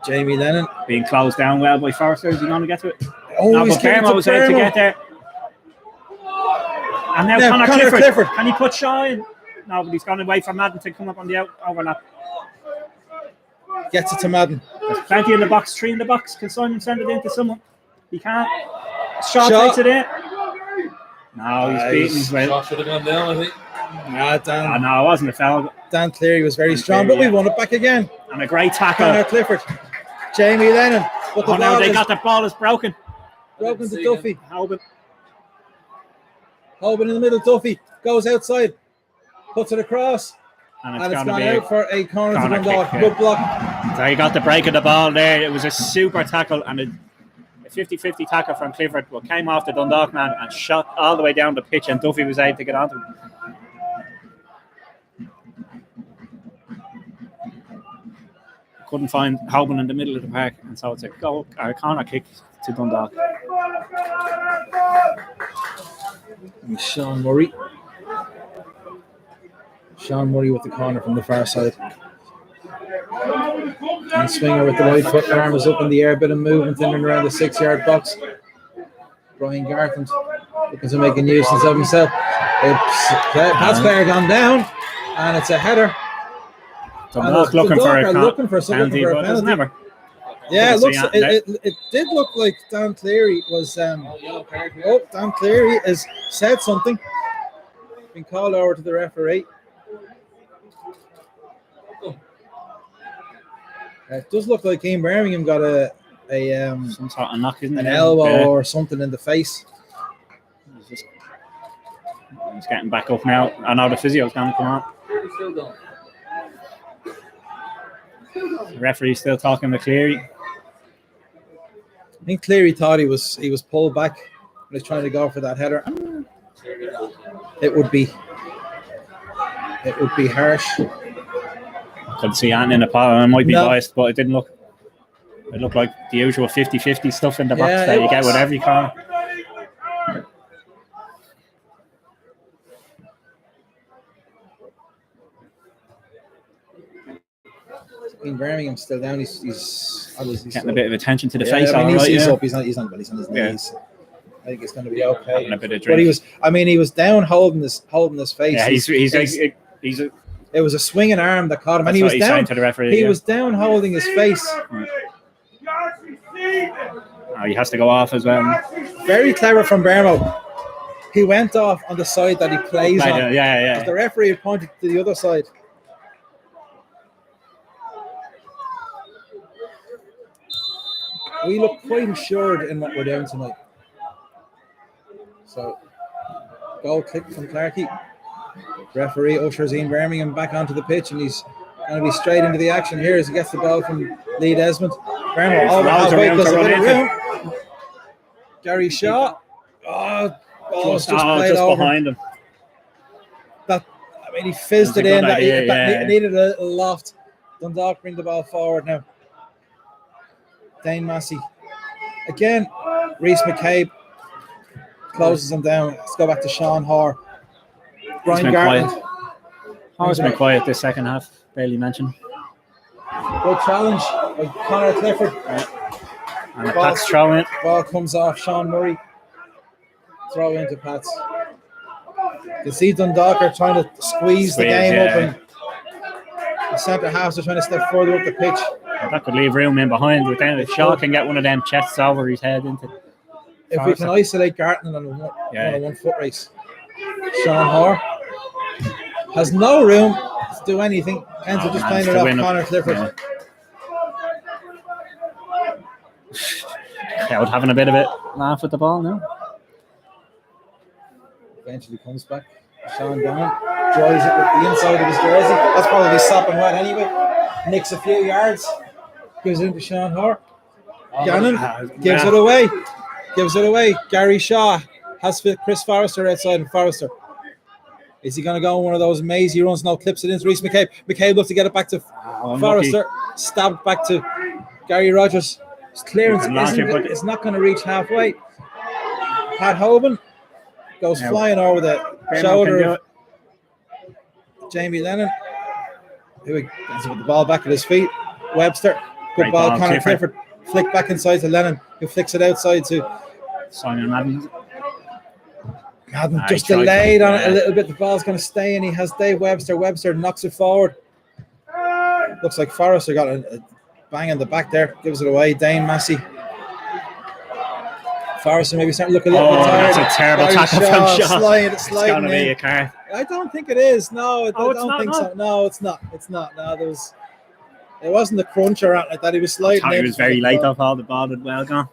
S1: Jamie Lennon.
S4: Being closed down well by Forster. Is he going to get to it?
S1: Oh,
S4: No,
S1: he's
S4: but
S1: getting
S4: Bermo was able to get there. And now
S1: Now,
S4: Conor
S1: Conor
S4: Clifford.
S1: Clifford.
S4: Can he put Shaw in? No, but he's gone away from Madden to come up on the overlap.
S1: Gets it to Madden.
S4: There's plenty in the box, 3 in the box. Can Simon send it in to someone? He can't. Shaw takes it in. No, he's beaten his way.
S7: Shaw should have gone down, I think.
S1: Dan,
S4: Oh, no, it wasn't a foul.
S1: Dan Cleary was very
S4: Dan
S1: strong,
S4: Cleary,
S1: but we
S4: yeah.
S1: won it back again.
S4: And a great tackle.
S1: Conor Clifford. Jamie Lennon. But the
S4: Oh, no,
S1: ball
S4: they
S1: is
S4: got the ball is broken.
S1: broken to Duffy.
S4: Hoban.
S1: Hoban in the middle. Duffy goes outside. Puts it across.
S4: And
S1: And
S4: it's
S1: it's
S4: going to
S1: gone
S4: be
S1: out for a corner to
S4: corner
S1: Dundalk.
S4: kick, yeah.
S1: Good block.
S4: So he got the break of the ball there. It was a super tackle and a 50-50 tackle from Clifford, but came off the Dundalk man and shot all the way down the pitch, and Duffy was able to get onto him. Couldn't find Hoban in the middle of the park, and so it's a goal or a corner kick to Dundalk.
S1: And Sean Murray. Sean Murray with the corner from the far side. And Swinger with the right foot, arm is up in the air, bit of movement in and around the 6-yard box. Brian Garland looking to make a nuisance of himself. Pat's player gone down, and it's a header.
S4: Dundalk looking for a
S1: looking for
S4: penalty, but it's never.
S1: Yeah, it
S4: Couldn't
S1: looks.
S4: see that.
S1: It did look like Dan Cleary was. Dan Cleary has said something. Been called over to the referee. It does look like Ian Birmingham got a
S4: Some sort of knock, isn't it?
S1: an elbow
S4: Yeah.
S1: or something in the face.
S4: He's getting back up now. I know the physio's going to come on. The referee's still talking to Cleary.
S1: I think Cleary thought he was pulled back when he was trying to go for that header. It would be harsh.
S4: Couldn't see anything in the pot. I might be
S1: No.
S4: biased, but it didn't look. It looked like the usual 50-50 stuff in the box
S1: Yeah,
S4: that
S1: it
S4: you get
S1: was.
S4: with every corner.
S1: Ian Birmingham's still down. He's obviously
S4: Getting a bit of attention to the
S1: Yeah,
S4: face.
S1: I mean,
S4: all right,
S1: he's
S4: yeah.
S1: up. He's on his
S4: Yeah.
S1: knees. I think it's going to be okay.
S4: Having a bit of
S1: But
S4: drink.
S1: he was down holding his face.
S4: Yeah, he's
S1: It was a swinging arm that caught him, and
S4: that's
S1: he
S4: what
S1: was
S4: he's
S1: down.
S4: saying to the referee.
S1: He
S4: yeah.
S1: was down holding his face.
S4: Oh, he has to go off as well.
S1: Very clever from Bermo. He went off on the side that he plays on.
S4: Yeah.
S1: The referee had pointed to the other side. We look quite assured in what we're doing tonight. So, goal kick from Clarkey. Referee ushers Ian Birmingham back onto the pitch, and he's going to be straight into the action here as he gets the ball from Lee Desmond. Bermo all
S4: Loads of
S1: halfway
S4: room
S1: because
S4: to
S1: a bit of
S4: run
S1: room. Gary Shaw. Oh, ball was just played
S4: just
S1: over.
S4: behind him.
S1: I mean, he fizzed
S4: That's
S1: it
S4: a
S1: in.
S4: good idea, yeah.
S1: It needed a little loft. Dundalk bring the ball forward now. Dane Massey. Again, Reece McCabe closes him down. Let's go back to Sean Hoare. Brian
S4: been
S1: Garland.
S4: Howe's been quiet this second half. Barely mentioned.
S1: Good challenge by Conor Clifford.
S4: And a Pat's throw in.
S1: Ball comes off Sean Murray. Throw into Pats. You can see Dundalk are trying to squeeze the game up, and the centre halves are trying to step further up the pitch.
S4: That could leave room in behind. But then if Shaw can get one of them chests over his head into.
S1: If we can isolate Gartland on a one foot race, Sean Hoare has no room to do anything. Ends up just playing it off Conor Clifford.
S4: Yeah. Crowd having a bit of a laugh with the ball now.
S1: Eventually comes back. Sean down, drives it with the inside of his jersey. That's probably sopping wet anyway. Nicks a few yards, gives it into Sean Hoare. Gannon gives it away. Gary Shaw has Chris Forrester outside, and Forrester. Is he going to go on one of those mazy runs? No, clips it into Reece McCabe. McCabe looks to get it back to Forrester. Stabbed back to Gary Rogers. His clearance it's not going to reach halfway. Pat Hoban goes flying over the shoulder of Jamie Lennon, who ends up with the ball back at his feet. Webster, good ball. Conor Clifford flick back inside to Lennon, who flicks it outside to
S4: Simon Madden.
S1: Madden just delayed on it a little bit. The ball's going to stay, and he has Dave Webster. Webster knocks it forward. Looks like Forrester got a bang in the back there. Gives it away. Dane Massey. Forrester maybe starting to look a little bit tired.
S4: That's a terrible tackle from Shaw.
S1: It's
S4: going to be a card.
S1: I don't think it is. No, I don't think so. No, it's not. No, it wasn't a crunch or anything like that. He was sliding.
S4: He was very late off all the ball had well gone.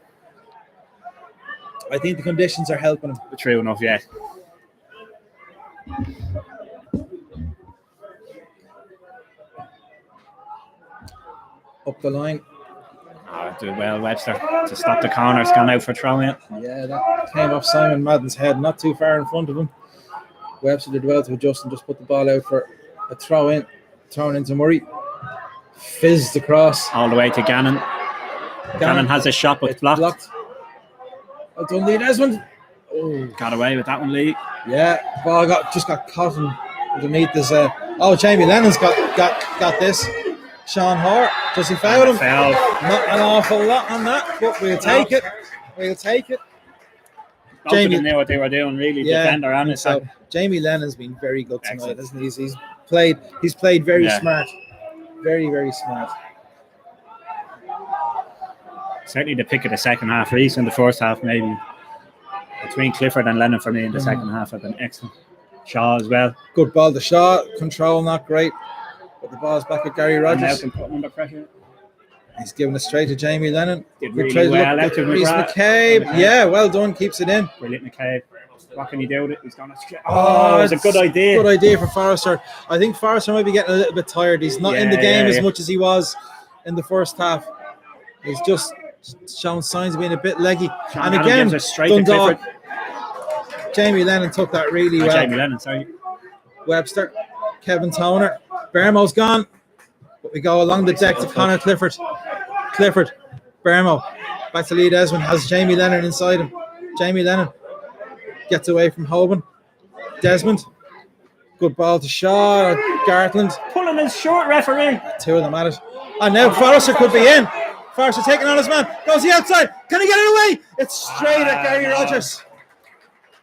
S1: I think the conditions are helping him.
S4: True enough, yeah.
S1: Up the line.
S4: Do well, Webster, to stop the corner. It's gone out for throwing it.
S1: Yeah, that came off Simon Madden's head, not too far in front of him. Webster did well to adjust and just put the ball out for a thrown into Murray. Fizzed across.
S4: All the way to Gannon. Gannon has a shot, but blocked.
S1: Well done, Lee Desmond.
S4: Oh, got away with that one, Lee.
S1: Yeah, ball got caught underneath this. Jamie Lennon's got this. Sean Hoare, does he foul him? Not an awful lot on that, but we'll take it. Both
S4: Jamie of them knew what they were doing, really. Defender and his side.
S1: Jamie Lennon's been very good tonight, hasn't he? He's played very smart. Very, very smart.
S4: Certainly the pick of the second half. Reece in the first half, maybe. Between Clifford and Lennon for me in the second half have been excellent. Shaw as well. Good ball to Shaw. Control not great. But the ball's back at Gary Rogers. And now can put him under pressure. He's giving it straight to Jamie Lennon. Did really well. Out to Reece McCabe. Yeah, well done. Keeps it in. Brilliant, McCabe. What can he do with it? He's going to... Oh, it's a good idea. Good idea for Forrester. I think Forrester might be getting a little bit tired. He's not in the game as much as he was in the first half. He's just showing signs of being a bit leggy. And again, Dundalk. Jamie Lennon took that really well. Jamie Lennon, sorry. Webster. Kevin Toner. Bermo's gone. But we go along the deck to Conor Clifford. Bermo. Back to Lee Desmond. Has Jamie Lennon inside him. Jamie Lennon gets away from Hoban. Desmond. Good ball to Shaw. Gartland. Pulling his short, referee. Two of them at it. And now Forrester could be in. Forrester taking on his man. Goes the outside. Can he get it away? It's straight at Gary Rogers.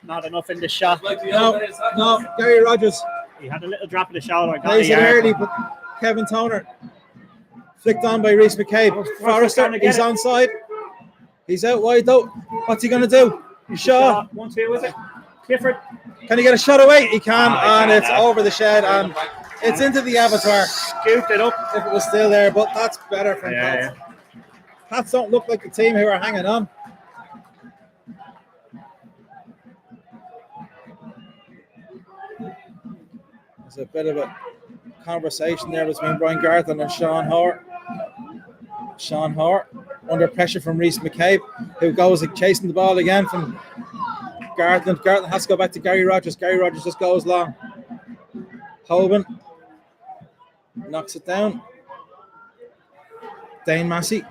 S4: Not enough in the shot. No. Gary Rogers. He had a little drop of the shoulder. Plays it early, but Kevin Toner flicked on by Reece McCabe. Forrester, he's onside. He's out wide though. What's he going to do? Shaw. 1-2, is it? Clifford. Can he get a shot away? He can, and it's over the shed, and it's into the abattoir. Scooped it up if it was still there, but that's better from Pats. Pats don't look like the team who are hanging on. There's a bit of a conversation there between Brian Gartland and Sean Hoare. Sean Hoare under pressure from Reece McCabe, who goes chasing the ball again from Gartland. Gartland has to go back to Gary Rogers. Gary Rogers just goes long. Hoban knocks it down. Dane Massey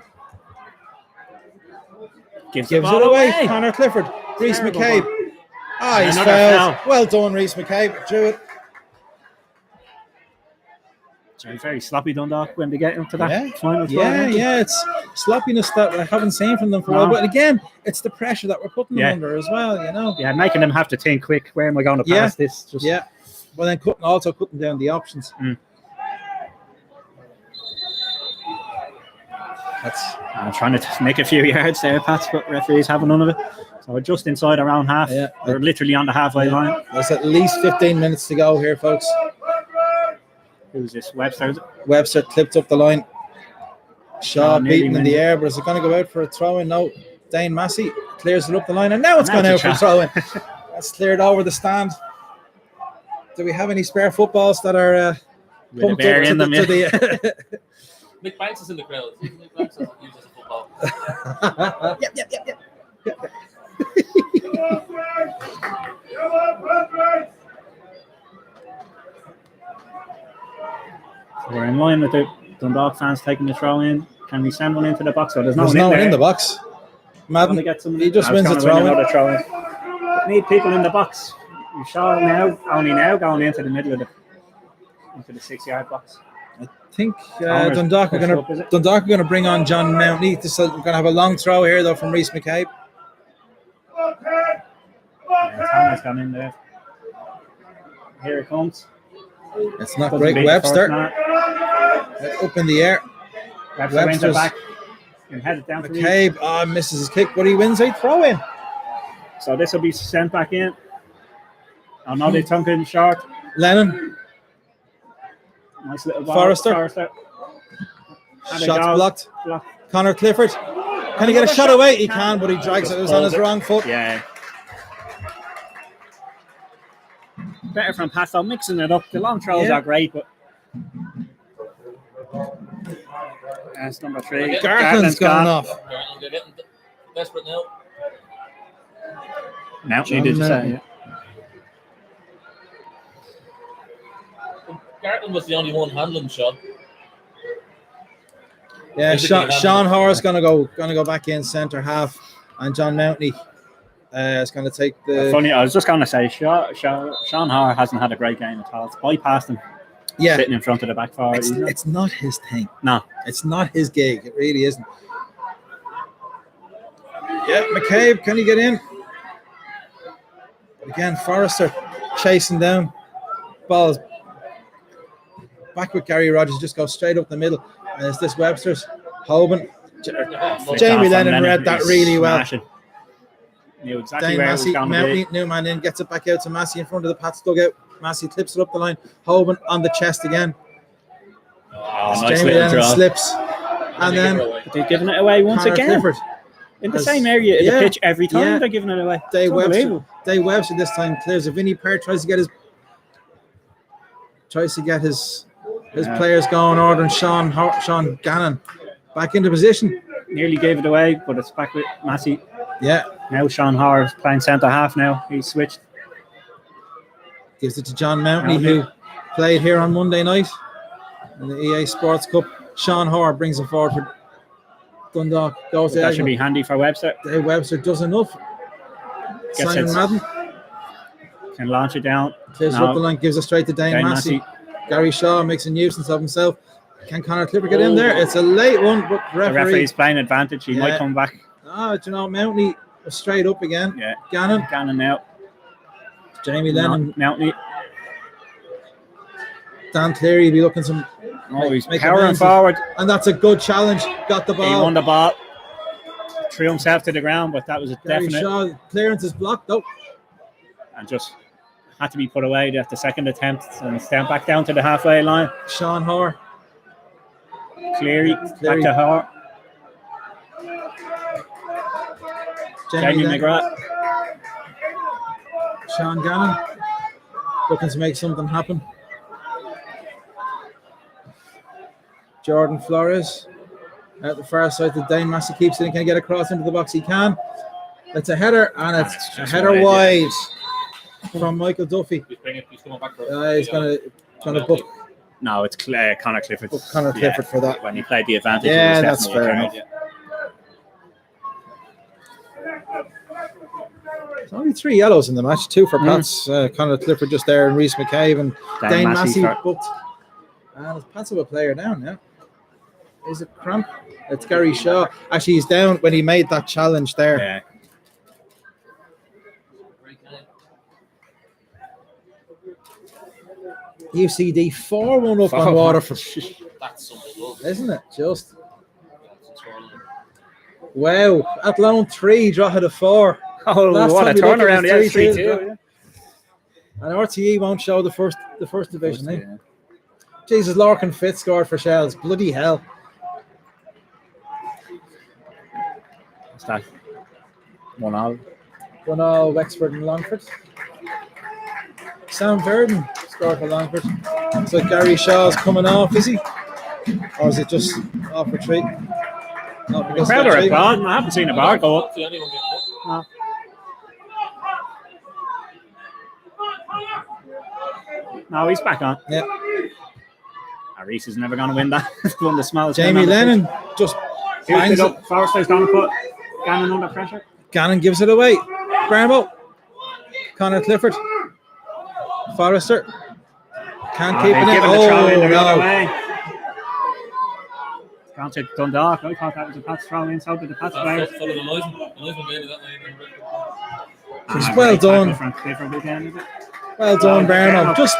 S4: gives it away. Conor Clifford. Reece McCabe. He's fouled. Well done, Reece McCabe. Drew it. Very sloppy Dundalk when they get into that final. Yeah, it's sloppiness that I haven't seen from them for a while. But again, it's the pressure that we're putting them under as well, you know. Yeah, making them have to think quick. Where am I going to pass this? Well, then cutting down the options. I'm trying to make a few yards there, Pats, but referees having none of it. So we're just inside around half.
S1: Yeah.
S4: We're literally on the halfway line.
S1: There's at least 15 minutes to go here, folks.
S4: Who's this? Webster?
S1: Webster clipped up the line. Shaw
S4: nearly
S1: beaten in the
S4: wins it.
S1: air, but is it going to go out for a throw in? No. Dane Massey clears it up the line, and now it's
S4: Now
S1: gone out
S4: it's
S1: for
S4: a
S1: a throw in. That's cleared over the stand. Do we have any spare footballs that are
S4: With a
S1: pumped
S4: bear
S1: up
S4: in them,
S1: to the
S7: Nick Banks is in the crowd. Nick Banks doesn't use as a football.
S1: Yep.
S4: We're in line with the Dundalk fans taking the throw in. Can we send one into the box? There's no
S1: There's
S4: one
S1: no one
S4: there.
S1: in the box. Madden, he just wins the throw in.
S4: throw in. Need people in the box. We Shaw only now going into the middle of into the 6-yard box.
S1: I think
S4: Connors
S1: Dundalk are
S4: pushed up, is
S1: going
S4: it?
S1: to bring on John Mountney. We're going to have a long throw here though from Reece McCabe.
S4: Thomas gone in there. Here it comes.
S1: It's not
S4: Doesn't
S1: great.
S4: beat the
S1: Webster
S4: first man.
S1: up in the air.
S4: Webster wins it
S1: Webster's
S4: back and head it down to Reece.
S1: McCabe misses his kick, but he wins a throw in.
S4: So this will be sent back in. Oh no, they tunk it short.
S1: Lennon,
S4: Nice little ball.
S1: Forrester.
S4: And it
S1: shots
S4: goes.
S1: blocked. Connor Clifford, can he get a shot away? He can, but he drags it. It was on his wrong foot.
S4: Yeah. Better from Pasto, mixing it up. The long throws are great, but that's number 3.
S1: Gartland's gone off.
S7: They're getting desperate now.
S4: No, she did say. Yeah.
S7: Gartland was the only one handling shot.
S1: Yeah, Sean Hoare's gonna go back in centre half, and John Mountney is gonna take the.
S4: Funny, I was just going to say, Sean Hoare hasn't had a great game at all. It's bypassed him.
S1: Yeah,
S4: Sitting in front of the back forward.
S1: it's not his thing.
S4: No,
S1: it's not his gig. It really isn't. Yeah, McCabe, can he get in? Again, Forrester chasing down. Ball's back with Gary Rogers. Just go straight up the middle. And it's this Webster's. Hoban. Jamie Lennon read that really well.
S4: Knew exactly
S1: Dane
S4: where
S1: Massey,
S4: it was going to be.
S1: Newman in, gets it back out to Massey in front of the Pats dugout. Massey clips it up the line. Hoban on the chest again.
S4: Oh, nice
S1: Jamie
S4: little
S1: Lennon
S4: draw.
S1: slips. And then
S4: They're giving it away once
S1: Connor
S4: again.
S1: Clifford.
S4: In the same area of the pitch every time
S1: Yeah.
S4: they're giving it away.
S1: Dave
S4: It's unbelievable.
S1: Webster this time clears a Vinnie Parr, tries to get his players going, ordering Sean Gannon back into position.
S4: Nearly gave it away, but it's back with Massey.
S1: Yeah.
S4: Now Sean Hoare is playing centre half now. He's switched.
S1: Gives it to John Mountney, who played here on Monday night in the EA Sports Cup. Sean Hoare brings it forward for Dundalk. Goes
S4: That should be handy for Webster.
S1: Dave Webster does enough.
S4: Gets
S1: Simon
S4: it.
S1: Madden
S4: Can launch it down.
S1: clears it up the line, gives it straight to Dane Massey. Gary Shaw makes a nuisance of himself. Can Connor Clifford get in there? It's a late one, but
S4: The referee's playing advantage. He might come back.
S1: Oh, do you know, Mountney was straight up again.
S4: Yeah.
S1: Gannon
S4: now.
S1: Jamie Lennon.
S4: Mountney.
S1: Dan Cleary be looking some.
S4: Oh, he's
S1: make
S4: powering
S1: amends.
S4: forward.
S1: And that's a good challenge. Got the
S4: He
S1: ball.
S4: won the ball. Threw himself to the ground, but that was a
S1: Gary
S4: definite.
S1: Shaw, clearance is blocked. Oh,
S4: And just had to be put away at the second attempt and stand back down to the halfway line.
S1: Sean Hoare.
S4: Cleary. Back to Hoare. Jamie
S1: Lennon.
S4: McGrath.
S1: Sean Gannon. Looking to make something happen. Jordan Flores. At the far side, the Dane Massey keeps it and can get across into the box. He can. It's a header, and it's a header wide from Michael Duffy.
S7: He's coming back for
S1: He's going to book
S4: No, it's Connor Clifford.
S1: Connor Clifford for that.
S4: When he played the advantage.
S1: Yeah,
S4: it was
S1: that's
S4: definitely
S1: fair
S4: a
S1: enough.
S4: card,
S1: There's only 3 yellows in the match, 2 for Pats. Connor Clifford just there, and Reece McCabe and Dane Massey booked. And it's Pats have a player down now. Is it Cramp? It's Gary Shaw. Actually, he's down when he made that challenge there.
S4: Yeah.
S1: UCD 4-1 up on Waterford.
S7: That's something good.
S1: Isn't it? Just. Wow, Athlone 3, Drogheda to 4.
S2: Oh,
S1: Last
S2: what a
S1: time we looked, it
S2: turnaround!
S1: was
S2: Yeah,
S1: 3-2.
S2: 3-2.
S1: And RTE won't show the first division, eh? Jesus, Larkin Fitz scored for Shells. Bloody hell.
S2: What's that? 1-0.
S1: 1-0 Wexford and Longford. Sam Verdon scored for Longford. So Gary Shaw's coming off, is he? Or is it just off retreat? Not because
S2: Crowd
S1: of
S2: are
S1: retreat.
S2: applauding. I haven't seen a bar go up. No, he's back on.
S1: Yeah.
S2: Reese is never going to win that. Won the smallest.
S1: Jamie Lennon just
S2: bangs
S1: bangs
S2: it
S1: it.
S2: up. Forrester's going to put Gannon under pressure.
S1: Gannon gives it away. Bramble. Connor Clifford. Forrester. Can't keep it in.
S2: Given the throw in the other
S1: no.
S2: way. It's gone to Dundalk. I thought that was a Pats throw in. So did the Pats players.
S1: Well done.
S2: From Clifford again, is it?
S1: Well done, Bernal. Just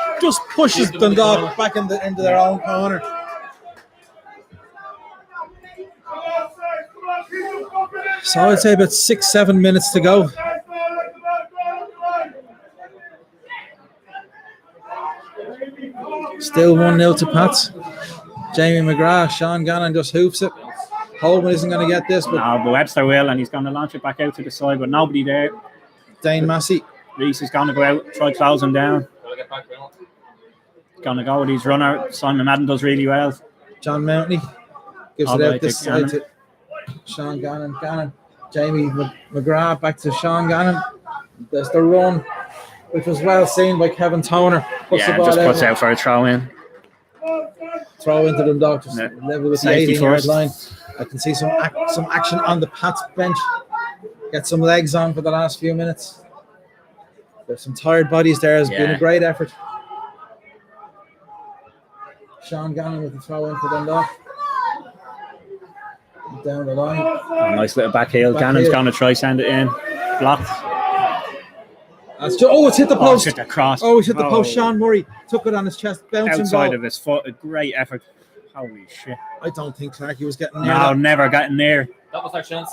S1: pushes Dundalk back into their own corner. So I'd say about 6-7 minutes to go. Still 1-0 to Pats. Jamie McGrath, Sean Gannon just hoofs it. Holman isn't going to get this, but
S2: No, but Webster will, and he's going to launch it back out to the side, but nobody there.
S1: Dane Massey.
S2: Reese is going to go out, try close him down. He's going to go with his runner. Simon Madden does really well.
S1: John Mountney gives
S2: All
S1: it
S2: the way
S1: out this
S2: to
S1: side
S2: Gannon.
S1: to Sean Gannon. Gannon. Jamie McGrath back to Sean Gannon. There's the run, which was well seen by Kevin Toner. Puts the ball
S2: just puts
S1: out.
S2: out for a throw in.
S1: Throw into them, Dog. Just level with the
S2: Safety
S1: 18-yard
S2: first.
S1: line. I can see some action on the Pats bench. Get some legs on for the last few minutes. There's some tired bodies there. It's been a great effort. Sean Gannon with the throw in for Dundalk. Down the line.
S2: Nice little back heel. Gannon's going to try send it in. Blocked.
S1: It's hit the
S2: Oh,
S1: post.
S2: it's hit the cross.
S1: Oh, it's hit the post. Sean Murray took it on his chest. Bouncing
S2: Outside
S1: ball.
S2: of his foot. A great effort. Holy shit.
S1: I don't think Clarkey was getting near
S2: No,
S1: that.
S2: never gotten near.
S7: That was our chance.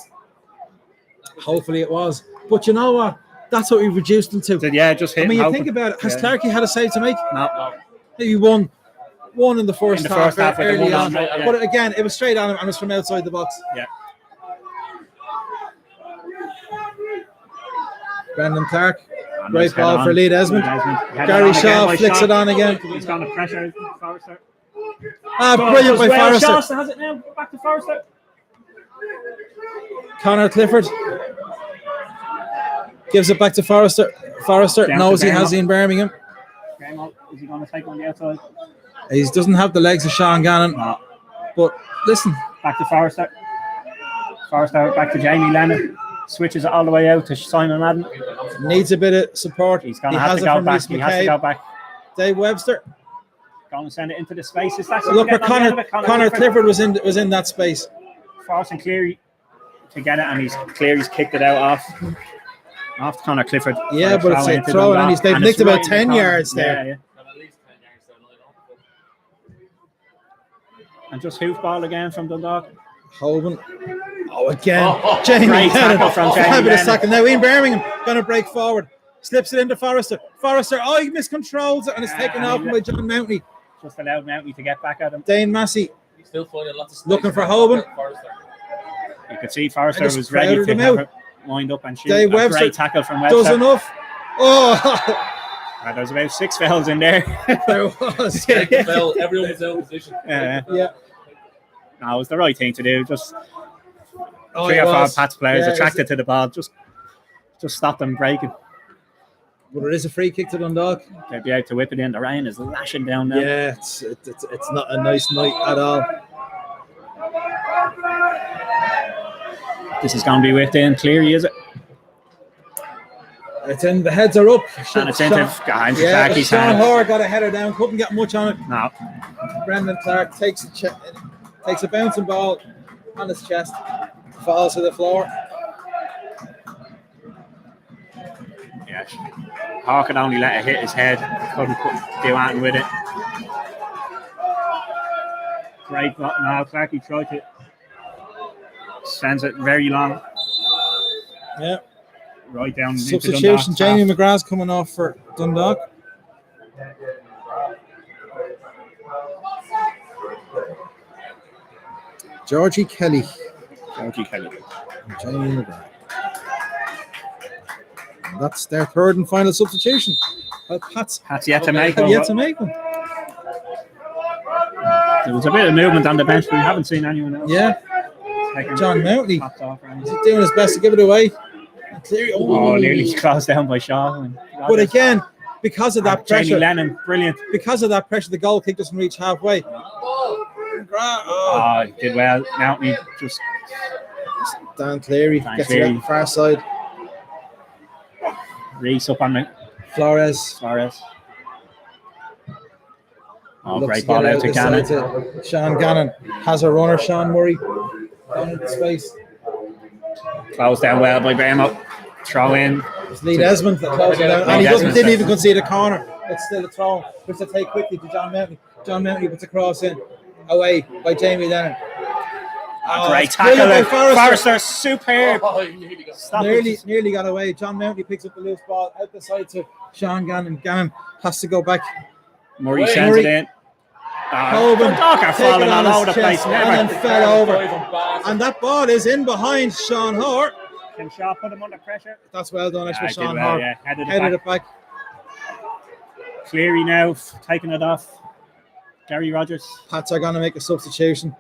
S1: Hopefully it was. But you know what? That's what we reduced him to.
S2: Yeah, just hit.
S1: I mean, you
S2: him
S1: think
S2: open.
S1: about it. Has Clarkey had a save to make?
S2: No.
S1: Maybe one in the first half.
S2: first half with the
S1: early
S2: one
S1: on.
S2: on, yeah.
S1: But again, it was straight on him and it was from outside the box.
S2: Yeah.
S1: Brendan Clark.
S2: And
S1: Great
S2: nice head
S1: ball
S2: on.
S1: for Lee Desmond.
S2: Head
S1: Gary
S2: on
S1: Shaw
S2: by
S1: flicks
S2: Shaw.
S1: it on again.
S2: He's going to pressure Forrester.
S1: Brilliant by Forrester.
S2: Shaw has it now. Back to Forrester.
S1: Connor Clifford gives it back to Forrester. Forrester
S2: Down
S1: knows
S2: to
S1: he has
S2: Bernal.
S1: it in Birmingham.
S2: Is he going to take on the outside?
S1: He doesn't have the legs of Sean Gannon.
S2: No.
S1: But listen,
S2: Back to Forrester. Forrester back to Jamie Lennon. Switches it all the way out to Simon Madden.
S1: needs a bit of support.
S2: He's going
S1: He
S2: to have
S1: has
S2: to
S1: it
S2: go
S1: from
S2: back.
S1: Reece
S2: He has to go
S1: McCabe.
S2: back.
S1: Dave Webster.
S2: Going to send it into the spaces. That's
S1: Look where Connor Clifford was in that space.
S2: Forrest and Cleary to get it, and Cleary's kicked it out off Connor Clifford.
S1: Yeah, but it's a throw, and they've nicked about 10 yards there.
S2: Yeah. And just hoofball again from Dundalk.
S1: Holman. Oh, again. Jamie
S2: Great
S1: Lennon.
S2: tackle from Jamie
S1: Fabulous
S2: Lennon.
S1: tackle. Now Ian Birmingham going to break forward. Slips it into Forrester. Forrester, he miscontrols it and it's taken off by John Mountney.
S2: Just allowed Mountney to get back at him.
S1: Dane Massey
S7: He's still finding lots of space.
S1: looking for Holman.
S2: You could see Forrester
S1: I just
S2: was ready
S1: crowded
S2: to
S1: him
S2: have
S1: out.
S2: it wind up and shoot.
S1: Dave
S2: A
S1: Webster
S2: great tackle from Webster.
S1: Does enough. Oh,
S2: There was about 6 fouls in there.
S1: there was.
S7: Everyone was out of position.
S1: Yeah.
S2: No, it was the right thing to do. Just
S1: Oh,
S2: 3
S1: it
S2: or 4
S1: was.
S2: Pats players
S1: Yeah,
S2: attracted to the ball. Just stop them breaking.
S1: But it is a free kick to Dundalk.
S2: They'd be out to whip it in. The rain is lashing down now.
S1: Yeah, it's not a nice night at all.
S2: This is going to be whipped in. Cleary, is it?
S1: It's in. The heads are up.
S2: And it's into Clarky's
S1: Sean
S2: hand.
S1: Hoare got a header down. Couldn't get much on it.
S2: No.
S1: Brendan Clark takes a bouncing ball on his chest, falls to the floor.
S2: Yeah. Hawke could only let it hit his head. Couldn't do anything with it. Great button now. Clarky tried to
S4: sends it very long.
S1: Yeah.
S4: Right down into
S1: Substitution.
S4: Dundalk's
S1: Jamie
S4: half.
S1: McGrath's coming off for Dundalk. Georgie Kelly.
S4: Georgie Kelly.
S1: And Jamie McGrath. And that's their third and final substitution. Well, Pat's
S4: Yet to make
S1: have
S4: one.
S1: yet to make one.
S4: There was a bit of movement on the bench, but we haven't seen anyone else.
S1: Yeah.
S4: Taking
S1: John Mountney.
S4: tops off or
S1: He's
S4: anything.
S1: doing his best to give it away.
S4: Oh, nearly closed down by Shaw.
S1: But again, because of that
S4: Jamie
S1: pressure,
S4: Lennon, brilliant.
S1: because of that pressure, the goal kick doesn't reach halfway.
S4: Oh, he did well. Mountney just
S1: Dan Cleary
S4: Dan
S1: gets
S4: Cleary.
S1: it out the far side.
S4: Reese up on the
S1: Flores
S4: Suarez. Oh,
S1: looks
S4: great
S1: to
S4: ball
S1: get
S4: out to
S1: this
S4: Gannon.
S1: side to Sean Gannon has a runner. Sean Murray down into space.
S4: Closed down well by Bermo. Throw in.
S1: It's Lee Desmond that closed it down, and he didn't even concede a corner. It's still a throw, which they take quickly to John Mountney. John Mountney puts a cross in, away by Jamie Lennon.
S4: Great
S1: it's brilliant
S4: tackle.
S1: by
S4: Forrester, superb. Stop it.
S1: Nearly got away. John Mountney picks up the loose ball out the side to Sean Gannon. Gannon has to go back.
S4: Murray sends it in.
S1: Hoban
S4: Dundalk are falling all over the place.
S1: and
S4: Never.
S1: then fell over. And that ball is in behind Sean Hort.
S4: Can Shaw put him under pressure?
S1: That's well done, actually.
S4: Did
S1: Sean
S4: well,
S1: Hort
S4: yeah. Headed
S1: headed
S4: it back.
S1: it back.
S4: Cleary now taking it off. Gary Rogers.
S1: Pats are going to make a substitution.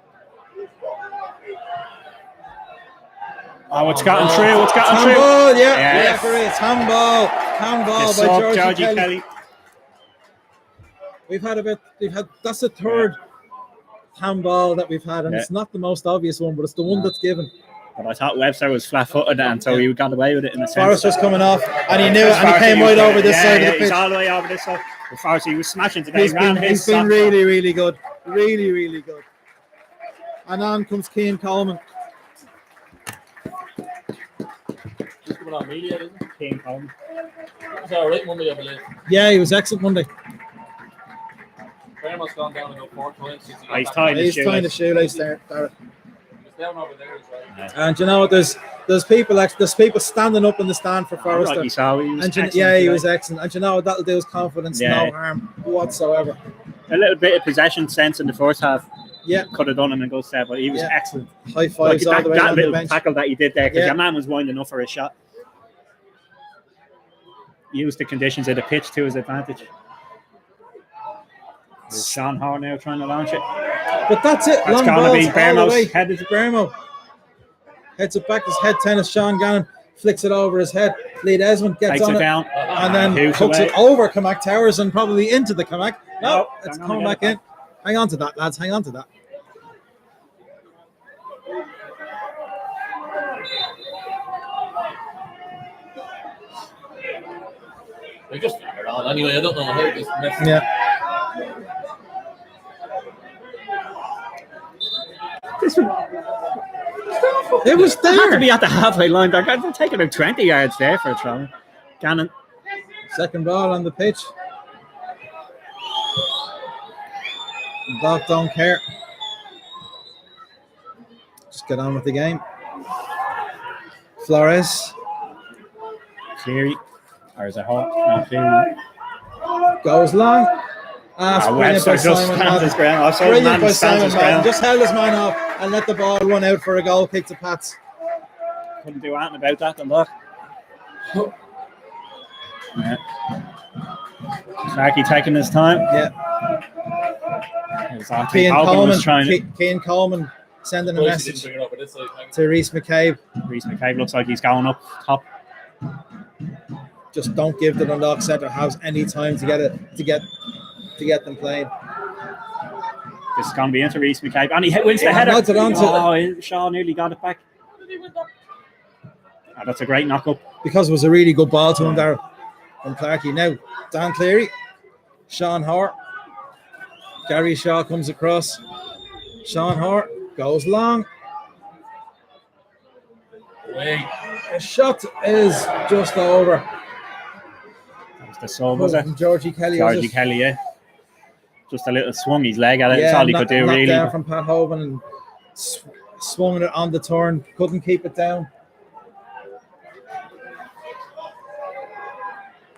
S4: Oh, it's gotten through. It's gotten through.
S1: Handball, yeah,
S4: Yes.
S1: referee, it's handball. Handball
S4: Yes,
S1: by
S4: Georgie
S1: Kelly.
S4: Kelly.
S1: We've had that's the third handball that we've had, and
S4: Yeah.
S1: it's not the most obvious one, but it's the one that's given.
S4: But I thought Webster was flat-footed, and so he got away with it in a sense.
S1: Forrester's coming off, and he knew it, and he
S4: Forrester,
S1: came right over this side of the
S4: He's
S1: pitch.
S4: all the way over this side. But Forrester, he was smashing today.
S1: He's been really, really good. Really, really good. And on comes Cian Coleman.
S7: Just coming on media, isn't it?
S4: Cian Coleman.
S7: It's all right Monday, I believe.
S1: Yeah, he was excellent Monday.
S7: Fairmont's gone down about 4 times since he got
S4: He's
S7: back.
S4: tied his
S1: He's tying the
S4: shoelace.
S1: shoelace there, Darragh.
S7: He's down over there as well.
S1: And you know what? There's people standing up in the stand for Forrester.
S4: Like you saw, he was
S1: And you,
S4: excellent
S1: yeah, he
S4: today.
S1: was excellent. And you know what that'll do is confidence,
S4: Yeah.
S1: no harm whatsoever.
S4: A little bit of possession sense in the first half.
S1: Yeah,
S4: Could have done him and go step, but he was
S1: Yeah.
S4: excellent.
S1: high
S4: Like
S1: fives all
S4: that,
S1: the way
S4: that
S1: on the
S4: little
S1: bench.
S4: tackle that he did there, because
S1: Yeah.
S4: your man was winding up for a shot. Used the conditions of the pitch to his advantage. There's Sean Hart now trying to launch it.
S1: But that's it.
S4: That's
S1: Long
S4: gonna
S1: balls
S4: be
S1: all the
S4: Bermo's
S1: way.
S4: headed.
S1: Bermo heads it back. His head tennis. Sean Gannon flicks it over his head. Lee Desmond gets
S4: Takes
S1: on
S4: it
S1: it
S4: down.
S1: and then
S4: Hooks
S1: hooks
S4: away.
S1: it over Kamak Towers and probably into the Kamak. No,
S4: No,
S1: it's
S4: hang on,
S1: coming
S4: get
S1: back
S4: it
S1: in. Hang on to that, lads. Hang on to that.
S7: They just figured on anyway. I don't know how this mess.
S1: Yeah. It was
S4: Had to
S1: there.
S4: be at the halfway line. They're taking about 20 yards there for a throw. Gannon.
S1: Second ball on the pitch. Doc don't care. Just get on with the game. Flores
S4: Cleary. Or is it Hart? No, Cleary.
S1: goes long. Brilliant
S4: Webster
S1: by
S4: just
S1: Simon
S4: stands his
S1: Madden.
S4: ground. I saw the
S1: Brilliant
S4: man
S1: by
S4: stands
S1: Simon
S4: his
S1: Madden.
S4: ground.
S1: Just held his man off and let the ball run out for a goal kick to Pats.
S4: Couldn't do anything about that. Look. Yeah. Clarkey taking his time.
S1: Yeah.
S4: I think
S1: Cian
S4: Hogan
S1: Coleman,
S4: was trying to.
S1: Cian Coleman sending a
S7: Didn't
S1: message
S7: bring it up, but it's like,
S1: to Reece McCabe.
S4: Reece McCabe looks like he's going up top.
S1: Just don't give the Dundalk centre halves any time to get them playing.
S4: This is going to be into Reece McCabe. And he wins the
S1: Yeah,
S4: header.
S1: nods it on to-
S4: Oh, Shaw nearly got it back. Oh, that's a great knock-up.
S1: Because it was a really good ball to him there from Clarkey. Now, Dan Cleary, Sean Hart, Gary Shaw comes across. Sean Hart goes long.
S7: away.
S1: The shot is just over.
S4: That was the sub, was it?
S1: From Georgie Kelly. was
S4: Georgie
S1: it?
S4: Kelly, yeah. Just a little swung his leg at it. That's all he could do,
S1: knocked
S4: really.
S1: down from Pat Hoban and swung it on the turn, couldn't keep it down.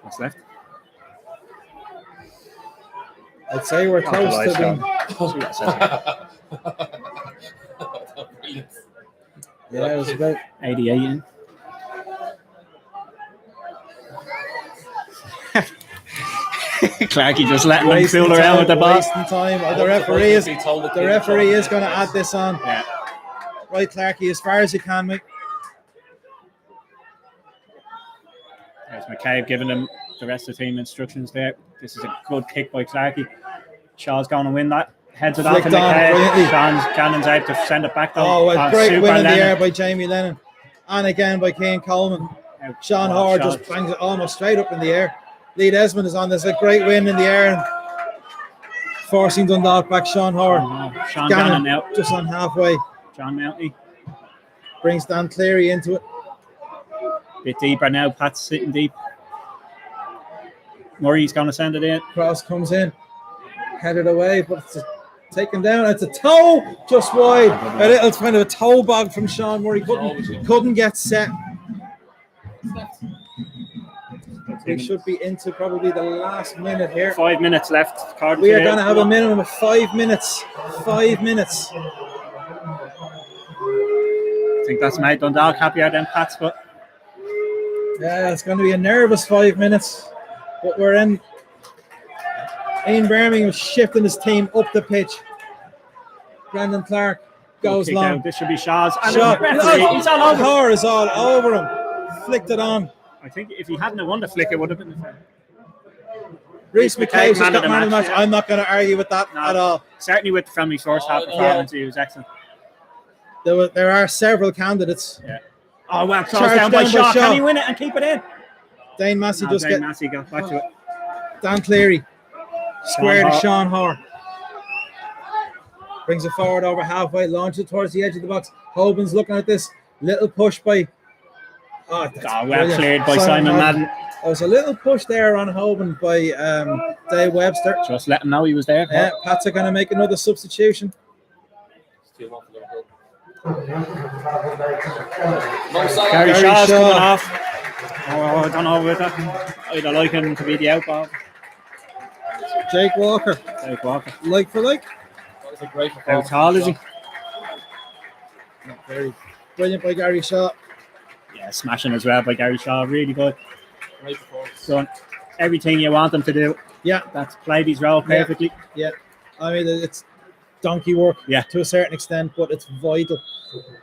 S4: What's left?
S1: I'd say we're close to being. Yeah, it was about
S4: 88 in. Clarky just letting them fool around with the ball.
S1: Wasting time. The referee is going to add this on.
S4: Yeah.
S1: Right, Clarky, as far as you can, mate.
S4: There's McCabe giving them the rest of the team instructions there. This is a good kick by Clarky. Shaw's going to win that. Heads it off to
S1: Flicked on brilliantly.
S4: McCabe. Cannon's out to send it back down.
S1: Oh, a great
S4: Super
S1: win in the
S4: Lennon.
S1: air by Jamie Lennon. And again by Cian Coleman. Sean Hoare just bangs it almost straight up in the air. Lee Desmond is on this. A great win in the air. And forcing Dundalk back. Sean Hoare.
S4: Sean Gannon now.
S1: Just on halfway.
S4: John Mounty.
S1: Brings Dan Cleary into it.
S4: Bit deeper now. Pat's sitting deep. Murray's going to send it in.
S1: Cross comes in. Headed away, but it's taken down. It's a toe just wide. A little kind of a toe bog from Sean Murray. Couldn't get set. We should be into probably the last minute here.
S4: 5 minutes left.
S1: We are going to have a minimum of 5 minutes. 5 minutes.
S4: I think that's made Dundalk happier than Pat's, but
S1: Yeah, it's going to be a nervous 5 minutes. But we're in. Ian Birmingham shifting his team up the pitch. Brendan Clark goes
S4: kick
S1: long.
S4: out. This should be Shaw's. And
S1: Shot.
S4: the referee, he's all over.
S1: Hoare is all over him. Flicked it on.
S4: I think if he hadn't won the flick, it would have been the fair.
S1: Reece McCabe
S4: man
S1: just
S4: of
S1: got
S4: the
S1: man of the
S4: match,
S1: match.
S4: yeah.
S1: I'm not going to argue with that at all.
S4: Certainly with the friendly first half performance, he was excellent.
S1: There are several candidates.
S4: Yeah. Oh, well,
S1: Charged
S4: down by
S1: down by
S4: Shaw.
S1: Shaw.
S4: Can he win it and keep it in?
S1: Dane Massey just
S4: Dane
S1: get
S4: Massey got back to it.
S1: Dan Cleary. Square to
S4: Hoare.
S1: Sean Hoare. Brings it forward over halfway, launches it towards the edge of the box. Hoban's looking at this little push by. Oh, that's
S4: Well
S1: brilliant.
S4: cleared by Simon Madden.
S1: There was a little push there on Hoban by Dave Webster.
S4: Just let him know he was there.
S1: Yeah, Pats are going to make another substitution.
S4: Gary Shaw's
S1: Shaw.
S4: coming off. Oh, I don't know about that. I'd like him to be the outball.
S1: Jake Walker,
S4: Jake Walker.
S1: like for like.
S4: How tall is he?
S1: Not very brilliant by Gary Shaw.
S4: Yeah, smashing as well by Gary Shaw. Really good. Done everything you want him to do.
S1: Yeah,
S4: That's played his role perfectly.
S1: yeah. I mean, it's donkey work,
S4: Yeah.
S1: to a certain extent, but it's vital.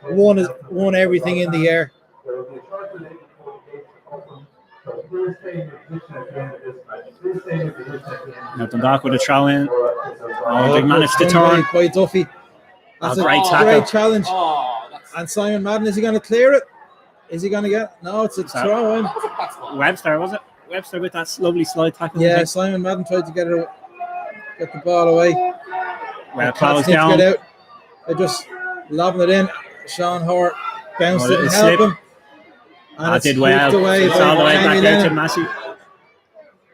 S1: Won everything in the air.
S4: Now Dundalk with a throw in. Oh, they managed to turn.
S1: by Duffy. That's a
S4: great tackle.
S1: great challenge. And Simon Madden, is he going to clear it? Is he going to get? No, it's a throw in.
S4: Webster, was it? Webster with that lovely slide tackle.
S1: Yeah, Simon Madden tried to get the ball away.
S4: Well,
S1: Cats
S4: closed
S1: need to
S4: down.
S1: get out. They're just lobbing it in. Sean Hoare bounced
S4: Oh,
S1: it and
S4: little
S1: helped
S4: slip.
S1: him. And
S4: I
S1: it's
S4: did well.
S1: hooked away
S4: It's
S1: by
S4: all the way
S1: Jamie
S4: back out to
S1: Lennon.
S4: Massey.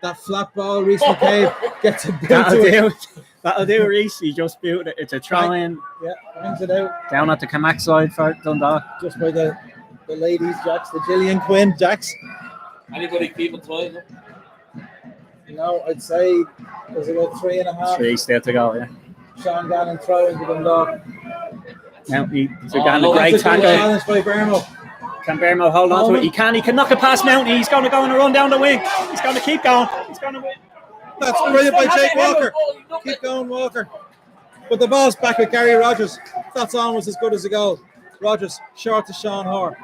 S1: That flat ball, Reece McCabe gets a boot
S4: That'll
S1: to it.
S4: do. That'll do, Reece. He just built it. It's a throw in
S1: Yeah, brings it out
S4: down at the Camac side for Dundalk.
S1: just by the ladies' jacks, the Gillian Quinn jacks.
S8: Anybody keep it tight?
S1: You know, I'd say there's about 3.5.
S4: 3 still to go, yeah.
S1: Sean Gannon throwing to Dundalk.
S4: Now he's
S8: Oh,
S4: getting a
S8: no,
S4: great
S1: That's a good
S4: tackle.
S1: challenge by Bermo.
S4: Can Bermo hold on to it? He can knock it past Mountain. He's going to go on a run down the wing. He's going to keep going. He's going to win.
S1: That's brilliant by Jake Walker. Keep going, Walker. But the ball's back with Gary Rogers. That's almost as good as a goal. Rogers, short to Sean Hoare.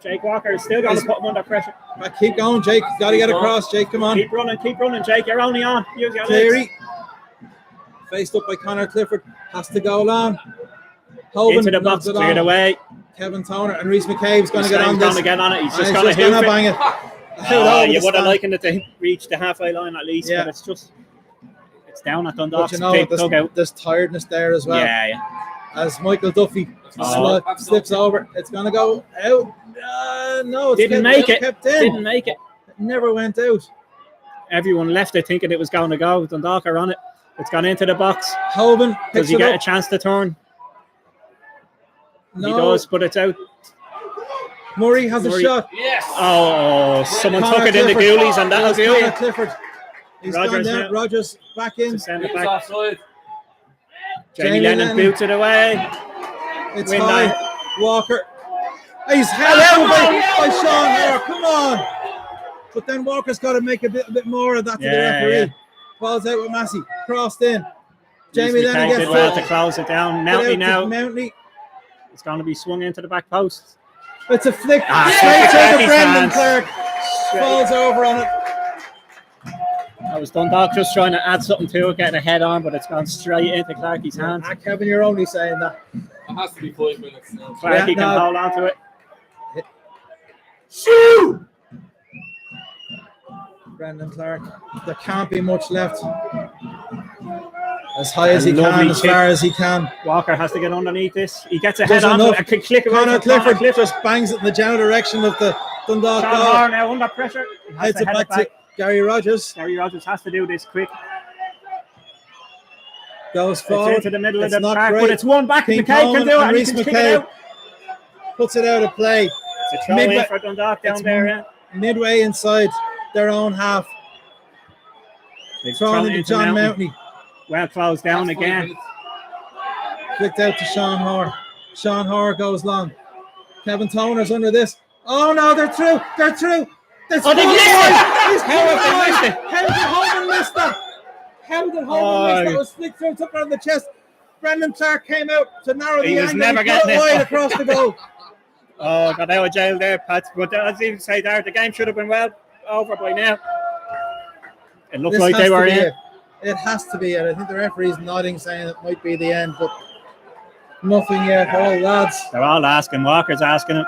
S4: Jake Walker is still going to put him under pressure.
S1: Keep going, Jake. Got to get across, Jake. Come on.
S4: Keep running, Jake. You're only on. Use your legs.
S1: Cleary. Faced up by Connor Clifford. Has to go long. Hoban
S4: Into the box,
S1: knocks it
S4: cleared
S1: on.
S4: away.
S1: Kevin Toner and Reece McCabe's going to get on
S4: He's
S1: this.
S4: going to get on it. He's
S1: And
S4: just
S1: he's
S4: going to hoof it.
S1: bang it.
S4: You would have likened it to reach the halfway line at least,
S1: Yeah.
S4: but it's down at Dundalk.
S1: But you know, there's tiredness there as well.
S4: Yeah.
S1: As Michael Duffy slips over, it's going to go out. No, it's
S4: Didn't make it.
S1: kept in.
S4: Didn't make it.
S1: It never went out.
S4: Everyone left it thinking it was going to go. Dundalk are on it. It's gone into the box.
S1: Hoban
S4: Does
S1: picks
S4: he
S1: it
S4: get
S1: up.
S4: a chance to turn?
S1: No.
S4: He does, but it's out.
S1: Murray has
S4: Murray.
S1: a shot.
S8: Yes.
S4: Oh, someone
S1: Connor
S4: took it in the
S1: Clifford.
S4: goalies, and that'll
S1: Yes,
S4: do
S1: Connor
S4: it.
S1: Clifford. He's
S4: Rogers
S1: gone down.
S4: now.
S1: Rogers back in.
S4: To send it
S8: He's
S4: back.
S8: offside.
S4: Jamie
S1: Jamie
S4: Lennon
S1: Lennon.
S4: boots it away.
S1: It's
S4: Win
S1: high.
S4: that.
S1: Walker. He's held out by Sean Hare. Come on. But then Walker's got to make a bit more of that to the referee.
S4: Yeah.
S1: Falls out with Massey. Crossed in. Jamie
S4: Eastby
S1: Lennon
S4: did
S1: gets
S4: well
S1: it.
S4: to close it down.
S1: Get out
S4: Mounty
S1: to
S4: now.
S1: Mountney.
S4: It's going to be swung into the back post.
S1: It's a flick.
S4: Ah,
S1: Straight to
S4: Clarky's
S1: Brendan
S4: hands.
S1: Clark. Falls over on it.
S4: I was Dundalk just trying to add something to it, getting a head on, but it's gone straight into Clarky's hands.
S1: Ah, Kevin, you're only saying that.
S8: It has to be 5 minutes now.
S4: Clarky
S1: Yeah,
S4: can
S1: no.
S4: hold on to it.
S1: Brendan Clark. There can't be much left. As high as he
S4: Lovely
S1: can, as
S4: chip.
S1: far as he can.
S4: Walker has to get underneath this. He gets a head
S1: Doesn't
S4: on
S1: enough.
S4: it. A click away
S1: Connor
S4: from Connor
S1: Clifford
S4: Clifford.
S1: just bangs it in the general direction of the Dundalk
S4: Sean
S1: goal.
S4: Hare now under pressure. He has
S1: Heads
S4: to
S1: it
S4: head
S1: back to Gary Rogers.
S4: Gary Rogers has to do this quick.
S1: Goes
S4: It's
S1: forward.
S4: into the middle
S1: It's
S4: of the
S1: not
S4: park,
S1: great.
S4: but it's one back.
S1: King
S4: McKay can
S1: Coleman
S4: do it,
S1: and
S4: and he
S1: Reece
S4: can kick it
S1: McKay
S4: out.
S1: puts it out of play.
S4: It's a throw
S1: Midway-
S4: in for Dundalk down
S1: it's
S4: there. Yeah.
S1: Midway inside their own half.
S4: They've
S1: Thrown
S4: thrown
S1: into
S4: into
S1: John
S4: Mountain.
S1: Mountney.
S4: Well closed down
S8: That's 5
S4: again.
S8: minutes.
S1: Flicked out to Sean Hare. Sean Hare goes long. Kevin Toner's under this. Oh no, they're through. They're through. That's
S4: Oh, they missed it!
S1: He's
S4: How have they missed it?
S1: How did Holman miss that? How did Holman miss that? It was flicked through, took her on the chest. Brendan Clark came out to narrow
S4: He
S1: the
S4: was
S1: angle.
S4: never
S1: He put
S4: getting
S1: it
S4: it.
S1: wide across the goal.
S4: Oh, got out of jail there, Pat. But as you say there, the game should have been well over by now. It looked
S1: This
S4: like
S1: has
S4: they
S1: to
S4: were
S1: be
S4: in.
S1: it. It has to be it. I think the referee's nodding, saying it might be the end, but nothing yet. Oh, lads.
S4: They're all asking. Walker's asking him.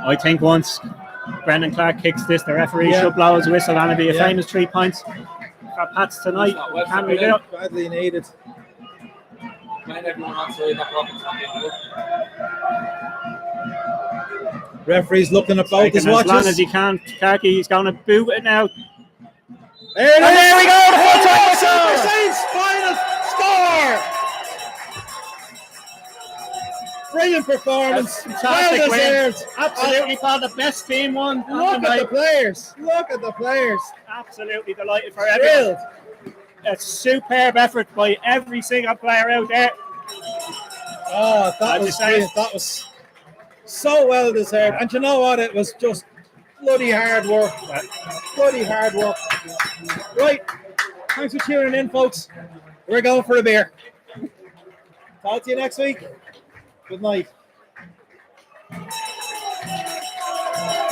S4: I think once Brendan Clark kicks this, the referee should blow his whistle, and it'll be a
S1: Yeah.
S4: famous 3 points for Pats tonight. Can we do it?
S1: Badly needed.
S8: Man, everyone outside that problem's not being good.
S1: Referee's looking at both his
S4: Taking as long
S1: watches.
S4: as he can. Clarky, he's going to boot it now.
S1: There it
S4: And
S1: is.
S4: there we go, the full-time
S1: Super
S4: whistle.
S1: Saints final score. Brilliant performance.
S4: Fantastic
S1: Well
S4: win.
S1: deserved.
S4: Absolutely thought the best team won.
S1: Look at the players. Look at the players.
S4: Absolutely delighted for everyone.
S1: Thrilled.
S4: A superb effort by every single player out there.
S1: Oh, that
S4: I'd
S1: was
S4: say-
S1: brilliant. That was so well deserved. And you know what? It was just bloody hard work. Bloody hard work. Right. Thanks for tuning in, folks. We're going for a beer. Talk to you next week. Good night.